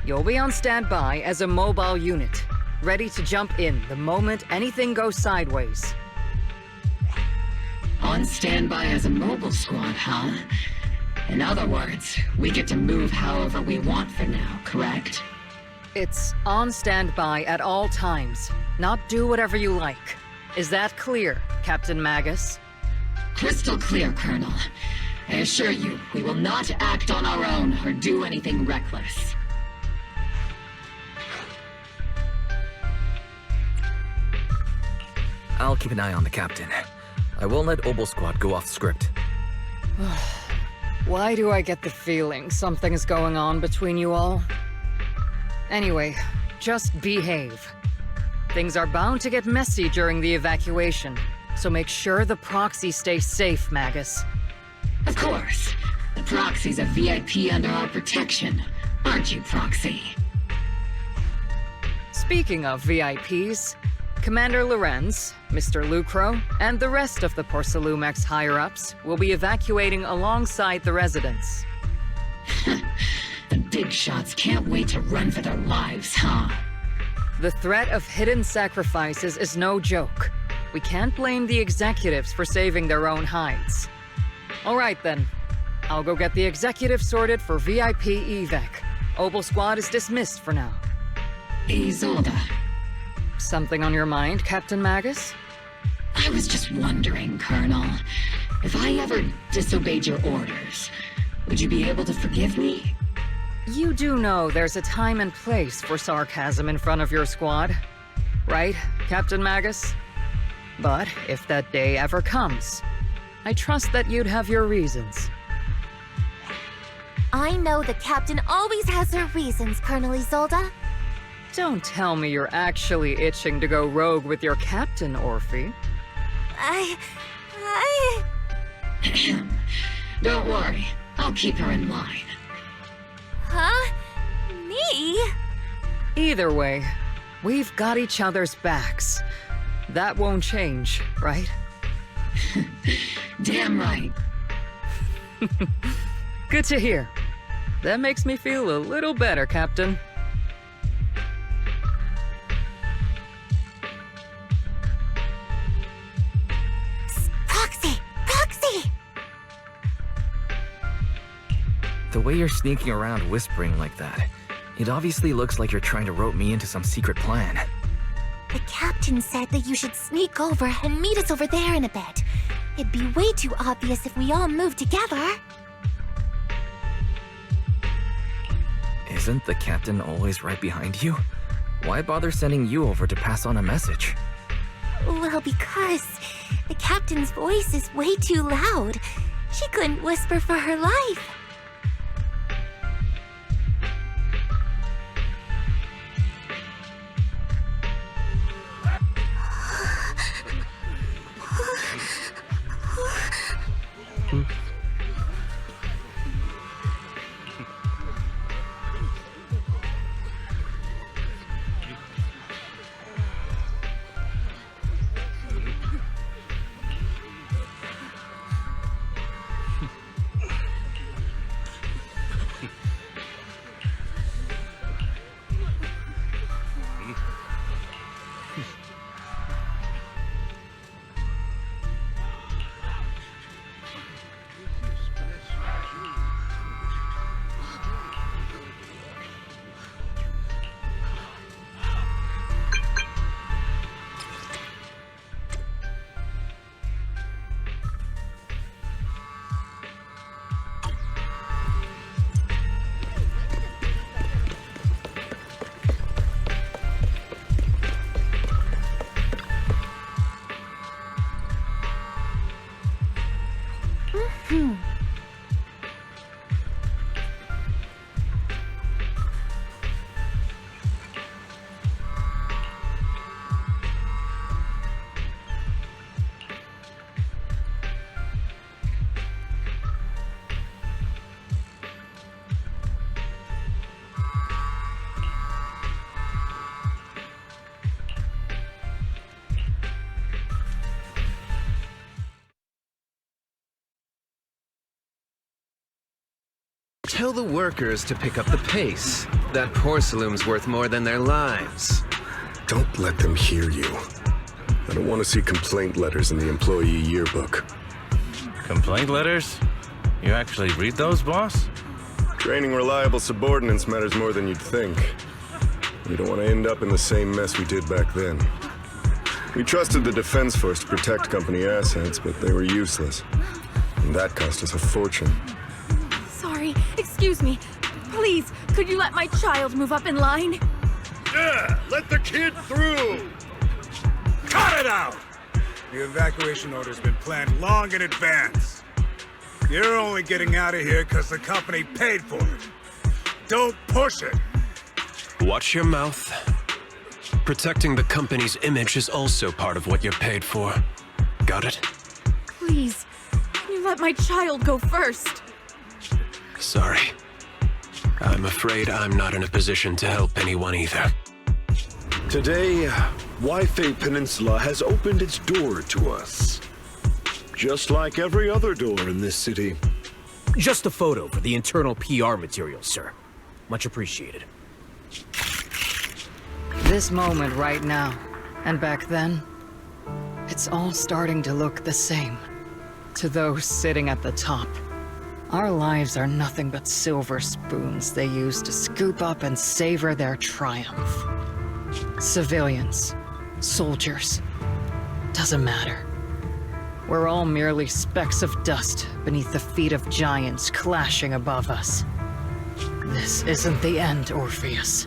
you'll be on standby as a mobile unit, ready to jump in the moment anything goes sideways. On standby as a mobile squad, huh? In other words, we get to move however we want for now, correct? It's on standby at all times, not do whatever you like. Is that clear, Captain Magus? Crystal clear, Colonel. I assure you, we will not act on our own or do anything reckless. I'll keep an eye on the captain. I won't let Obel Squad go off script. Why do I get the feeling something's going on between you all? Anyway, just behave. Things are bound to get messy during the evacuation, so make sure the proxy stays safe, Magus. Of course. The proxy's a VIP under our protection, aren't you, Proxy? Speaking of VIPs, Commander Lorenz, Mr. Lucro, and the rest of the Porcelumex higher-ups will be evacuating alongside the residents. The big shots can't wait to run for their lives, huh? The threat of hidden sacrifices is no joke. We can't blame the executives for saving their own hides. All right then. I'll go get the executives sorted for VIP evac. Obel Squad is dismissed for now. Isolde. Something on your mind, Captain Magus? I was just wondering, Colonel. If I ever disobeyed your orders, would you be able to forgive me? You do know there's a time and place for sarcasm in front of your squad, right, Captain Magus? But if that day ever comes, I trust that you'd have your reasons. I know the captain always has her reasons, Colonel Isolde. Don't tell me you're actually itching to go rogue with your captain, Orphe. Don't worry, I'll keep her in line. Huh? Me? Either way, we've got each other's backs. That won't change, right? Damn right. Good to hear. That makes me feel a little better, Captain. The way you're sneaking around whispering like that, it obviously looks like you're trying to rope me into some secret plan. The captain said that you should sneak over and meet us over there in a bit. It'd be way too obvious if we all moved together. Isn't the captain always right behind you? Why bother sending you over to pass on a message? Well, because the captain's voice is way too loud. She couldn't whisper for her life. Tell the workers to pick up the pace. That porcelain's worth more than their lives. Don't let them hear you. I don't want to see complaint letters in the employee yearbook. Complaint letters? You actually read those, boss? Training reliable subordinates matters more than you'd think. We don't want to end up in the same mess we did back then. We trusted the Defense Force to protect company assets, but they were useless. And that cost us a fortune. Sorry, excuse me. Please, could you let my child move up in line? Yeah, let the kid through! Cut it out! The evacuation order's been planned long in advance. You're only getting out of here because the company paid for it. Don't push it! Watch your mouth. Protecting the company's image is also part of what you're paid for. Got it? Please, can you let my child go first? Sorry. I'm afraid I'm not in a position to help anyone either. Today, Wi-Fi Peninsula has opened its door to us. Just like every other door in this city. Just a photo for the internal PR material, sir. Much appreciated. This moment right now, and back then, it's all starting to look the same. To those sitting at the top, our lives are nothing but silver spoons they use to scoop up and savor their triumph. Civilians, soldiers, doesn't matter. We're all merely specks of dust beneath the feet of giants clashing above us. This isn't the end, Orpheus.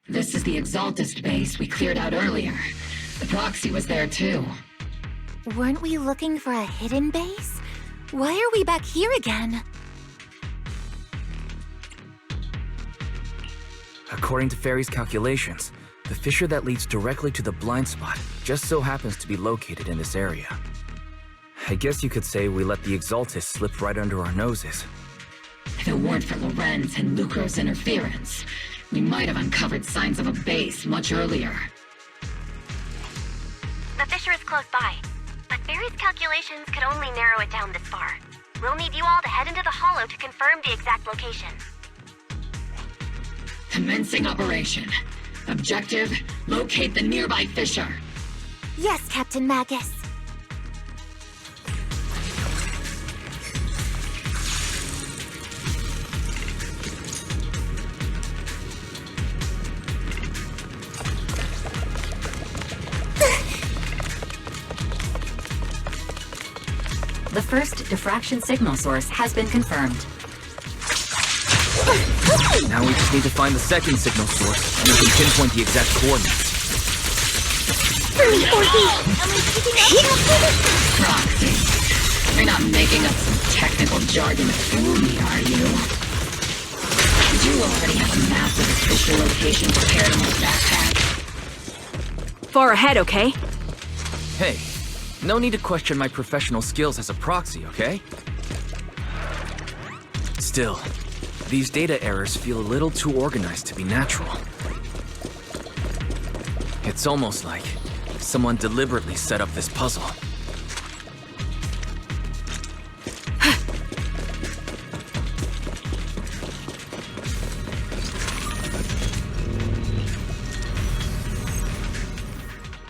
This is the Exaltist base we cleared out earlier. The proxy was there too. Weren't we looking for a hidden base? Why are we back here again? According to Fairy's calculations, the fissure that leads directly to the blind spot just so happens to be located in this area. I guess you could say we let the Exaltist slip right under our noses. If it weren't for Lorenz and Lucro's interference, we might have uncovered signs of a base much earlier. The fissure is close by, but Barry's calculations could only narrow it down this far. We'll need you all to head into the hollow to confirm the exact location. Commencing operation. Objective, locate the nearby fissure. Yes, Captain Magus. The first diffraction signal source has been confirmed. Now we just need to find the second signal source, and we can pinpoint the exact coordinates. Hurry, Orphe! Am I picking up? Proxy. You're not making up some technical jargon to fool me, are you? You already have a massive official location prepared on my backpack. Far ahead, okay? Hey, no need to question my professional skills as a proxy, okay? Still, these data errors feel a little too organized to be natural. It's almost like someone deliberately set up this puzzle.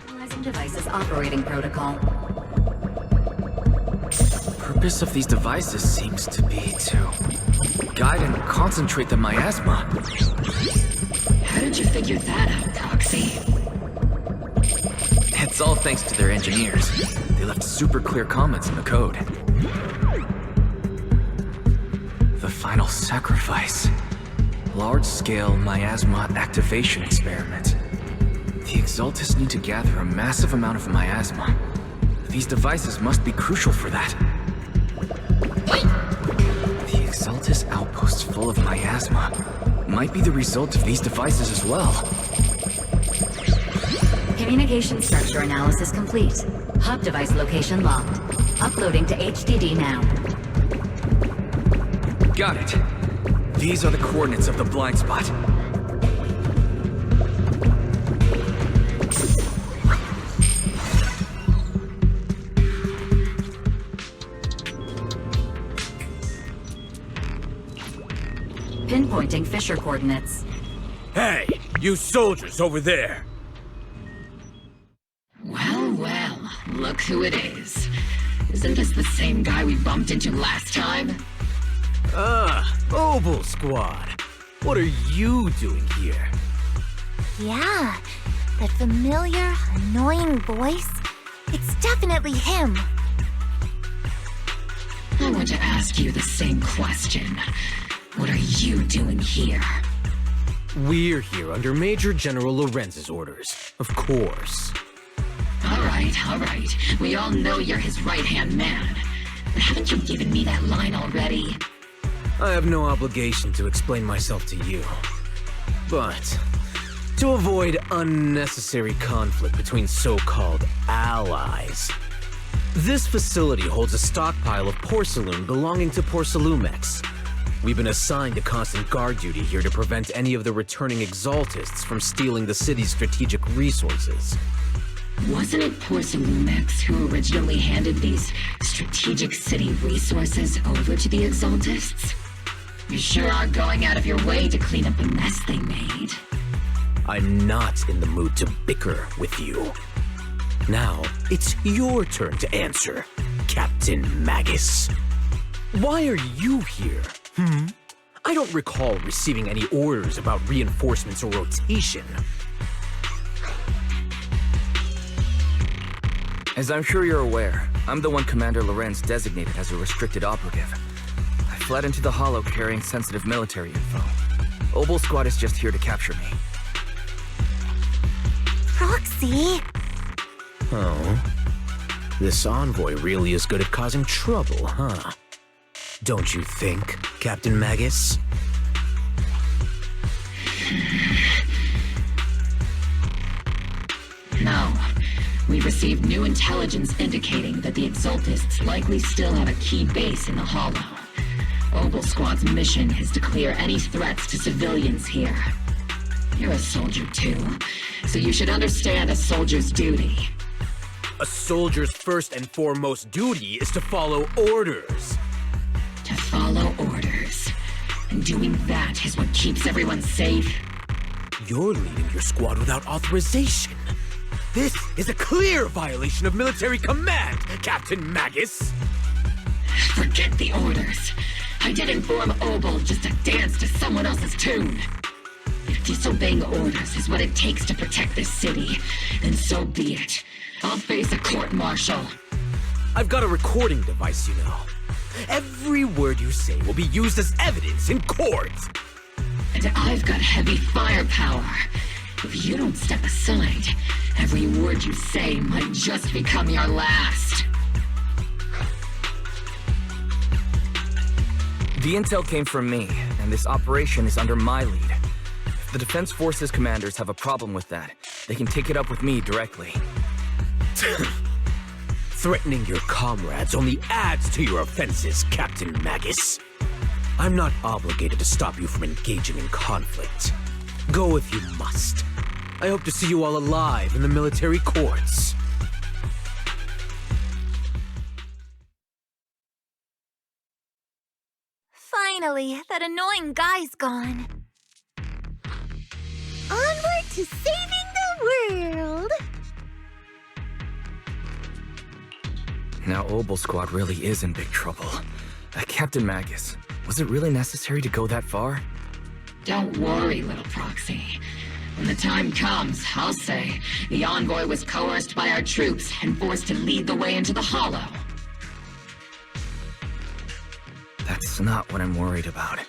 Analyzing devices operating protocol. The purpose of these devices seems to be to guide and concentrate the miasma. How did you figure that out, Proxy? It's all thanks to their engineers. They left super clear comments in the code. The final sacrifice. Large-scale miasma activation experiment. The Exaltists need to gather a massive amount of miasma. These devices must be crucial for that. The Exaltist outposts full of miasma might be the result of these devices as well. Communication structure analysis complete. Hub device location locked. Uploading to HDD now. Got it. These are the coordinates of the blind spot. Pinpointing fissure coordinates. Hey, you soldiers over there! Well, well, look who it is. Isn't this the same guy we bumped into last time? Obel Squad. What are you doing here? Yeah, that familiar, annoying voice. It's definitely him. I want to ask you the same question. What are you doing here? We're here under Major General Lorenz's orders, of course. All right. We all know you're his right-hand man. But haven't you given me that line already? I have no obligation to explain myself to you. But to avoid unnecessary conflict between so-called allies, this facility holds a stockpile of porcelain belonging to Porcelumex. We've been assigned to constant guard duty here to prevent any of the returning exaltists from stealing the city's strategic resources. Wasn't it Porcelumex who originally handed these strategic city resources over to the exaltists? You sure are going out of your way to clean up the mess they made. I'm not in the mood to bicker with you. Now, it's your turn to answer, Captain Magus. Why are you here? I don't recall receiving any orders about reinforcements or rotation. As I'm sure you're aware, I'm the one Commander Lorenz designated as a restricted operative. I fled into the Hollow carrying sensitive military info. Obel Squad is just here to capture me. Proxy? Oh. This envoy really is good at causing trouble, huh? Don't you think, Captain Magus? No. We've received new intelligence indicating that the Exaltists likely still have a key base in the Hollow. Obel Squad's mission is to clear any threats to civilians here. You're a soldier too, so you should understand a soldier's duty. A soldier's first and foremost duty is to follow orders. To follow orders. And doing that is what keeps everyone safe. You're leading your squad without authorization. This is a clear violation of military command, Captain Magus! Forget the orders. I didn't form Obel just to dance to someone else's tune. If disobeying orders is what it takes to protect this city, then so be it. I'll face a court-martial. I've got a recording device, you know. Every word you say will be used as evidence in court. And I've got heavy firepower. If you don't step aside, every word you say might just become your last. The intel came from me, and this operation is under my lead. If the Defense Forces commanders have a problem with that, they can take it up with me directly. Threatening your comrades only adds to your offenses, Captain Magus. I'm not obligated to stop you from engaging in conflict. Go if you must. I hope to see you all alive in the military courts. Finally, that annoying guy's gone. Onward to saving the world! Now Obel Squad really is in big trouble. Captain Magus, was it really necessary to go that far? Don't worry, little proxy. When the time comes, I'll say the envoy was coerced by our troops and forced to lead the way into the Hollow. That's not what I'm worried about.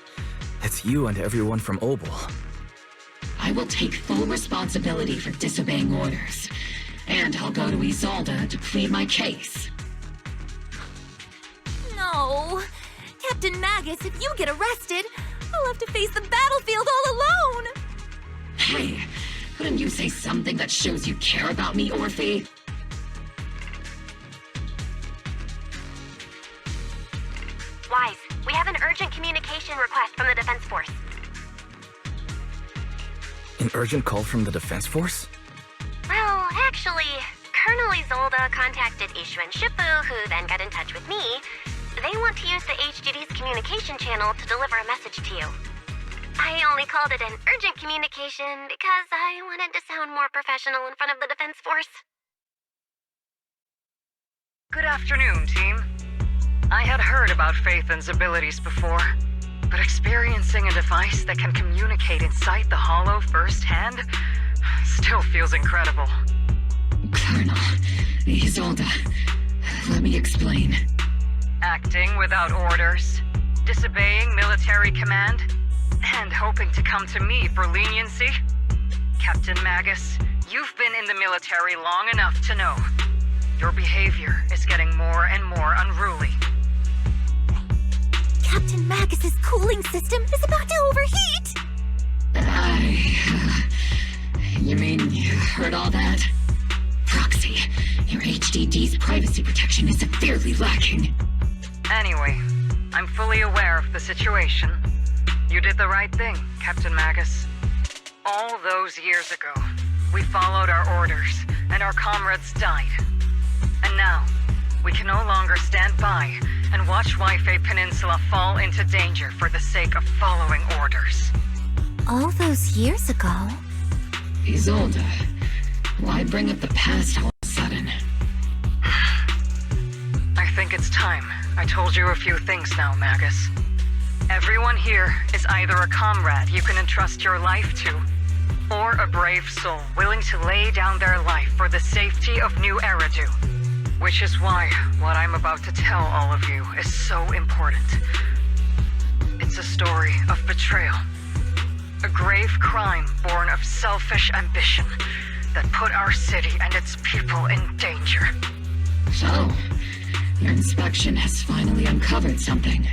It's you and everyone from Obel. I will take full responsibility for disobeying orders, and I'll go to Isolde to plead my case. No! Captain Magus, if you get arrested, I'll have to face the battlefield all alone! Hey, couldn't you say something that shows you care about me, Orphe? Wise, we have an urgent communication request from the Defense Force. An urgent call from the Defense Force? Well, actually, Colonel Isolde contacted Ishu and Shippu, who then got in touch with me. They want to use the HGD's communication channel to deliver a message to you. I only called it an urgent communication because I wanted to sound more professional in front of the Defense Force. Good afternoon, team. I had heard about Phaethon's abilities before, but experiencing a device that can communicate inside the Hollow firsthand still feels incredible. Colonel, Isolde, let me explain. Acting without orders, disobeying military command, and hoping to come to me for leniency? Captain Magus, you've been in the military long enough to know. Your behavior is getting more and more unruly. Captain Magus's cooling system is about to overheat! You mean you heard all that? Proxy, your HDD's privacy protection is severely lacking. Anyway, I'm fully aware of the situation. You did the right thing, Captain Magus. All those years ago, we followed our orders, and our comrades died. And now, we can no longer stand by and watch Waifei Peninsula fall into danger for the sake of following orders. All those years ago? Isolde, why bring up the past all of a sudden? I think it's time I told you a few things now, Magus. Everyone here is either a comrade you can entrust your life to, or a brave soul willing to lay down their life for the safety of New Eridu. Which is why what I'm about to tell all of you is so important. It's a story of betrayal. A grave crime born of selfish ambition that put our city and its people in danger. So, your inspection has finally uncovered something.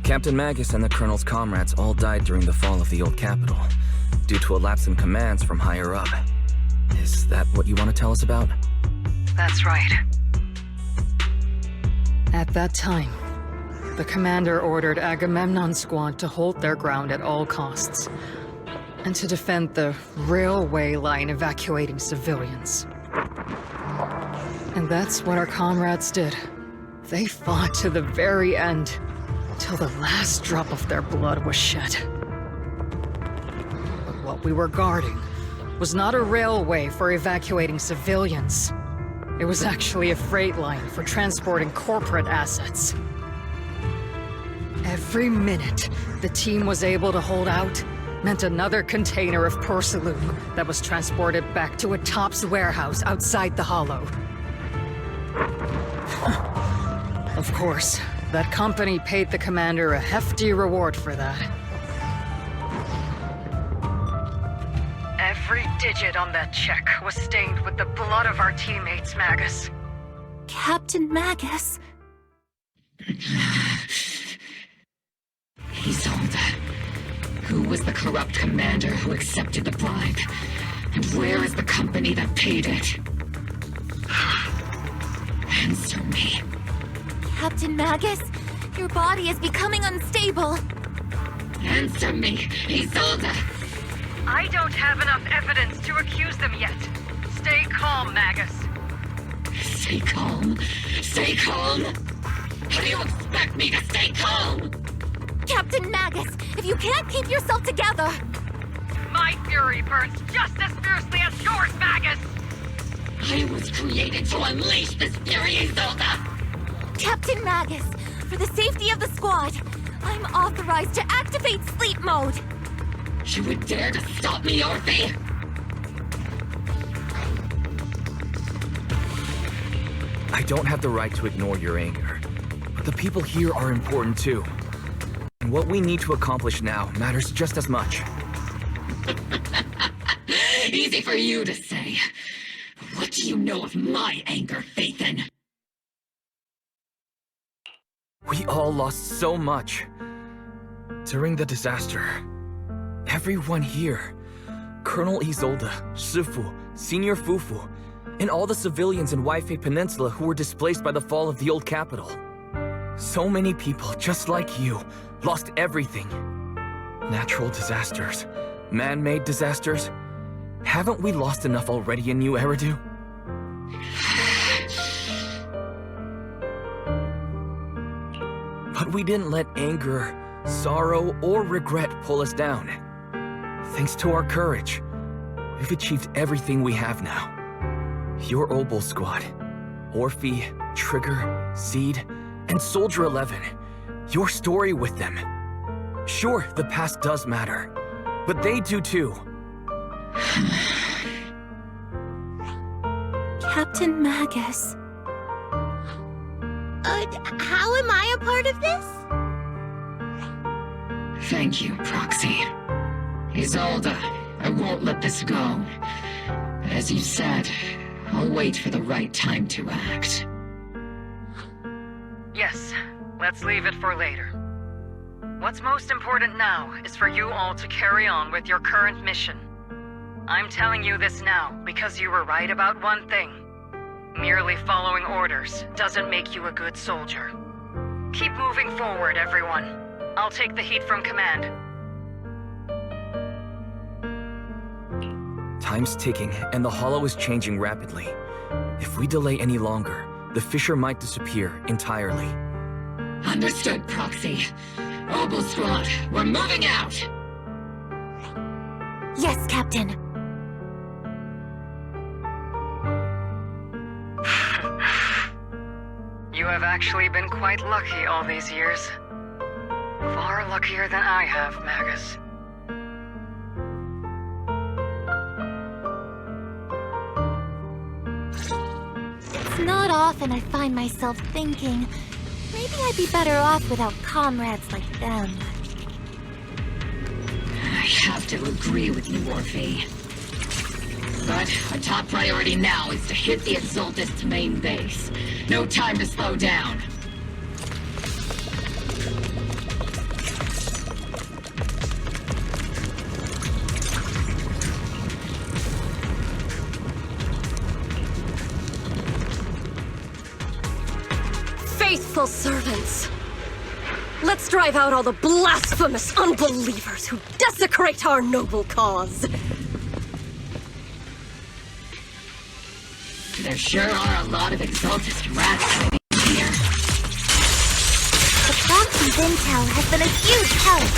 Captain Magus and the Colonel's comrades all died during the fall of the old capital, due to a lapse in commands from higher up. Is that what you want to tell us about? That's right. At that time, the commander ordered Agamemnon's squad to hold their ground at all costs, and to defend the railway line evacuating civilians. And that's what our comrades did. They fought to the very end, till the last drop of their blood was shed. But what we were guarding was not a railway for evacuating civilians. It was actually a freight line for transporting corporate assets. Every minute the team was able to hold out meant another container of porcelain that was transported back to a Topps warehouse outside the Hollow. Of course, that company paid the commander a hefty reward for that. Every digit on that check was stained with the blood of our teammates, Magus. Captain Magus? Isolde, who was the corrupt commander who accepted the bribe? And where is the company that paid it? Answer me. Captain Magus, your body is becoming unstable. Answer me, Isolde! I don't have enough evidence to accuse them yet. Stay calm, Magus. Stay calm? Stay calm? How do you expect me to stay calm? Captain Magus, if you can't keep yourself together... My fury burns just as fiercely as yours, Magus! I was created to unleash this fury, Isolde! Captain Magus, for the safety of the squad, I'm authorized to activate sleep mode. You would dare to stop me, Orphe? I don't have the right to ignore your anger, but the people here are important too. And what we need to accomplish now matters just as much. Easy for you to say. What do you know of my anger, Phaethon? We all lost so much. During the disaster, everyone here, Colonel Isolde, Shifu, Senior Fufu, and all the civilians in Waifei Peninsula who were displaced by the fall of the old capital. So many people, just like you, lost everything. Natural disasters, man-made disasters. Haven't we lost enough already in New Eridu? But we didn't let anger, sorrow, or regret pull us down. Thanks to our courage, we've achieved everything we have now. Your Obel Squad, Orphe, Trigger, Seed, and Soldier 11. Your story with them. Sure, the past does matter, but they do too. Captain Magus. How am I a part of this? Thank you, Proxy. Isolde, I won't let this go. As you said, I'll wait for the right time to act. Yes, let's leave it for later. What's most important now is for you all to carry on with your current mission. I'm telling you this now because you were right about one thing. Merely following orders doesn't make you a good soldier. Keep moving forward, everyone. I'll take the heat from command. Time's ticking, and the Hollow is changing rapidly. If we delay any longer, the Fisher might disappear entirely. Understood, Proxy. Obel Squad, we're moving out! Yes, Captain. You have actually been quite lucky all these years. Far luckier than I have, Magus. It's not often I find myself thinking, maybe I'd be better off without comrades like them. I have to agree with you, Orphe. But our top priority now is to hit the Exaltist's main base. No time to slow down. Faithful servants! Let's drive out all the blasphemous unbelievers who desecrate our noble cause! There sure are a lot of Exaltist rats hiding here. The Proxy's intel has been a huge help.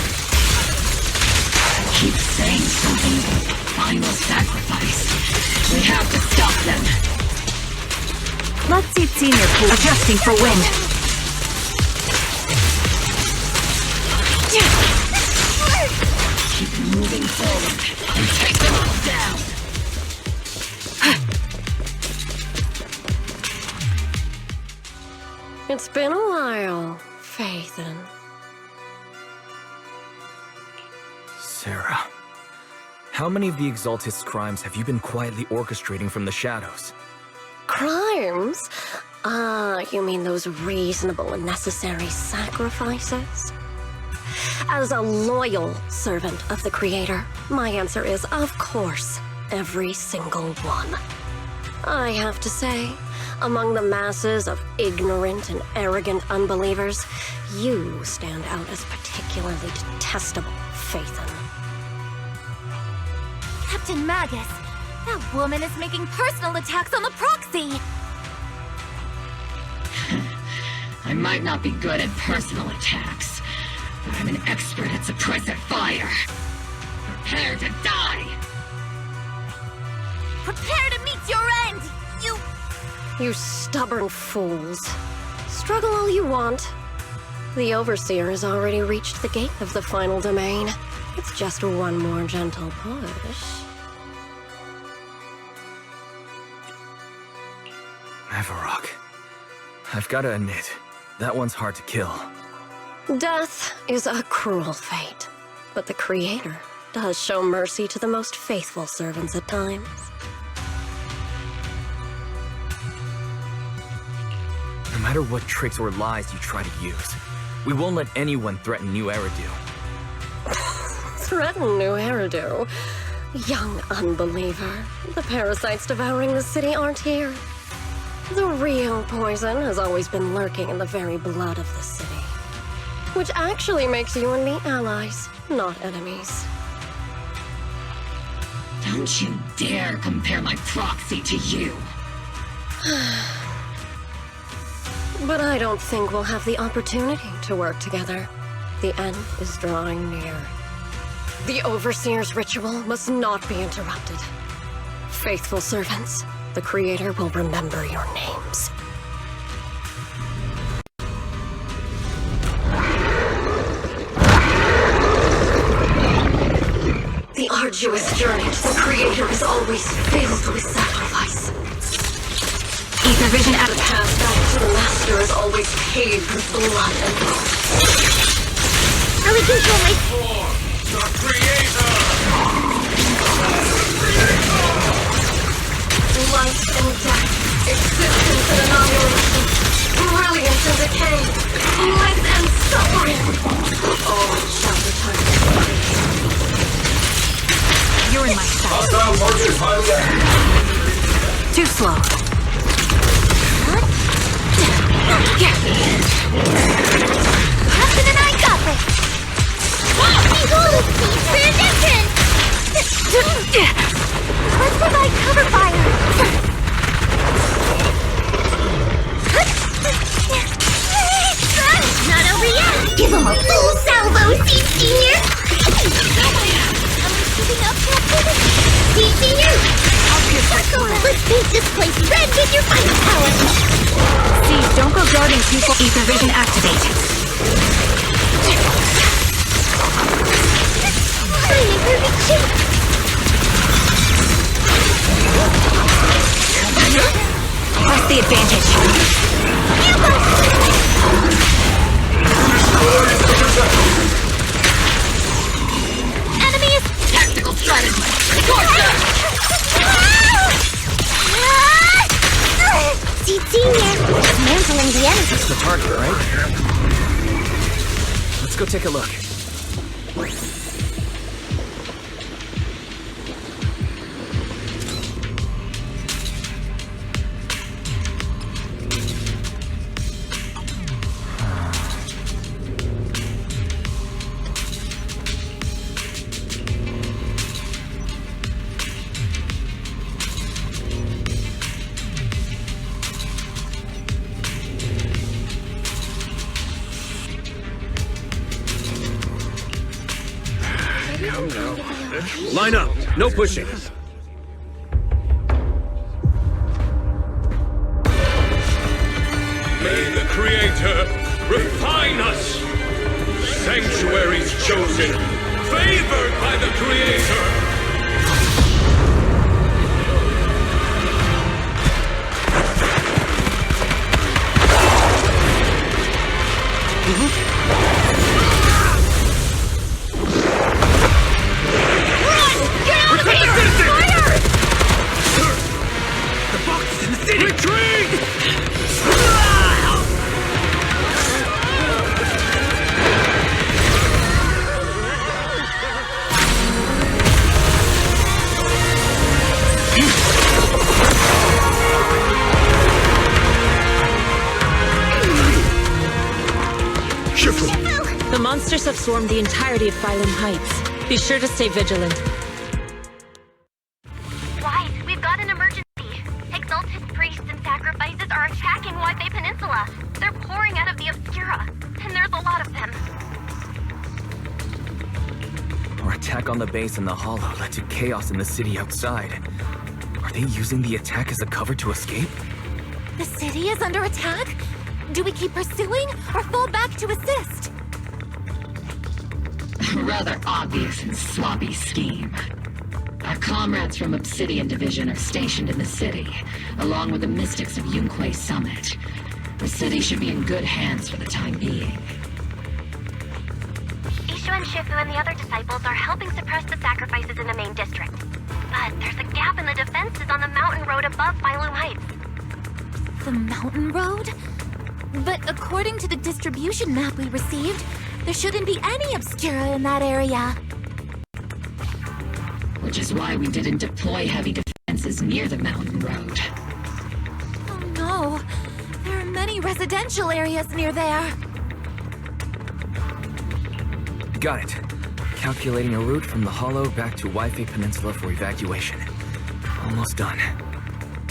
Keep saying something about final sacrifice. We have to stop them. Let's see Senior Pool adjusting for wind. Keep moving forward and take them all down. It's been a while, Phaethon. Sarah, how many of the Exaltist's crimes have you been quietly orchestrating from the shadows? Crimes? You mean those reasonable and necessary sacrifices? As a loyal servant of the Creator, my answer is, of course, every single one. I have to say, among the masses of ignorant and arrogant unbelievers, you stand out as particularly detestable, Phaethon. Captain Magus, that woman is making personal attacks on the Proxy! I might not be good at personal attacks, but I'm an expert at suppressive fire. Prepare to die! Prepare to meet your end, You stubborn fools. Struggle all you want. The Overseer has already reached the gate of the final domain. It's just one more gentle push. Avarok. I've gotta admit, that one's hard to kill. Death is a cruel fate, but the Creator does show mercy to the most faithful servants at times. No matter what tricks or lies you try to use, we won't let anyone threaten New Eridu. Threaten New Eridu? Young unbeliever. The parasites devouring the city aren't here. The real poison has always been lurking in the very blood of the city. Which actually makes you and me allies, not enemies. Don't you dare compare my Proxy to you! But I don't think we'll have the opportunity to to work together. The end is drawing near. The Overseer's ritual must not be interrupted. Faithful servants, the Creator will remember your names. The arduous journey to the Creator is always filled with sacrifice. Ether vision at the path back to the Master is always paved with blood and blood. Are we controlling? The Creator! Life and death, existence and annihilation, brilliance and decay, bliss and suffering, all shall return to the Creator. You're in my sight. Too slow. Captain and I got this! Behold! Pay attention! Let's provide cover fire! Not over yet! Give him a full salvo, Seed Senior! Am I keeping up, Captain? Seed Senior! Let's paint this place red with your firepower! See, don't go darting people. Ether vision activate. I'm in perfect shape! Press the advantage. Enemy is... Tactical strategy. Seed Senior, dismantling the enemy. That's the target, right? Let's go take a look. Line up. No pushing. May the Creator refine us. Sanctuaries chosen, favored by the Creator. The monsters have swarmed the entirety of Phaethon Heights. Be sure to stay vigilant. Wise, we've got an emergency. Exalted priests and sacrifices are attacking Wi-Fi Peninsula. They're pouring out of the Obscura, and there's a lot of them. Our attack on the base in the Hollow led to chaos in the city outside. Are they using the attack as a cover to escape? The city is under attack? Do we keep pursuing or fall back to assist? Rather obvious and sloppy scheme. Our comrades from Obsidian Division are stationed in the city, along with the mystics of Yunquay Summit. The city should be in good hands for the time being. Ishu and Shifu and the other disciples are helping suppress the sacrifices in the main district. But there's a gap in the defenses on the mountain road above Phylum Heights. The mountain road? But according to the distribution map we received, there shouldn't be any Obscura in that area. Which is why we didn't deploy heavy defenses near the mountain road. Oh no, there are many residential areas near there. Got it. Calculating a route from the Hollow back to Wi-Fi Peninsula for evacuation. Almost done.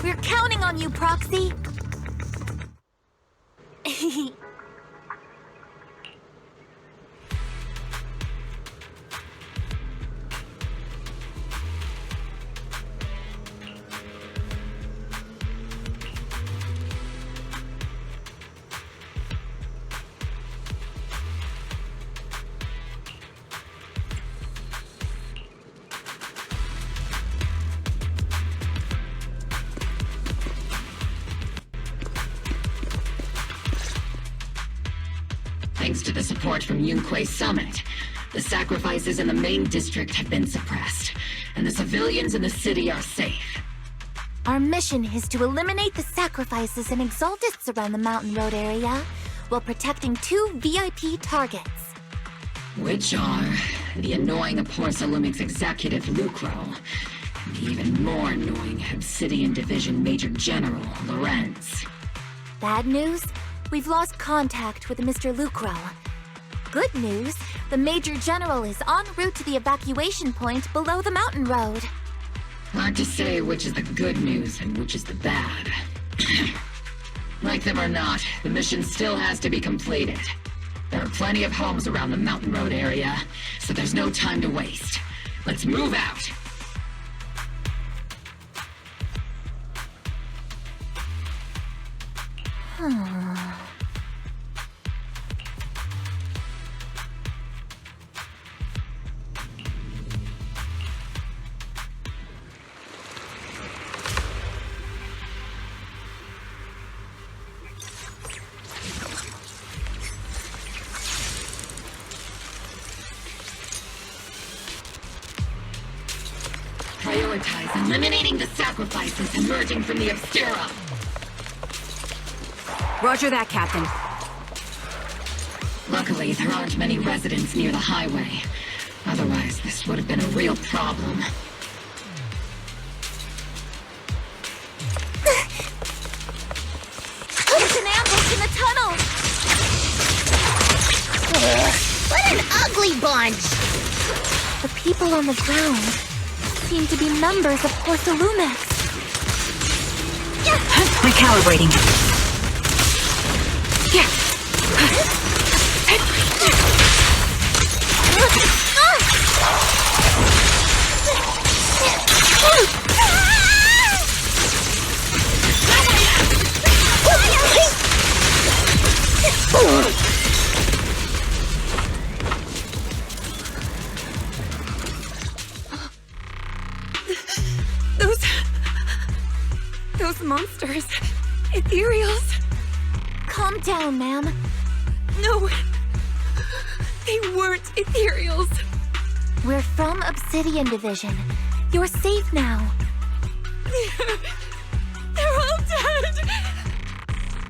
We're counting on you, Proxy. Thanks to the support from Yunque's summit, the sacrifices in the main district have been suppressed, and the civilians in the city are safe. Our mission is to eliminate the sacrifices and exaltists around the Mountain Road area while protecting 2 VIP targets. Which are the annoying Porcelumix executive Lucro, and the even more annoying Obsidian Division Major General Lorenz. Bad news? We've lost contact with Mr. Lucro. Good news, the Major General is en route to the evacuation point below the mountain road. Hard to say which is the good news and which is the bad. Like them or not, the mission still has to be completed. There are plenty of homes around the mountain road area, so there's no time to waste. Let's move out! Prioritize eliminating the sacrifices emerging from the Obscura. Roger that, Captain. Luckily, there aren't many residents near the highway. Otherwise, this would have been a real problem. There's an ambush in the tunnel! What an ugly bunch! The people on the ground seem to be members of Porcelumix. Recalibrating. Those monsters. Ethereals. Calm down, ma'am. No. They weren't Ethereals. We're from Obsidian Division. You're safe now. They're all dead.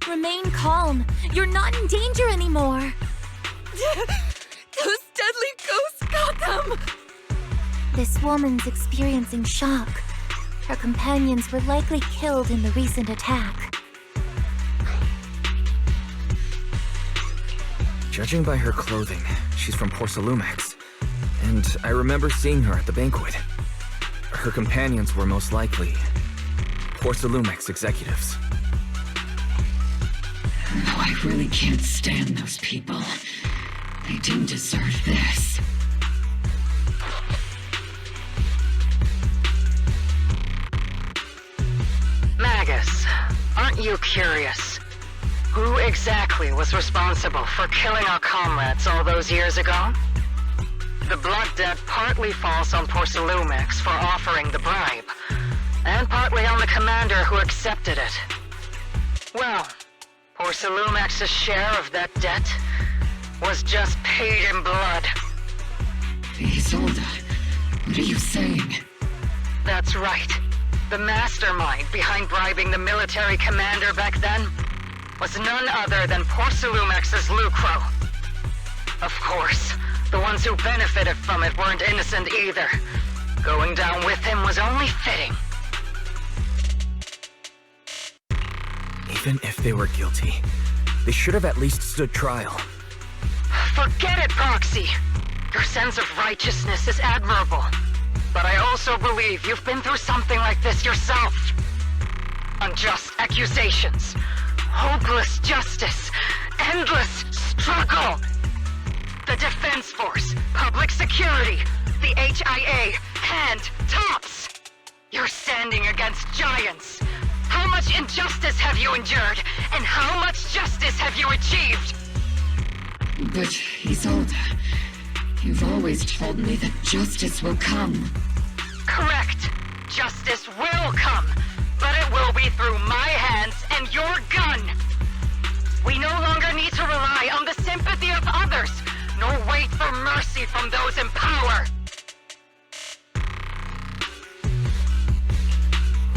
Remain calm. You're not in danger anymore. Those deadly ghosts got them. This woman's experiencing shock. Her companions were likely killed in the recent attack. Judging by her clothing, she's from Porcelumix. And I remember seeing her at the banquet. Her companions were most likely Porcelumix executives. No, I really can't stand those people. They didn't deserve this. Magus, aren't you curious? Who exactly was responsible for killing our comrades all those years ago? The blood debt partly falls on Porcelumix for offering the bribe, and partly on the commander who accepted it. Well, Porcelumix's share of that debt was just paid in blood. Isolde, what are you saying? That's right. The mastermind behind bribing the military commander back then was none other than Porcelumix's Lucro. Of course, the ones who benefited from it weren't innocent either. Going down with him was only fitting. Even if they were guilty, they should have at least stood trial. Forget it, Proxy! Your sense of righteousness is admirable. But I also believe you've been through something like this yourself. Unjust accusations, hopeless justice, endless struggle. The Defense Force, public security, the HIA, and TOPS. You're standing against giants. How much injustice have you endured, and how much justice have you achieved? But, Isolde, you've always told me that justice will come. Correct. Justice will come, but it will be through my hands and your gun. We no longer need to rely on the sympathy of from those in power!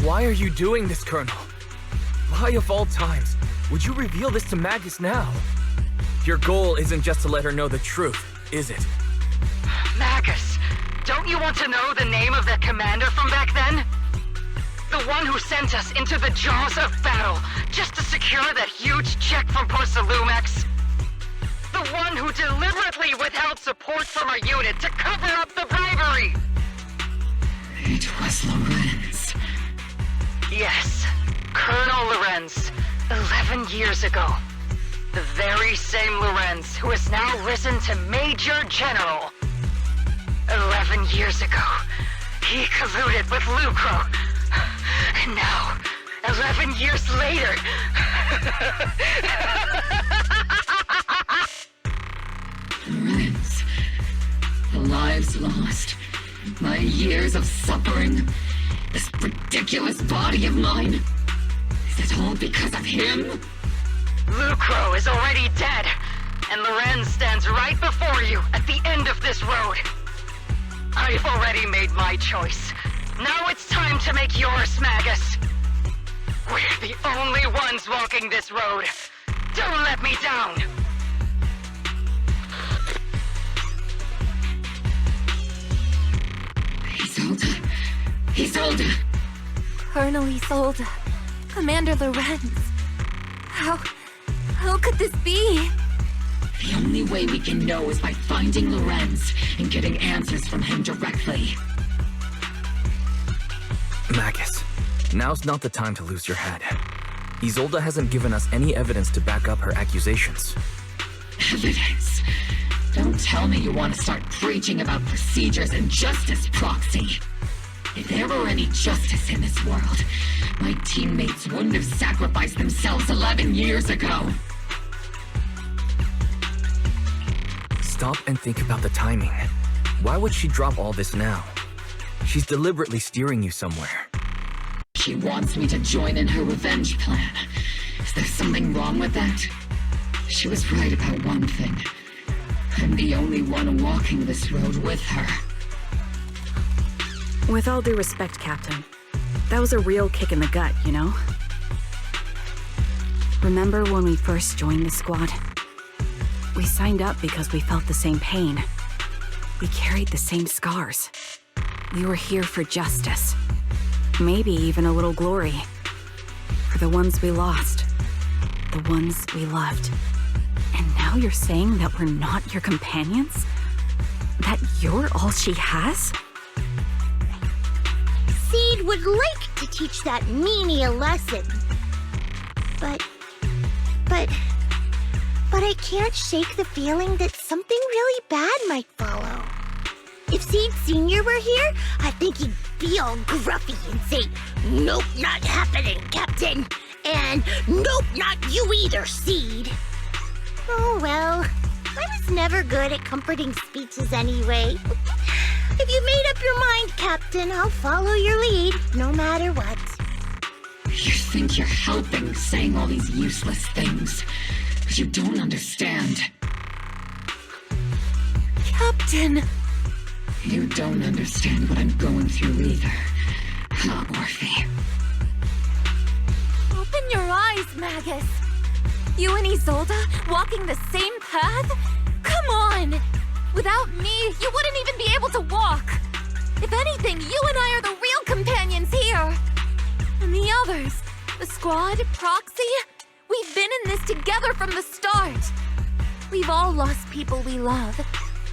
Why are you doing this, Colonel? Why of all times would you reveal this to Magus now? Your goal isn't just to let her know the truth, is it? Magus, don't you want to know the name of that commander from back then? The one who sent us into the jaws of battle just to secure that huge check from Porcelumex? The one who deliberately withheld support from our unit to cover up the bribery! It was Lorenz. Yes, Colonel Lorenz, 11 years ago. The very same Lorenz who has now risen to Major General. 11 years ago, he colluded with Lucro. And now, 11 years later... Lorenz, the lives lost, my years of suffering, this ridiculous body of mine. Is it all because of him? Lucro is already dead, and Lorenz stands right before you at the end of this road. I've already made my choice. Now it's time to make yours, Magus. We're the only ones walking this road. Don't let me down! Isolde! Colonel Isolde. Commander Lorenz. How could this be? The only way we can know is by finding Lorenz and getting answers from him directly. Magus, now's not the time to lose your head. Isolde hasn't given us any evidence to back up her accusations. Evidence? Don't tell me you want to start preaching about procedures and justice, Proxy. If there were any justice in this world, my teammates wouldn't have sacrificed themselves 11 years ago. Stop and think about the timing. Why would she drop all this now? She's deliberately steering you somewhere. She wants me to join in her revenge plan. Is there something wrong with that? She was right about one thing. I'm the only one walking this road with her. With all due respect, Captain, that was a real kick in the gut, you know? Remember when we first joined the squad? We signed up because we felt the same pain. We carried the same scars. We were here for justice. Maybe even a little glory. For the ones we lost. The ones we loved. And now you're saying that we're not your companions? That you're all she has? Seed would like to teach that meanie a lesson. But I can't shake the feeling that something really bad might follow. If Seed Sr. were here, I think he'd be all gruffy and say, "Nope, not happening, Captain." And "Nope, not you either, Seed." Oh well, I was never good at comforting speeches anyway. If you made up your mind, Captain, I'll follow your lead, no matter what. You think you're helping, saying all these useless things, but you don't understand. Captain! You don't understand what I'm going through either, huh, Orphe? Open your eyes, Magus! You and Isolde walking the same path? Come on! Without me, you wouldn't even be able to walk! If anything, you and I are the real companions here! And the others, the squad, Proxy, we've been in this together from the start! We've all lost people we love,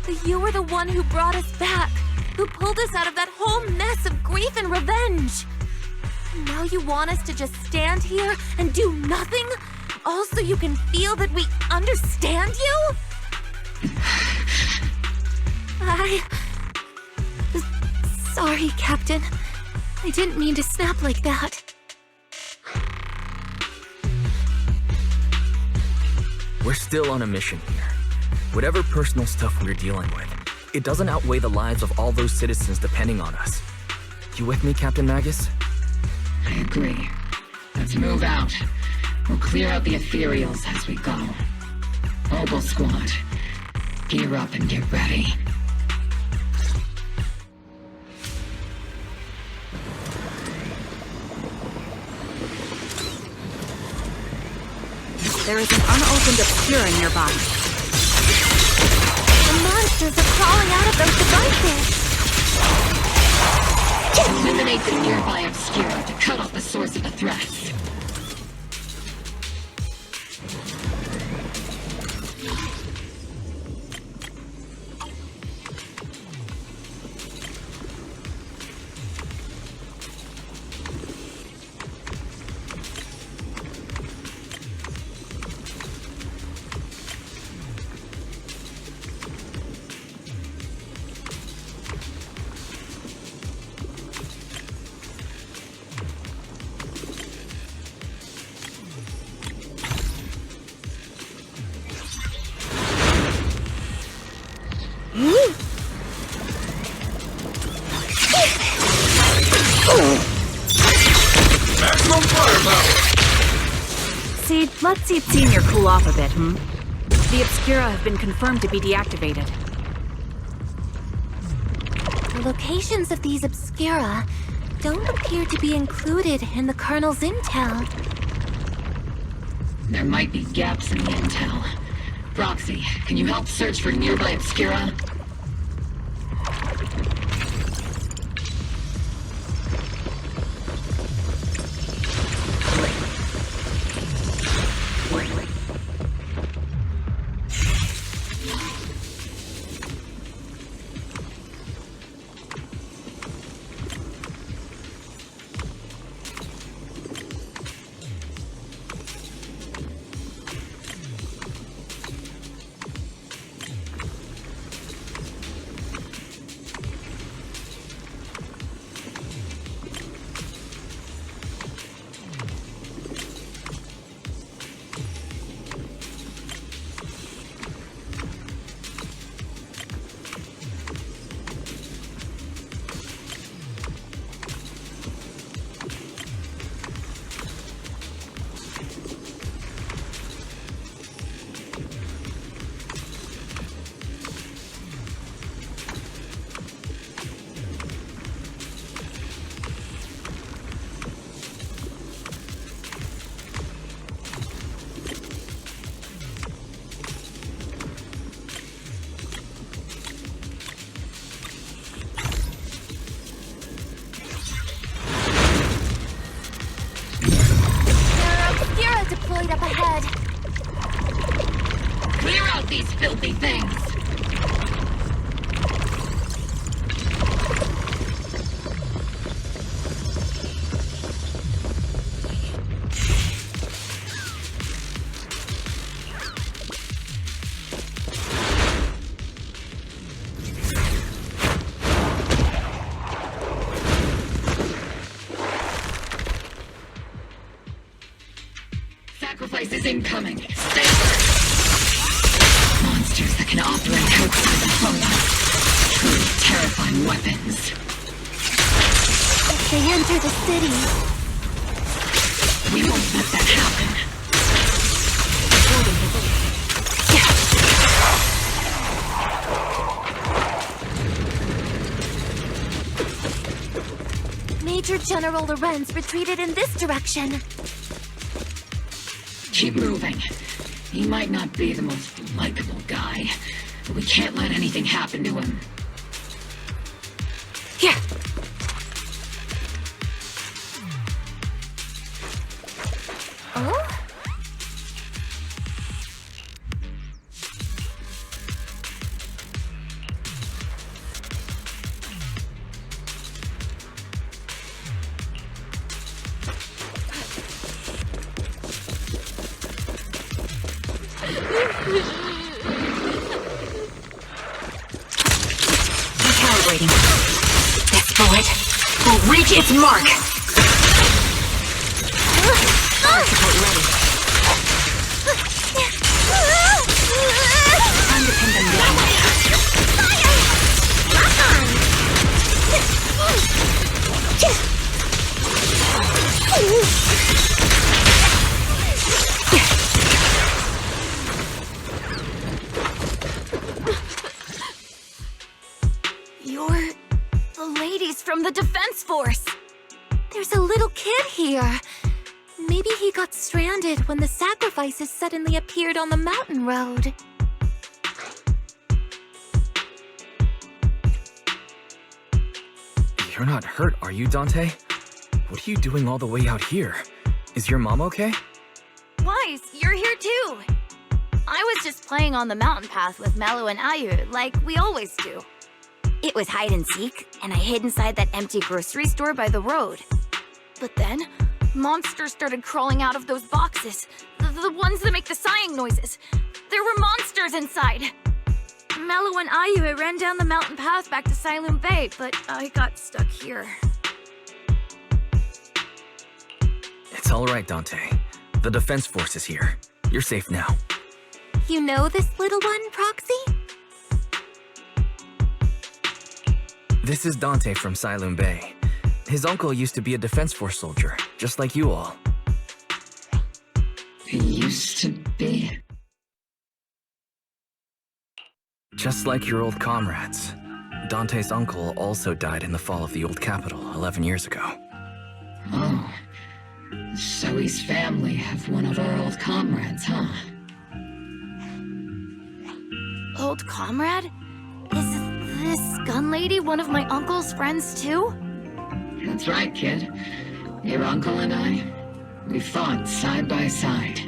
but you were the one who brought us back, who pulled us out of that whole mess of grief and revenge! And now you want us to just stand here and do nothing? All so you can feel that we understand you? Sorry, Captain. I didn't mean to snap like that. We're still on a mission here. Whatever personal stuff we're dealing with, it doesn't outweigh the lives of all those citizens depending on us. You with me, Captain Magus? I agree. Let's move out. We'll clear out the ethereals as we go. Mobile Squad, gear up and get ready. There is an unopened obscura nearby. The monsters are crawling out of those devices! Eliminate the nearby obscura to cut off the source of the threats. Maximum firepower! Seed, let's see Senior cool off a bit, hmm? The obscura have been confirmed to be deactivated. The locations of these obscura don't appear to be included in the Colonel's intel. There might be gaps in the intel. Roxy, can you help search for nearby obscura? Deployed up ahead. Clear out these filthy things! Sacrifice is incoming. Stay alert. Monsters that can operate outside the home. Truly terrifying weapons. If they enter the city, we won't let that happen. Major General Lorenz retreated in this direction. Keep moving. He might not be the most likable guy, but we can't let anything happen to him. Yeah. Oh? Recalibrating. This bullet will reach its mark. Power support ready. Time to pin them down. You're the ladies from the Defense Force. There's a little kid here. Maybe Maybe he got stranded when the sacrifices suddenly appeared on the mountain road. You're not hurt, are you, Dante? What are you doing all the way out here? Is your mom okay? Wise, you're here too! I was just playing on the mountain path with Mello and Ayu, like we always do. It was hide and seek, and I hid inside that empty grocery store by the road. But then, monsters started crawling out of those boxes. The ones that make the sighing noises. There were monsters inside! Mello and Ayu ran down the mountain path back to Silent Bay, but I got stuck here. It's all right, Dante. The Defense Force is here. You're safe now. You know this little one, Proxy? This is Dante from Silent Bay. His uncle used to be a Defense Force soldier, just like you all. He used to be? Just like your old comrades. Dante's uncle also died in the fall of the old capital 11 years ago. Oh. So his family have one of our old comrades, huh? Old comrade? Is this gun lady one of my uncle's friends too? That's right, kid. Your uncle and I, we fought side by side.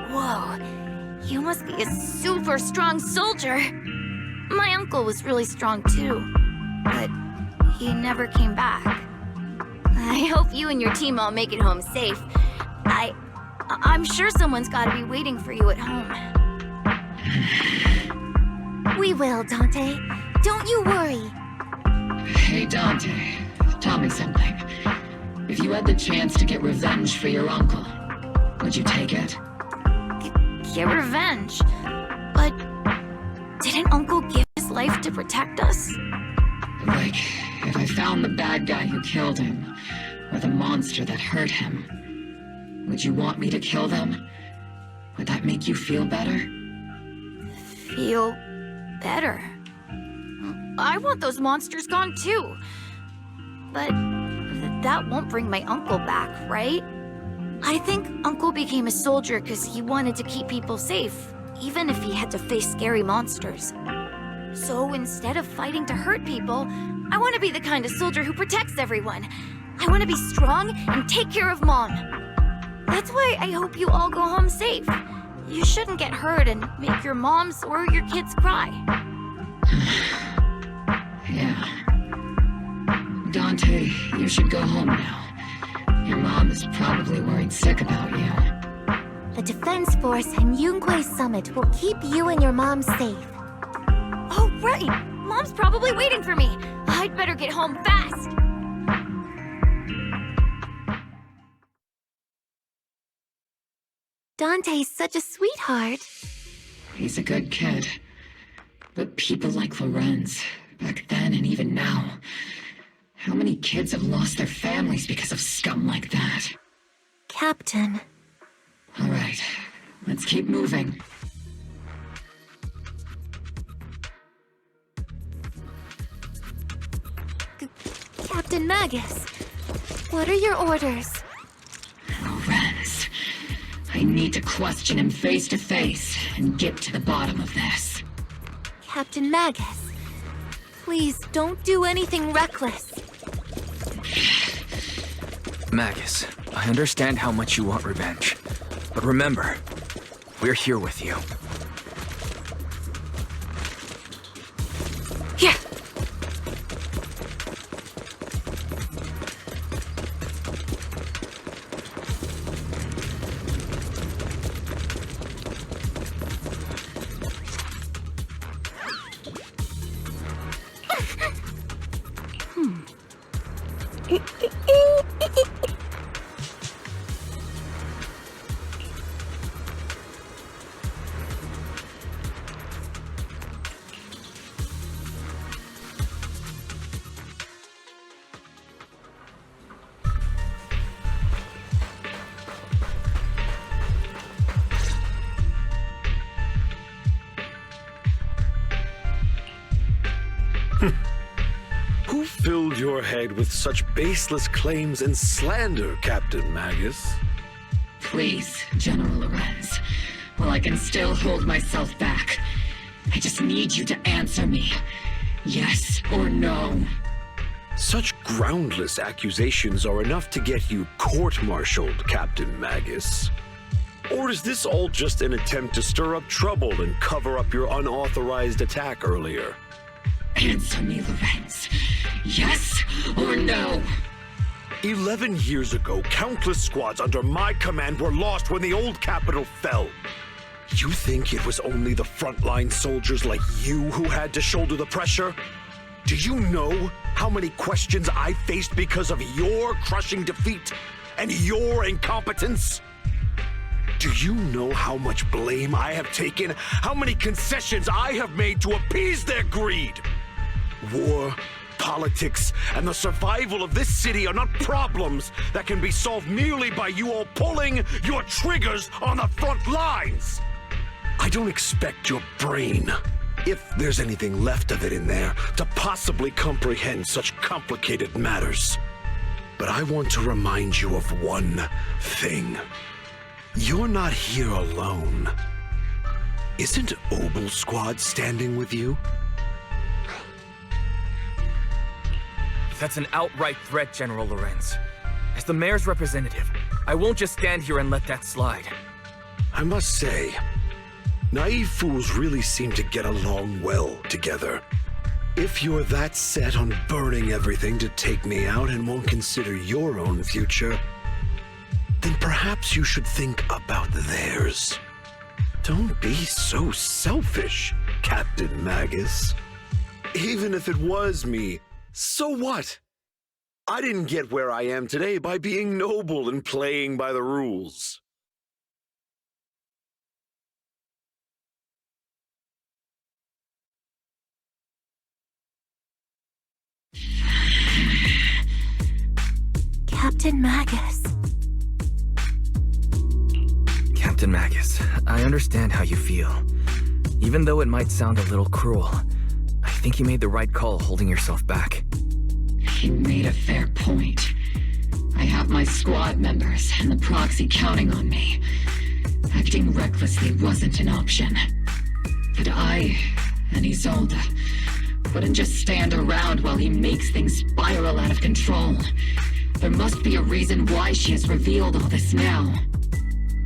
Whoa, you must be a super strong soldier. My uncle was really strong too, but he never came back. I hope you and your team all make it home safe. I'm sure someone's gotta be waiting for you at home. We will, Dante. Don't you worry. Hey, Dante, tell me something. If you had the chance to get revenge for your uncle, would you take it? Get revenge? But didn't Uncle give his life to protect us? Like, if I found the bad guy who killed him, or the monster that hurt him, would you want me to kill them? Would that make you feel better? Feel better? I want those monsters gone too. But that won't bring my uncle back, right? I think Uncle became a soldier because he wanted to keep people safe, even if he had to face scary monsters. So instead of fighting to hurt people, I want to be the kind of soldier who protects everyone. I want to be strong and take care of Mom. That's why I hope you all go home safe. You shouldn't get hurt and make your moms or your kids cry. Yeah. Dante, you should go home now. Your mom is probably worried sick about you. The Defense Force and Yungue Summit will keep you and your mom safe. Oh, right! Mom's probably waiting for me. I'd better get home fast. Dante's such a sweetheart. He's a good kid. But people like Lorenz, back then and even now, how many kids have lost their families because of scum like that? Captain. All right, let's keep moving. Captain Magus, what are your orders? Lorenz, I need to question him face to face and get to the bottom of this. Captain Magus, please don't do anything reckless. Magus, I understand how much you want revenge. But remember, we're here with you. Yeah. Who filled your head with such baseless claims and slander, Captain Magus? Please, General Lorenz. While I can still hold myself back, I just need you to answer me. Yes or no? Such groundless accusations are enough to get you court-martialed, Captain Magus. Or is this all just an attempt to stir up trouble and cover up your unauthorized attack earlier? Answer me, Lorenz. Yes or no? 11 years ago, countless squads under my command were lost when the old capital fell. You think it was only the frontline soldiers like you who had to shoulder the pressure? Do you know how many questions I faced because of your crushing defeat and your incompetence? Do you know how much blame I have taken? How many concessions I have made to appease their greed? War, politics, and the survival of this city are not problems that can be solved merely by you all pulling your triggers on the front lines. I don't expect your brain, if there's anything left of it in there, to possibly comprehend such complicated matters. But I want to remind you of one thing. You're not here alone. Isn't Obel Squad standing with you? That's an outright threat, General Lorenz. As the mayor's representative, I won't just stand here and let that slide. I must say, naive fools really seem to get along well together. If you're that set on burning everything to take me out and won't consider your own future, then perhaps you should think about theirs. Don't be so selfish, Captain Magus. Even if it was me, so what? I didn't get where I am today by being noble and playing by the rules. Captain Magus. Captain Magus, I understand how you feel. Even though it might sound a little cruel, I think you made the right call holding yourself back. He made a fair point. I have my squad members and the proxy counting on me. Acting recklessly wasn't an option. But I and Isolde wouldn't just stand around while he makes things spiral out of control. There must be a reason why she has revealed all this now.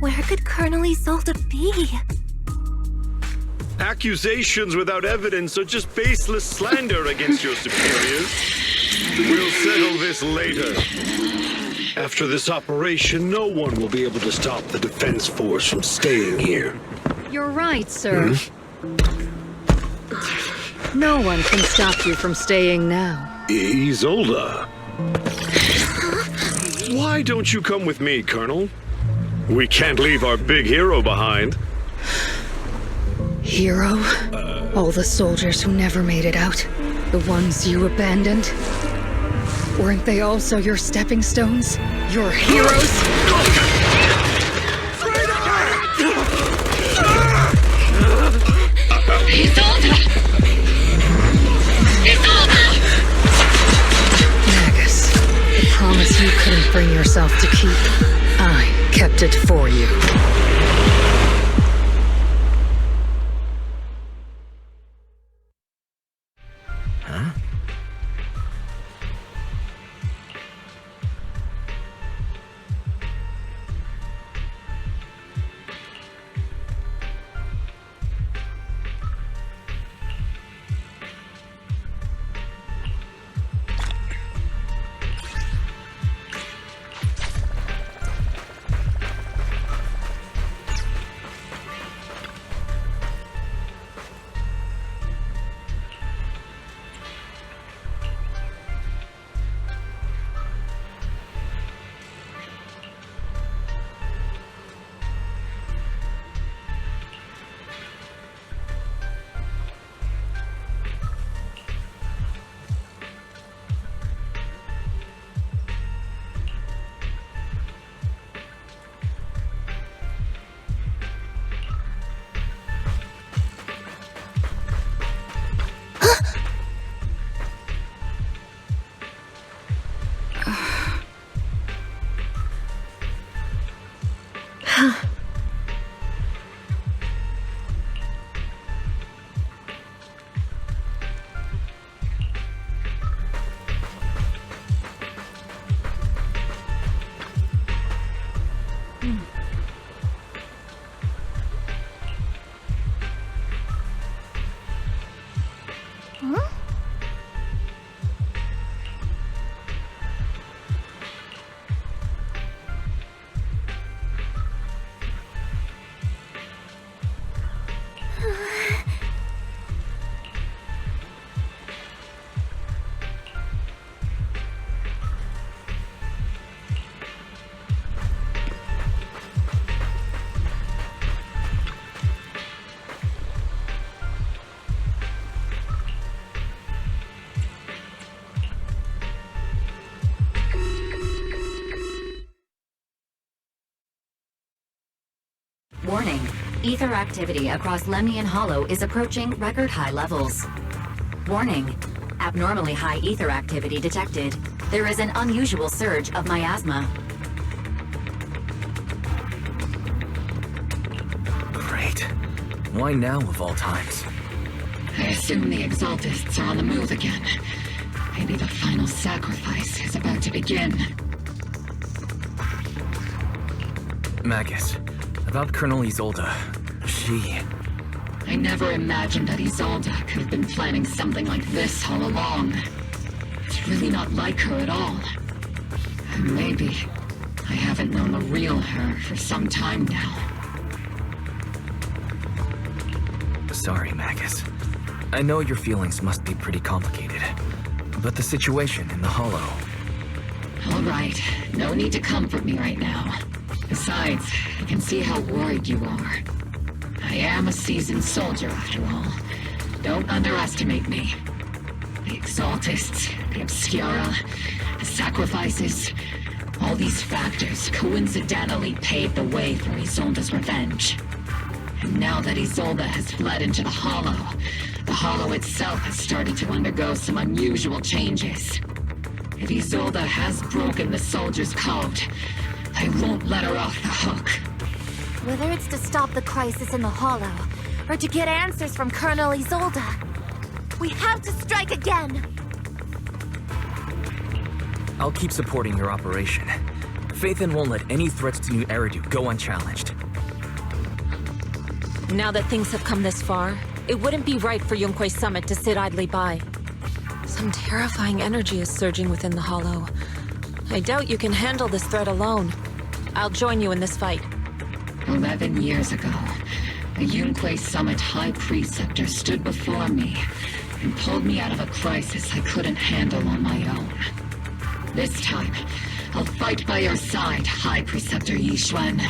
Where could Colonel Isolde be? Accusations without evidence are just baseless slander against your superiors. We'll settle this later. After this operation, no one will be able to stop the Defense Force from staying here. You're right, sir. No one can stop you from staying now. Isolde. Why don't you come with me, Colonel? We can't leave our big hero behind. Hero? All the soldiers who never made it out? The ones you abandoned? Weren't they also your stepping stones? Your heroes? Isolde! Isolde! Magus, the promise you couldn't bring yourself to keep, I kept it for you. Huh? Warning. Ether activity across Lemnian Hollow is approaching record high levels. Warning. Abnormally high ether activity detected. There is an unusual surge of miasma. Great. Why now of all times? I assume the Exaltists are on the move again. Maybe the final sacrifice is about to begin. Magus, about Colonel Isolde. I never imagined that Isolde could have been planning something like this all along. It's really not like her at all. And maybe I haven't known the real her for some time now. Sorry, Magus. I know your feelings must be pretty complicated, but the situation in the Hollow... All right, no need to comfort me right now. Besides, I can see how worried you are. I am a seasoned soldier, after all. Don't underestimate me. The Exaltists, the Obscura, the sacrifices, all these factors coincidentally paved the way for Isolde's revenge. And now that Isolde has fled into the Hollow itself has started to undergo some unusual changes. If Isolde has broken the soldier's code, I won't let her off the hook. Whether it's to stop the crisis in the Hollow, or to get answers from Colonel Isolde, we have to strike again! I'll keep supporting your operation. Phaethon won't let any threats to New Eridu go unchallenged. Now that things have come this far, it wouldn't be right for Yunque's summit to sit idly by. Some terrifying energy is surging within the Hollow. I doubt you can handle this threat alone. I'll join you in this fight. 11 years ago, a Yunque Summit High Preceptor stood before me and pulled me out of a crisis I couldn't handle on my own. This time, I'll fight by your side, High Preceptor Yixuan.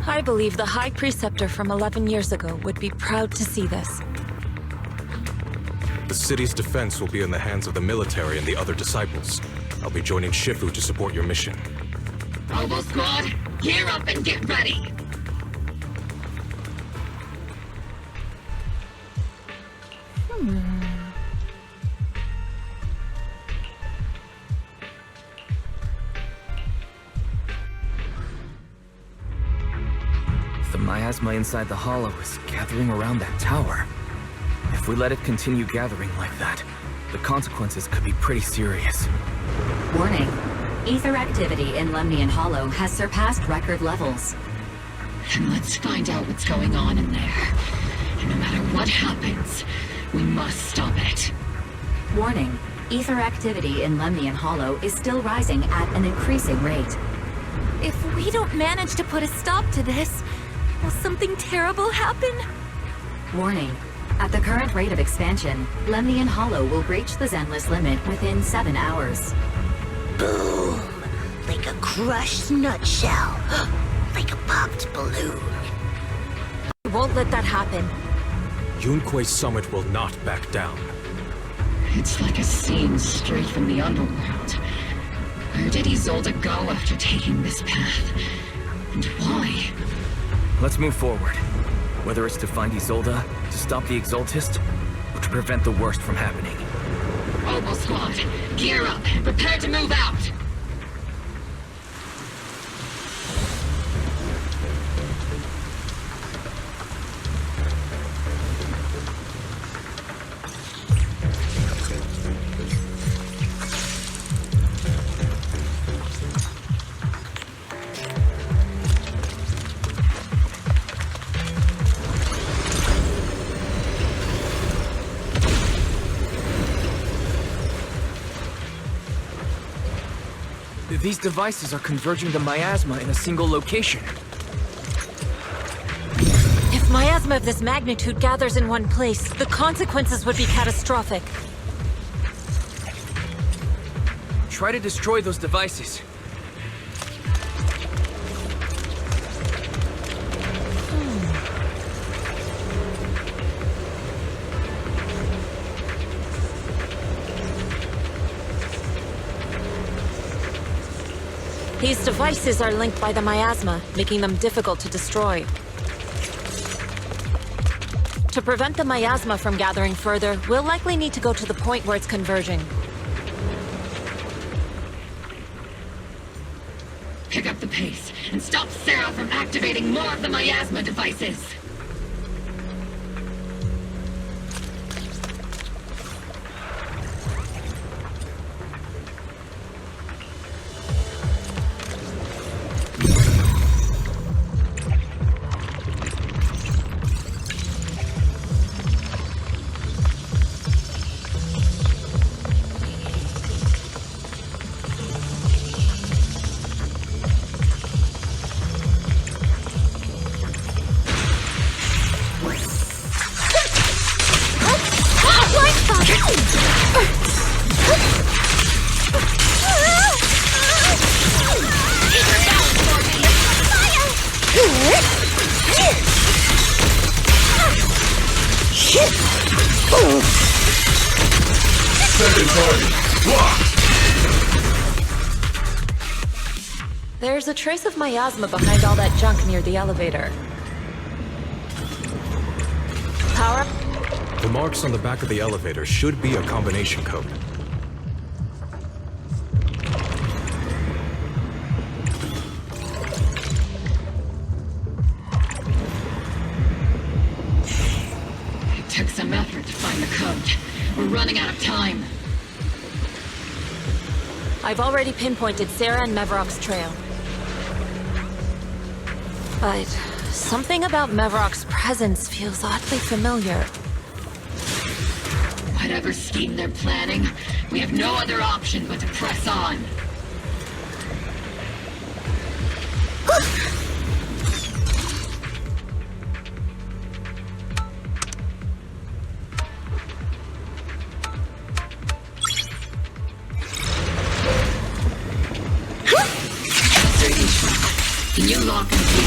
I believe the High Preceptor from 11 years ago would be proud to see this. The city's defense will be in the hands of the military and the other disciples. I'll be joining Shifu to support your mission. Robo Squad, gear up and get ready! The miasma inside the Hollow is gathering around that tower. If we let it continue gathering like that, the consequences could be pretty serious. Warning. Ether activity in Lemnian Hollow has surpassed record levels. And let's find out what's going on in there. And no matter what happens, we must stop it. Warning. Ether activity in Lemnian Hollow is still rising at an increasing rate. If we don't manage to put a stop to this, will something terrible happen? Warning. At the current rate of expansion, Lemnian Hollow will reach the Zenless limit within 7 hours. Boom! Like a crushed nutshell. Like a popped balloon. We won't let that happen. Yunque's summit will not back down. It's like a scene straight from the underworld. Where did Isolde go after taking this path? And why? Let's move forward. Whether it's to find Isolde, to stop the Exaltist, or to prevent the worst from happening. Robo Squad, gear up and prepare to move out! These devices are converging the miasma in a single location. If miasma of this magnitude gathers in one place, the consequences would be catastrophic. Try to destroy those devices. These devices are linked by the miasma, making them difficult to destroy. To prevent the miasma from gathering further, we'll likely need to go to the point where it's converging. Pick up the pace and stop Sarah from activating more of the miasma devices. There's a trace of miasma behind all that junk near the elevator. Power up. The marks on the back of the elevator should be a combination code. It took some effort to find the code. We're running out of time. I've already pinpointed Sarah and Mevrock's trail. But something about Mevrock's presence feels oddly familiar. Whatever scheme they're planning, we have no other option but to press on. Can you lock and key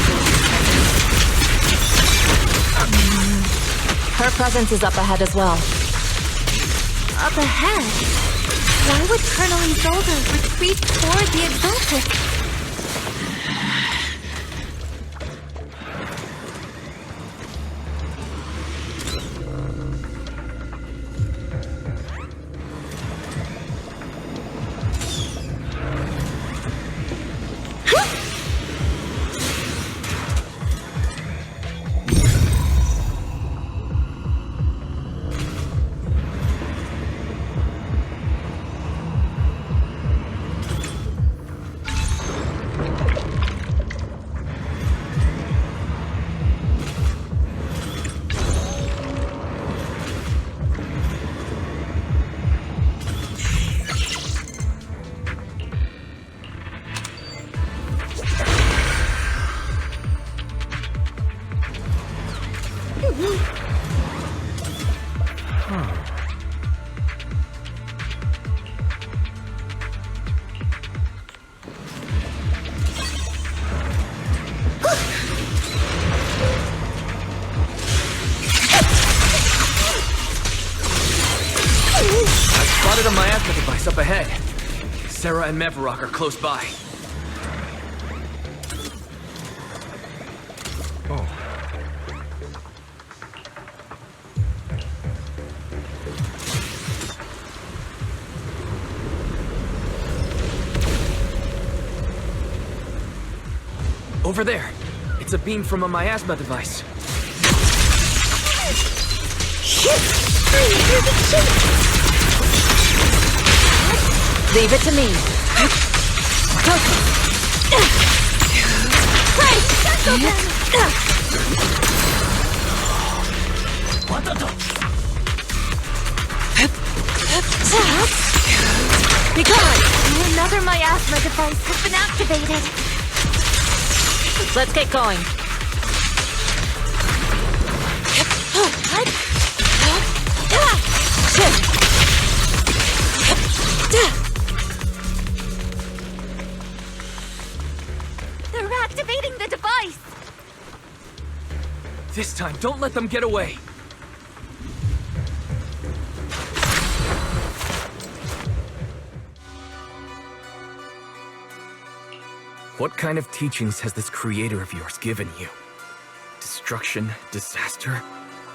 Her presence is up ahead as well. Up ahead? Why would Colonel Isolde retreat toward the Exalted? Spotted a miasma device up ahead. Sarah and Mevrock are close by. Oh. Over there. It's a beam from a miasma device. Leave it to me. Be gone! Another miasma device has been activated. Let's get going. They're activating the device! This time, don't let them get away! What kind of teachings has this creator of yours given you? Destruction, disaster,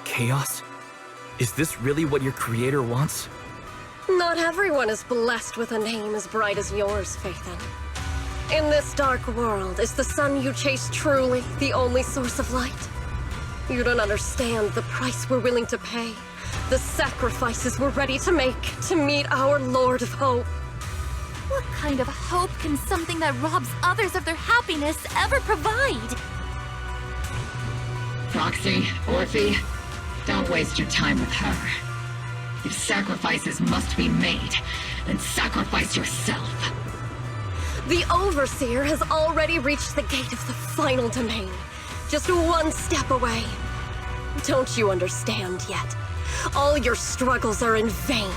chaos? Is this really what your creator wants? Not everyone is blessed with a name as bright as yours, Phaethon. In this dark world, is the sun you chase truly the only source of light? You don't understand the price we're willing to pay, the sacrifices we're ready to make to meet our Lord of Hope. What kind of hope can something that robs others of their happiness ever provide? Roxy, Orphe, don't waste your time with her. If sacrifices must be made, then sacrifice yourself. The Overseer has already reached the gate of the final domain, just one step away. Don't you understand yet? All your struggles are in vain.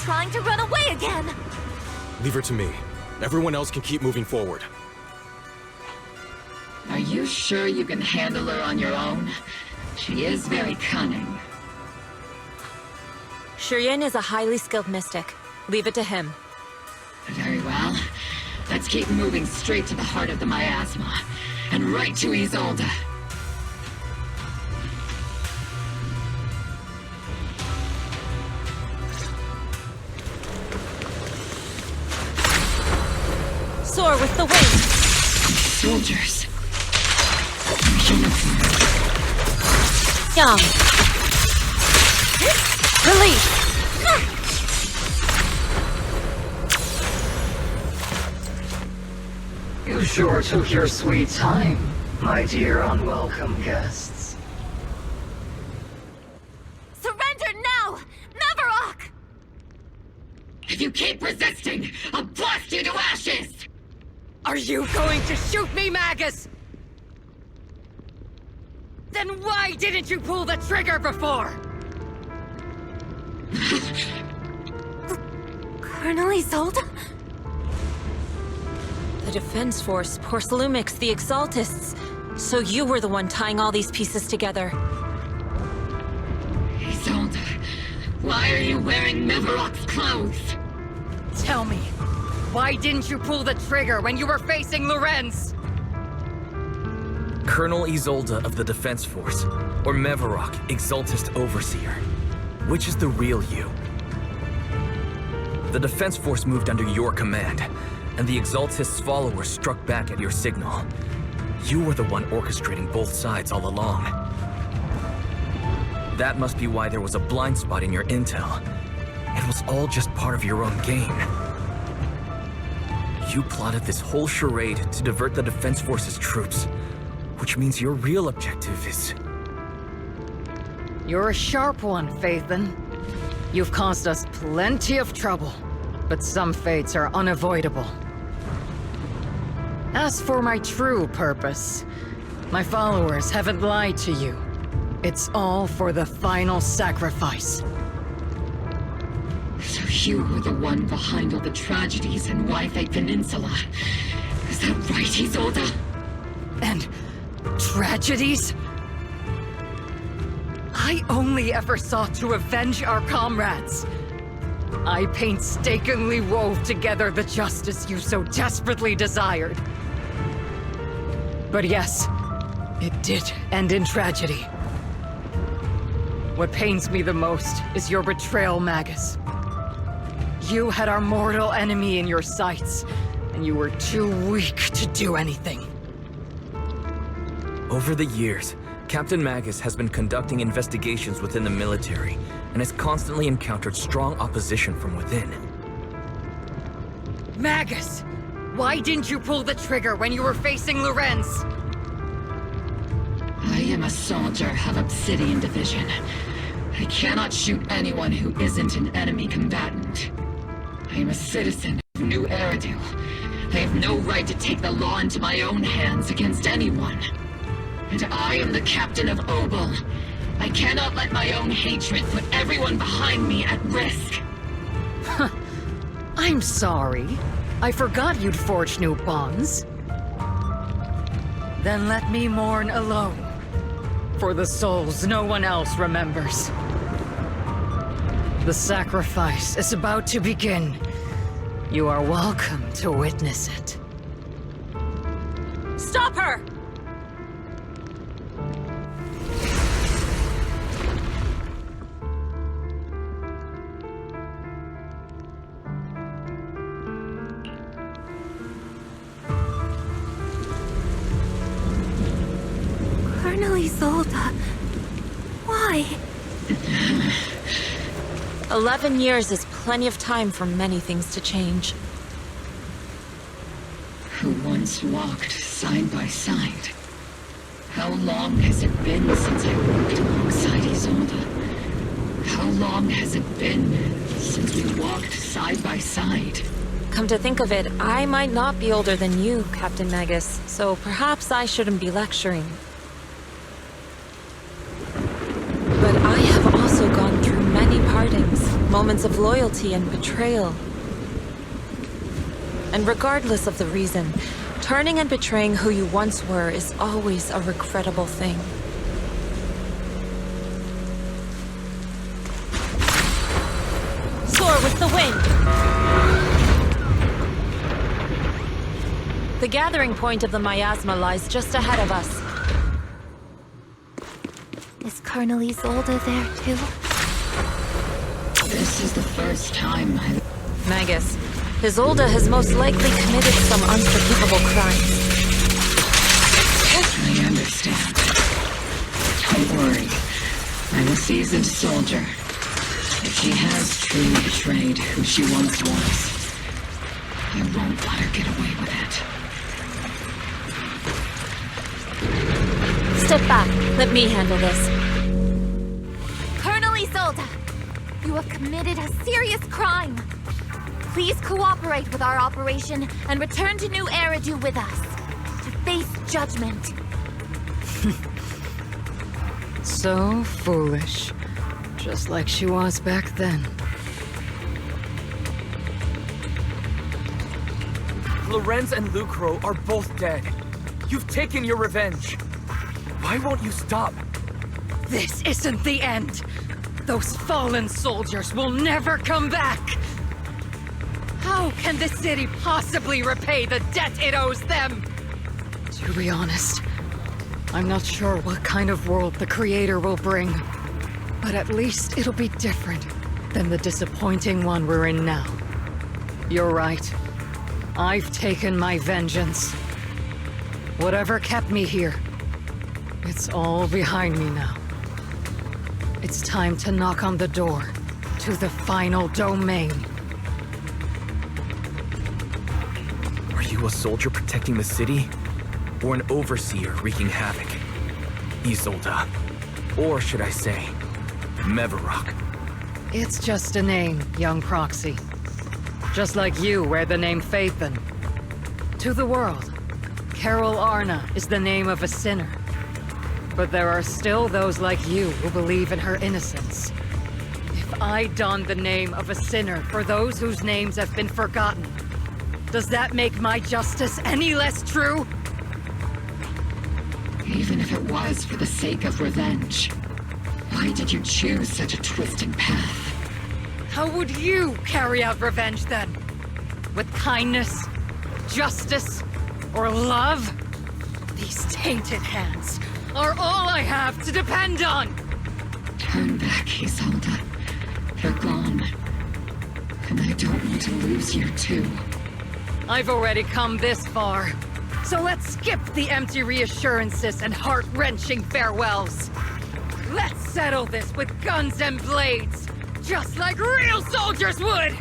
Trying to run away again! Leave her to me. Everyone else can keep moving forward. Are you sure you can handle her on your own? She is very cunning. Shiryen is a highly skilled mystic. Leave it to him. Very well. Let's keep moving straight to the heart of the miasma, and right to Isolde. Soar with the wind! Soldiers. Yum. Release! You sure took your sweet time, my dear unwelcome guests. Surrender now! Mavarok! If you keep resisting, I'll blast you to ashes! Are you going to shoot me, Magus? Then why didn't you pull the trigger before? Colonel Isolde? The Defense Force, Porcelumix, the Exaltists. So you were the one tying all these pieces together. Isolde, why are you wearing Mavarok's clothes? Tell me, why didn't you pull the trigger when you were facing Lorenz? Colonel Isolde of the Defense Force, or Mavarok, Exaltist Overseer. Which is the real you? The Defense Force moved under your command, and the Exaltist's followers struck back at your signal. You were the one orchestrating both sides all along. That must be why there was a blind spot in your intel. It was all just part of your own game. You plotted this whole charade to divert the Defense Force's troops, which means your real objective is... You're a sharp one, Phaethon. You've caused us plenty of trouble, but some fates are unavoidable. As for my true purpose, my followers haven't lied to you. It's all for the final sacrifice. So you were the one behind all the tragedies in Yfei Peninsula. Is that right, Isolde? And tragedies? I only ever sought to avenge our comrades. I painstakingly wove together the justice you so desperately desired. But yes, it did end in tragedy. What pains me the most is your betrayal, Magus. You had our mortal enemy in your sights, and you were too weak to do anything. Over the years, Captain Magus has been conducting investigations within the military and has constantly encountered strong opposition from within. Magus! Why didn't you pull the trigger when you were facing Lorenz? I am a a soldier of Obsidian Division. I cannot shoot anyone who isn't an enemy combatant. I am a citizen of New Eridu. I have no right to take the law into my own hands against anyone. And I am the captain of Obel. I cannot let my own hatred put everyone behind me at risk. I'm sorry. I forgot you'd forged new bonds. Then let me mourn alone. For the souls no one else remembers. The sacrifice is about to begin. You are welcome to witness it. Stop her! Colonel Isolde. Why? 11 years is plenty of time for many things to change. Who once walked side by side. How long has it been since I walked alongside Isolde? How long has it been since we walked side by side? Come to think of it, I might not be older than you, Captain Magus, so perhaps I shouldn't be lecturing. But I have also gone through many partings, moments of loyalty and betrayal. And regardless of the reason, turning and betraying who you once were is always a regrettable thing. Soar with the wind! The gathering point of the miasma lies just ahead of us. Is Colonel Isolde there too? This is the first time I've... Magus, Isolde has most likely committed some unforgivable crimes. I understand. Don't worry. I'm a seasoned soldier. If she has truly betrayed who she once was, I won't let her get away with it. Step back. Let me handle this. Colonel Isolde! You have committed a serious crime! Please cooperate with our operation and return to New Eridu with us to face judgment. So foolish. Just like she was back then. Lorenz and Lucro are both dead. You've taken your revenge. Why won't you stop? This isn't the end. Those fallen soldiers will never come back. How can the city possibly repay the debt it owes them? To be honest, I'm not sure what kind of world the Creator will bring. But at least it'll be different than the disappointing one we're in now. You're right. I've taken my vengeance. Whatever kept me here, it's all behind me now. It's time to knock on the door to the final domain. Are you a soldier protecting the city? Or an overseer wreaking havoc? Isolde. Or should I say, Mevarok? It's just a name, young proxy. Just like you wear the name Phaethon. To the world, Carol Arna is the name of a sinner. But there are still those like you who believe in her innocence. If I don the name of a sinner for those whose names have been forgotten, does that make my justice any less true? Even if it was for the sake of revenge, why did you choose such a twisted path? How would you carry out revenge then? With kindness, justice, or love? These tainted hands are all I have to depend on! Turn back, Isolde. They're gone. And I don't want to lose you too. I've already come this far. So let's skip the empty reassurances and heart-wrenching farewells. Let's settle this with guns and blades, just like real soldiers would!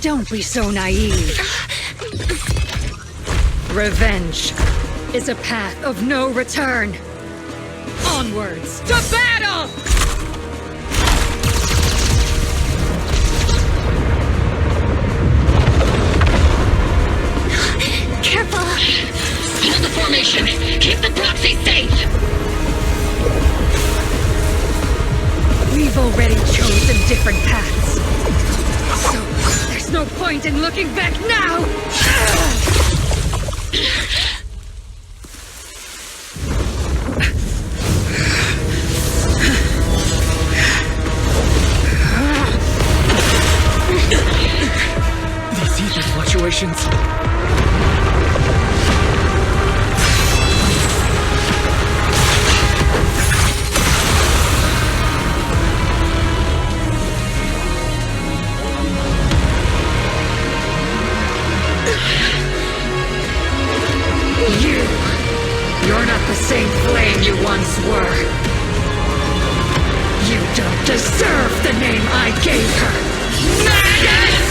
Don't be so naive. Revenge is a path of no return. Onwards to battle! Careful! Hold the formation! Keep the proxy safe! We've already chosen different paths. So, there's no point in looking back now! These ether fluctuations. You're not the same flame you once were. You don't deserve the name I gave her. Magus!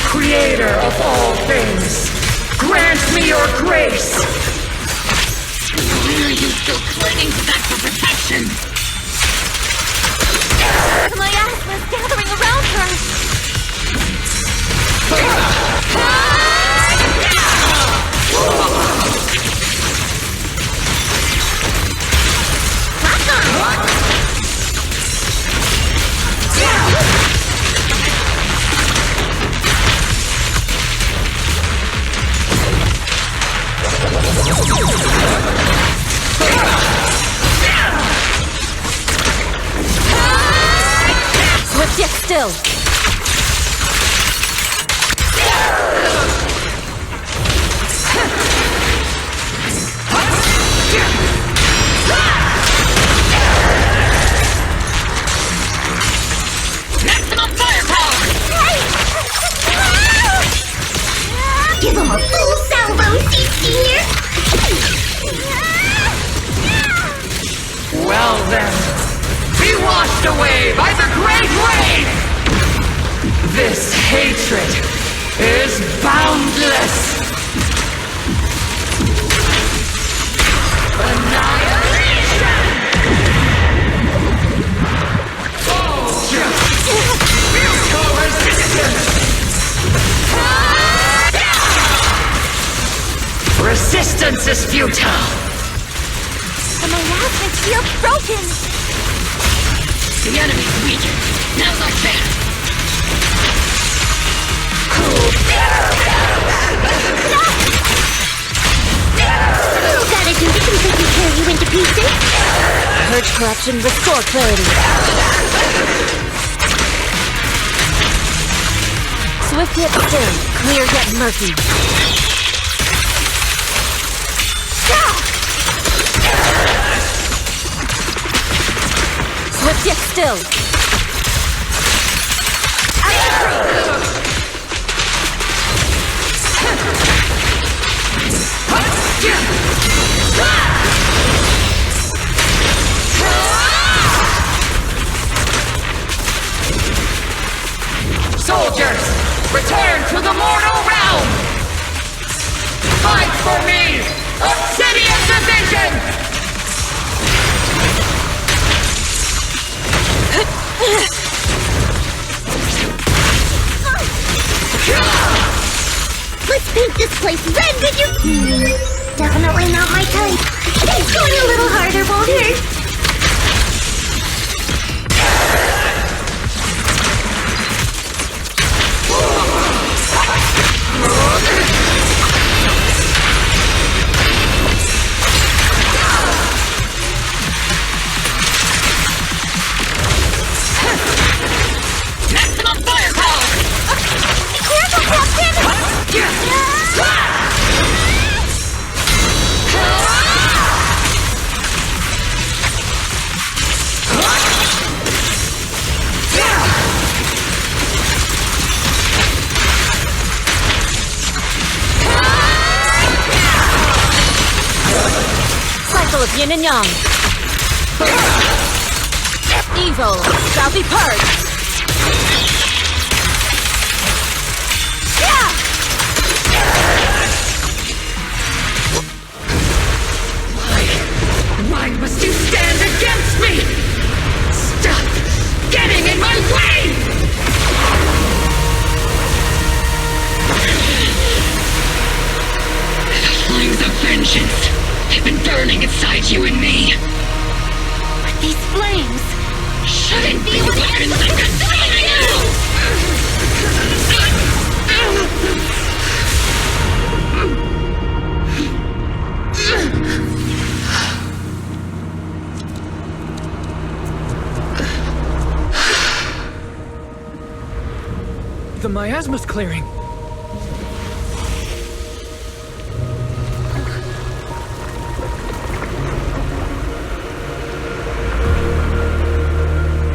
Creator of all things, grant me your grace! Why are you still clinging to that for protection? My asthma's gathering around her! Swift yet still. Maximum firepower! Give him a full salvo, Senior! Well then, be washed away by the great rain! This hatred is boundless! Annihilation! Mutual resistance! Resistance is futile! The miasmic shield's broken! The enemy's weakened. Now's our chance. You gotta do this until we tear you into pieces. Purge corruption, restore clarity. Swift yet still, clear yet murky. Swift yet still. Soldiers, return to the mortal realm! Fight for me! Obsidian Division! Let's paint this place red with your... Definitely not my type. Going a little harder won't hurt. Maximum firepower! Careful, Captain! Cycle of yin and yang. Evil shall be purged! Why must you stand against me? Stop getting in my way! The flames of vengeance have been burning inside you and me. But these flames shouldn't be weapons that consume you! The miasma's clearing.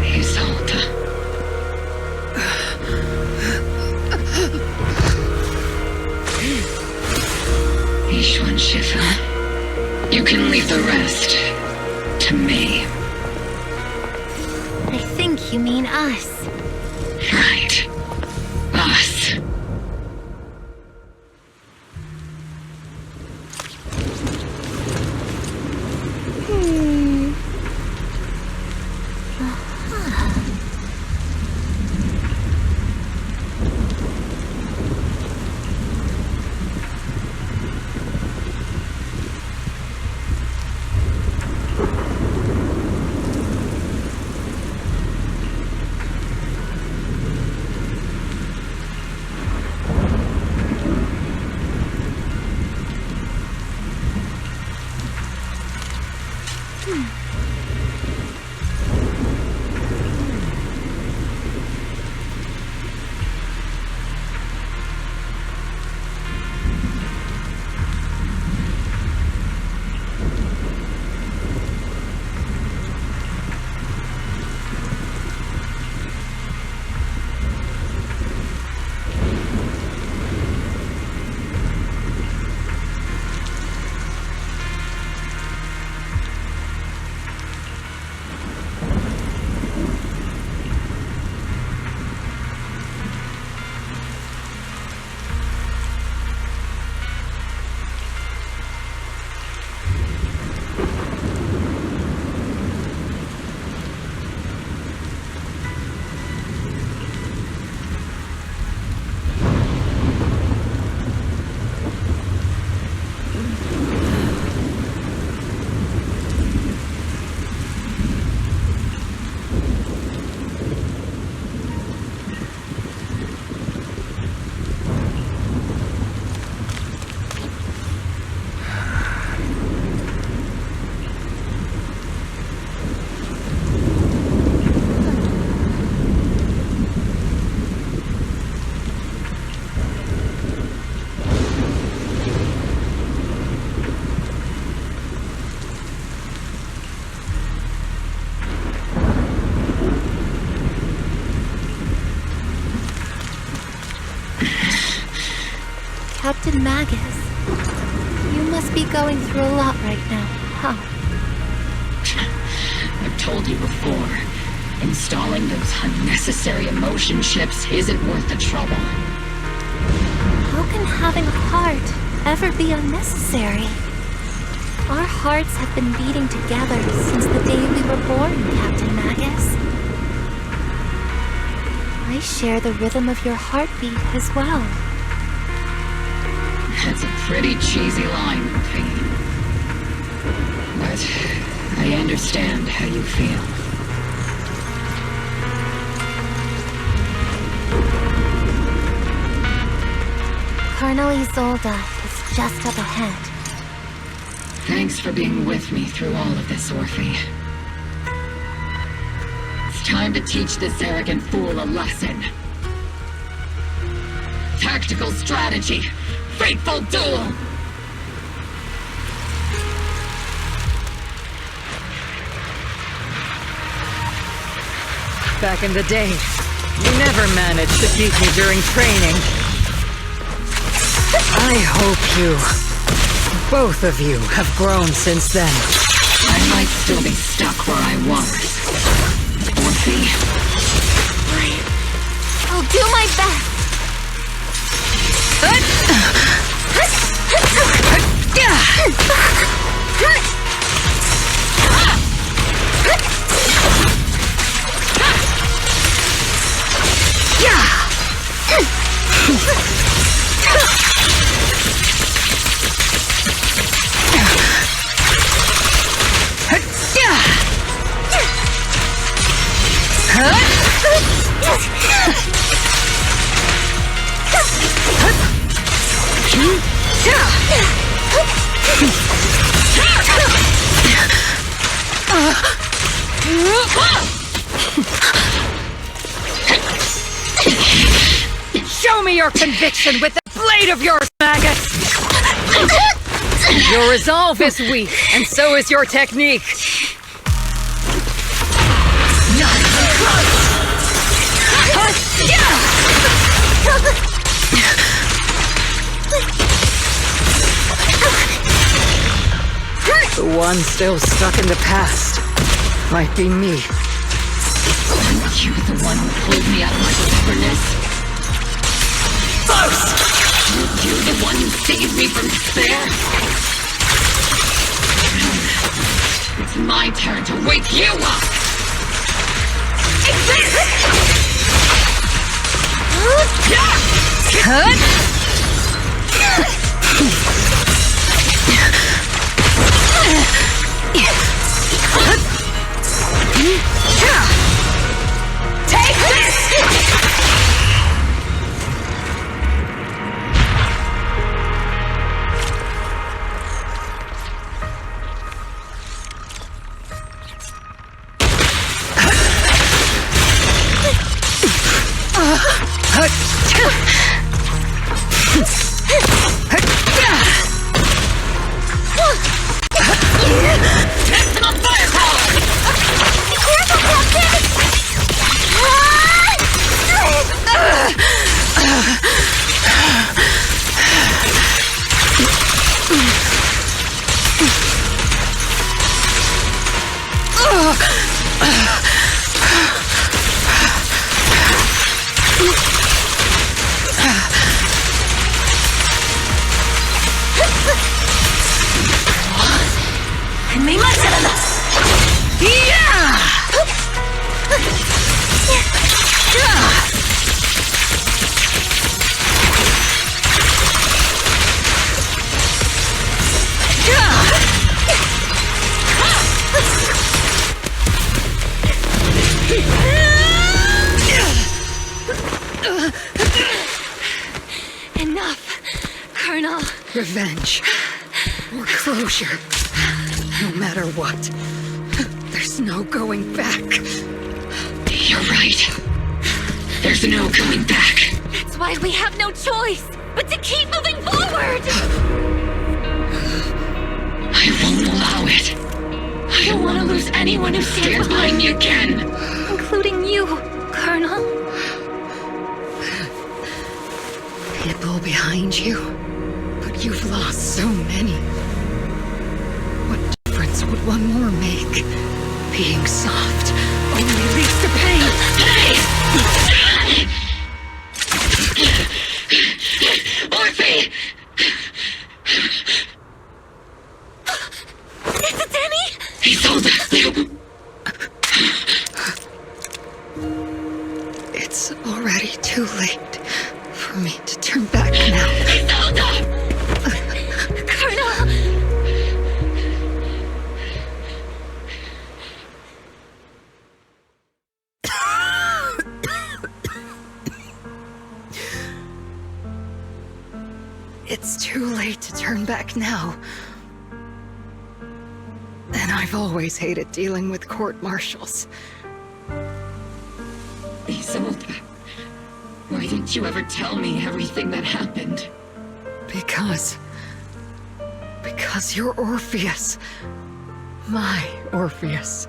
Isolde. Ishwan Shifa. You can leave the rest to me. I think you mean us. Right. Us. Captain Magus, you must be going through a lot right now, huh? I've told you before, installing those unnecessary emotion chips isn't worth the trouble. How can having a heart ever be unnecessary? Our hearts have been beating together since the day we were born, Captain Magus. I share the rhythm of your heartbeat as well. That's a pretty cheesy line, Phaethon. But I understand how you feel. Colonel Isolde is just up ahead. Thanks for being with me through all of this, Orphe. It's time to teach this arrogant fool a lesson. Tactical strategy! Fateful duel! Back in the day, you never managed to beat me during training. I hope you, both of you, have grown since then. I might still be stuck where I was. Orphe. I'll do my best. Show me your conviction with the blade of yours, Magus! Your resolve is weak, and so is your technique. Not even close! The one still stuck in the past might be me. Aren't you the one who pulled me out of my stubbornness? First! Aren't you the one who saved me from despair? It's my turn to wake you up! Take this! Maximum firepower! Careful, Captain! Enough, Colonel. Revenge. Or closure. No matter what. There's no going back. You're right. There's no going back. That's why we have no choice but to keep moving forward! I won't allow it. I don't want to lose anyone who stands by me again. Including you, Colonel. People behind you, but you've lost so many. What difference would one more make? Being soft only leads to pain. Orphe! Is it Danny? Isolde! It's already too late for me to turn back now. Isolde! Colonel! It's too late to turn back now. And I've always hated dealing with court-martials. Isolde, why didn't you ever tell me everything that happened? Because you're Orpheus. My Orpheus.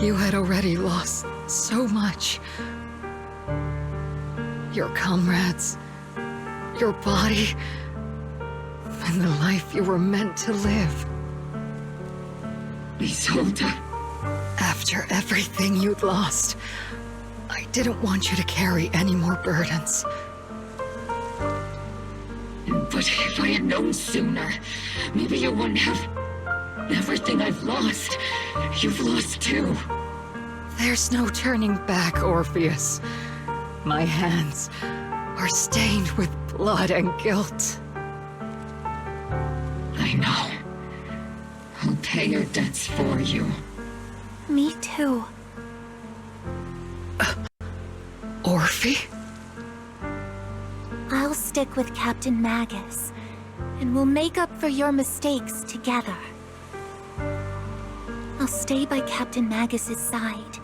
You had already lost so much. Your comrades, your body, and the life you were meant to live. Isolde. After everything you'd lost, I didn't want you to carry any more burdens. But if I had known sooner, maybe you wouldn't have... Everything I've lost, you've lost too. There's no turning back, Orpheus. My hands are stained with blood and guilt. I know. I'll pay your debts for you. Me too. Orphe? I'll stick with Captain Magus, and we'll make up for your mistakes together. I'll stay by Captain Magus's side.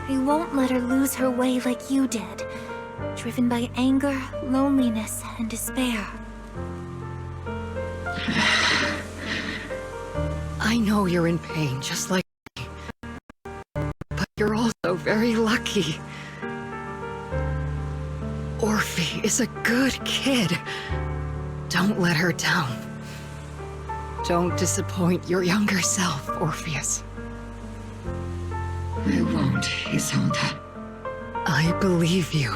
I won't let her lose her way like you did, driven by anger, loneliness, and despair. I know you're in pain, just like me. But you're also very lucky. Orphe is a good kid. Don't let her down. Don't disappoint your younger self, Orpheus. I won't, Isolde. I believe you.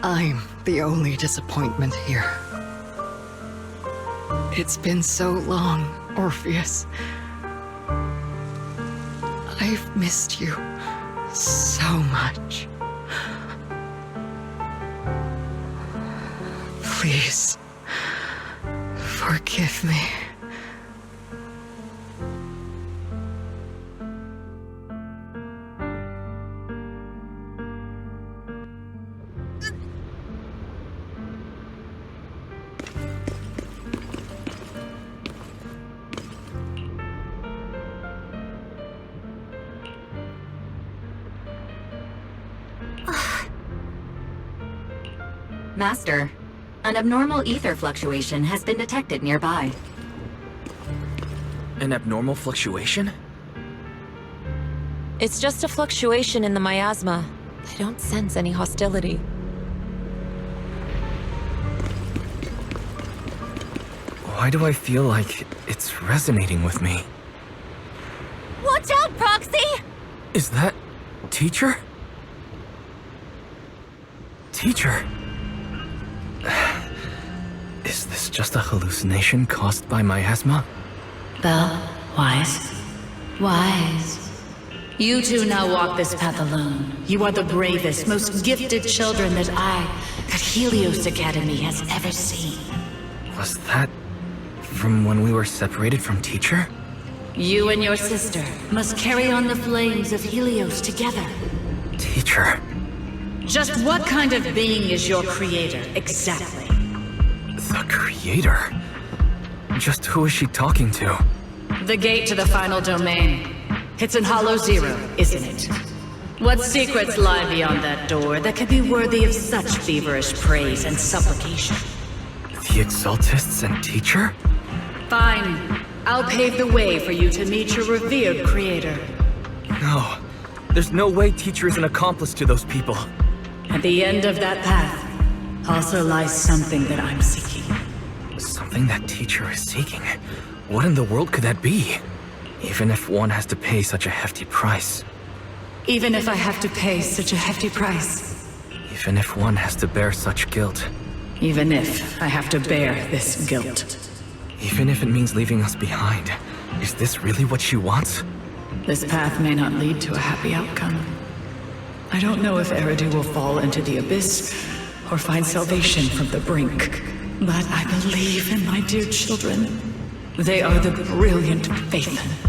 I'm the only disappointment here. It's been so long, Orpheus. I've missed you so much. Please, forgive me. Master, an abnormal ether fluctuation has been detected nearby. An abnormal fluctuation? It's just a fluctuation in the miasma. I don't sense any hostility. Why do I feel like it's resonating with me? Watch out, Proxy! Is that... Teacher? Teacher? Is this just a hallucination caused by miasma? Belle, Wise. Wise. You two now walk this path alone. You are the bravest, most gifted children that Helios Academy has ever seen. Was that... from when we were separated from Teacher? You and your sister must carry on the flames of Helios together. Teacher... Just what kind of being is your creator, exactly? The creator? Just who is she talking to? The gate to the final domain. It's in Hollow Zero, isn't it? What secrets lie beyond that door that could be worthy of such feverish praise and supplication? The Exaltists and Teacher? Fine. I'll pave the way for you to meet your revered creator. No. There's no way Teacher is an accomplice to those people. At the end of that path also lies something that I'm seeking. Something that Teacher is seeking? What in the world could that be? Even if one has to pay such a hefty price. Even if I have to pay such a hefty price. Even if one has to bear such guilt. Even if I have to bear this guilt. Even if it means leaving us behind. Is this really what she wants? This path may not lead to a happy outcome. I don't know if Eridu will fall into the abyss or find salvation from the brink. But I believe in my dear children. They are the brilliant Phaethon.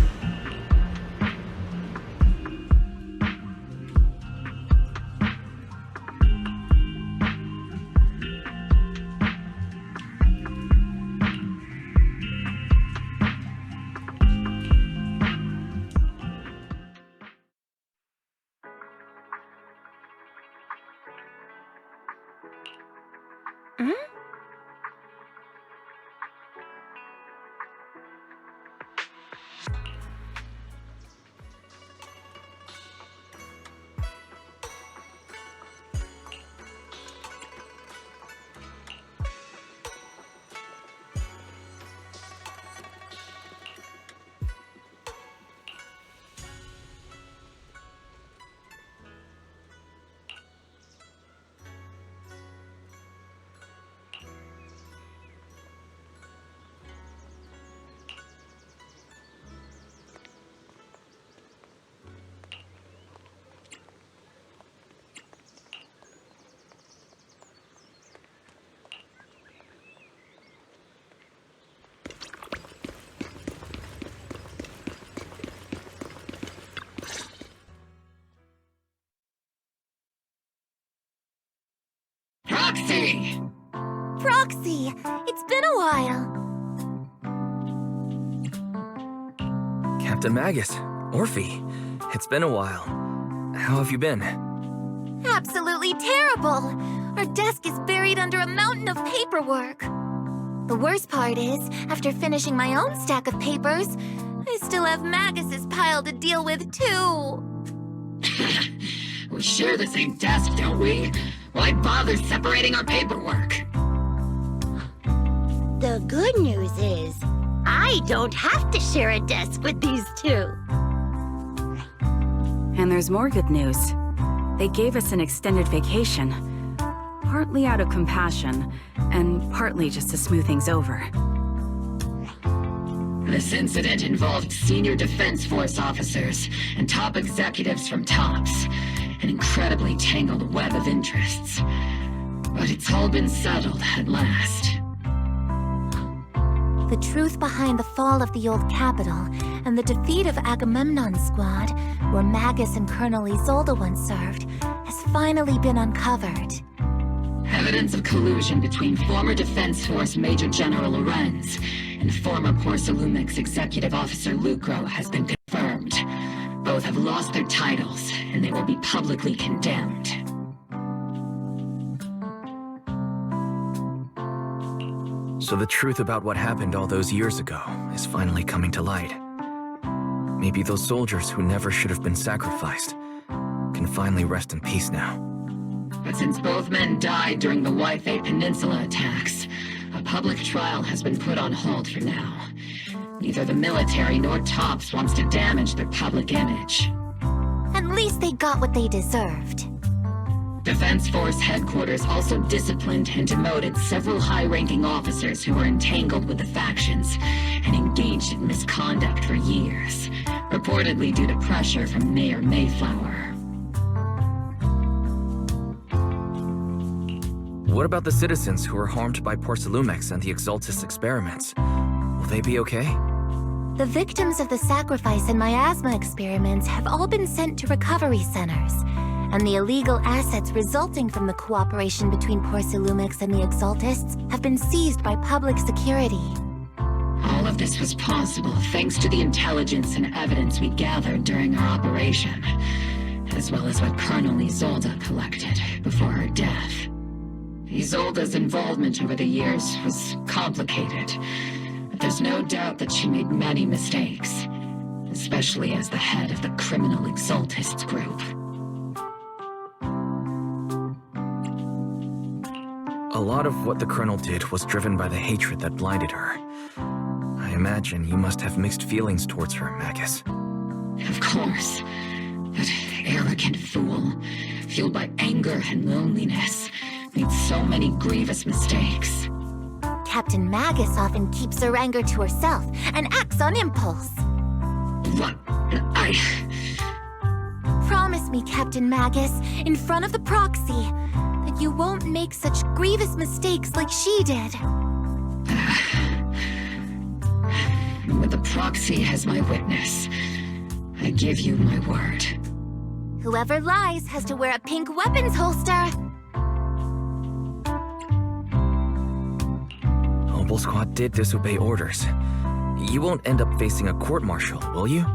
Proxy! It's been a while. Captain Magus, Orphe, it's been a while. How have you been? Absolutely terrible! Our desk is buried under a mountain of paperwork. The worst part is, after finishing my own stack of papers, I still have Magus's pile to deal with, too. We share the same desk, don't we? Why bother separating our paperwork? The good news is, I don't have to share a desk with these two. And there's more good news. They gave us an extended vacation. Partly out of compassion, and partly just to smooth things over. This incident involved senior Defense Force officers and top executives from TOPS. An incredibly tangled web of interests. But it's all been settled at last. The truth behind the fall of the old capital and the defeat of Agamemnon's squad, where Magus and Colonel Isolde once served, has finally been uncovered. Evidence of collusion between former Defense Force Major General Lorenz and former Porcelumix Executive Officer Lucro has been confirmed. Both have lost their titles, and they will be publicly condemned. So the truth about what happened all those years ago is finally coming to light. Maybe those soldiers who never should have been sacrificed can finally rest in peace now. But since both men died during the Waifei Peninsula attacks, a public trial has been put on hold for now. Neither the military nor TOPS wants to damage their public image. At least they got what they deserved. Defense Force headquarters also disciplined and demoted several high-ranking officers who were entangled with the factions and engaged in misconduct for years, reportedly due to pressure from Mayor Mayflower. What about the citizens who were harmed by Porcelumix and the Exaltis experiments? Will they be okay? The victims of the sacrifice and miasma experiments have all been sent to recovery centers, and the illegal assets resulting from the cooperation between Porcelumix and the Exaltists have been seized by public security. All of this was possible thanks to the intelligence and evidence we gathered during our operation, as well as what Colonel Isolde collected before her death. Isolde's involvement over the years was complicated, but there's no doubt that she made many mistakes, especially as the head of the criminal Exaltists group. A lot of what the Colonel did was driven by the hatred that blinded her. I imagine you must have mixed feelings towards her, Magus. Of course. That arrogant fool, fueled by anger and loneliness, made so many grievous mistakes. Captain Magus often keeps her anger to herself and acts on impulse. What? Promise me, Captain Magus, in front of the proxy, that you won't make such grievous mistakes like she did. With the proxy as my witness, I give you my word. Whoever lies has to wear a pink weapons holster. Obel Squad did disobey orders. You won't end up facing a court-martial, will you?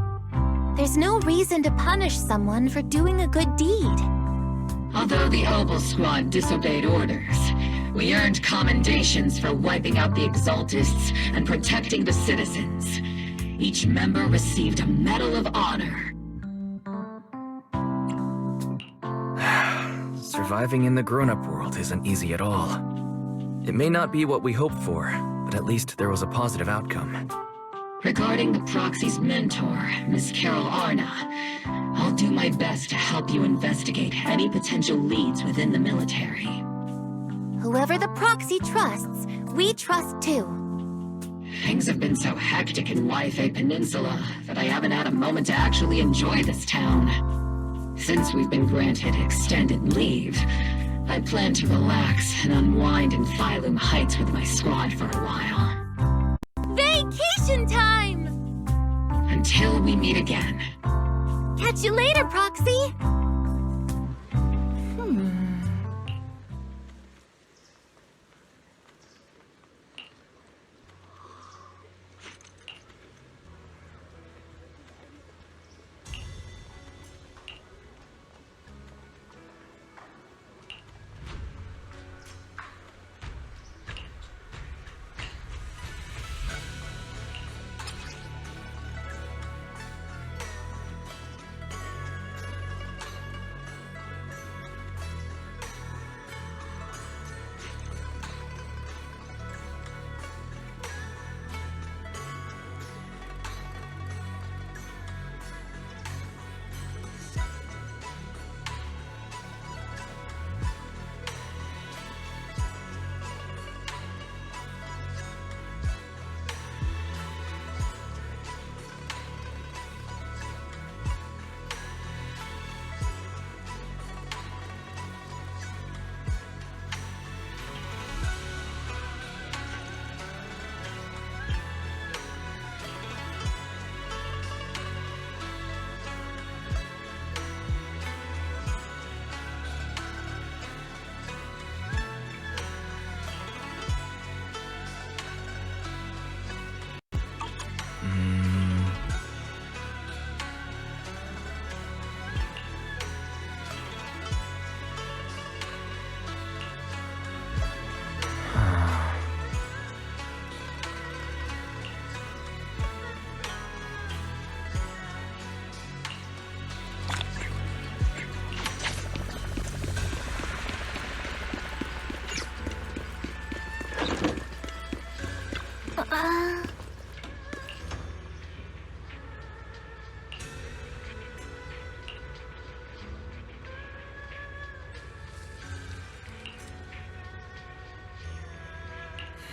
There's no reason to punish someone for doing a good deed. Although the Obel Squad disobeyed orders, we earned commendations for wiping out the Exaltists and protecting the citizens. Each member received a Medal of Honor. Surviving in the grown-up world isn't easy at all. It may not be what we hoped for, but at least there was a positive outcome. Regarding the proxy's mentor, Miss Carol Arna, I'll do my best to help you investigate any potential leads within the military. Whoever the proxy trusts, we trust too. Things have been so hectic in Waifei Peninsula that I haven't had a moment to actually enjoy this town. Since we've been granted extended leave, I plan to relax and unwind in Phylum Heights with my squad for a while. Vacation time! Until we meet again. Catch you later, Proxy!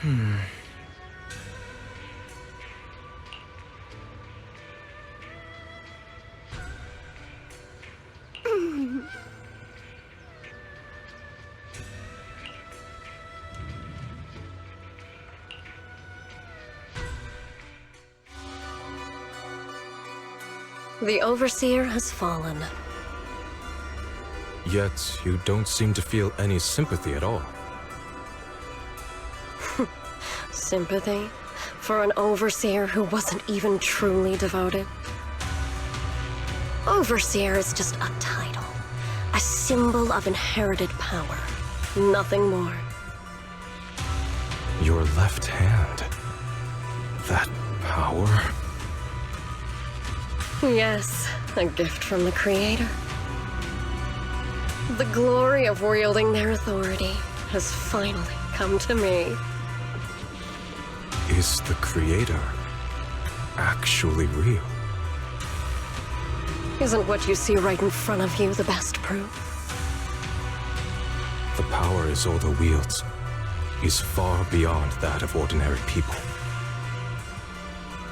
The Overseer has fallen. Yet, you don't seem to feel any sympathy at all. Sympathy? For an Overseer who wasn't even truly devoted? Overseer is just a title. A symbol of inherited power. Nothing more. Your left hand. That power? Yes, a gift from the Creator. The glory of wielding their authority has finally come to me. Is the Creator actually real? Isn't what you see right in front of you the best proof? The power Isolde wields is far beyond that of ordinary people.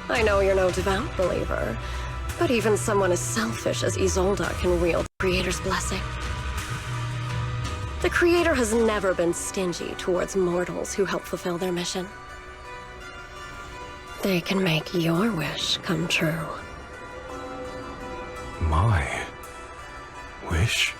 I know you're no devout believer, but even someone as selfish as Isolde can wield the Creator's blessing. The Creator has never been stingy towards mortals who help fulfill their mission. They can make your wish come true. My wish?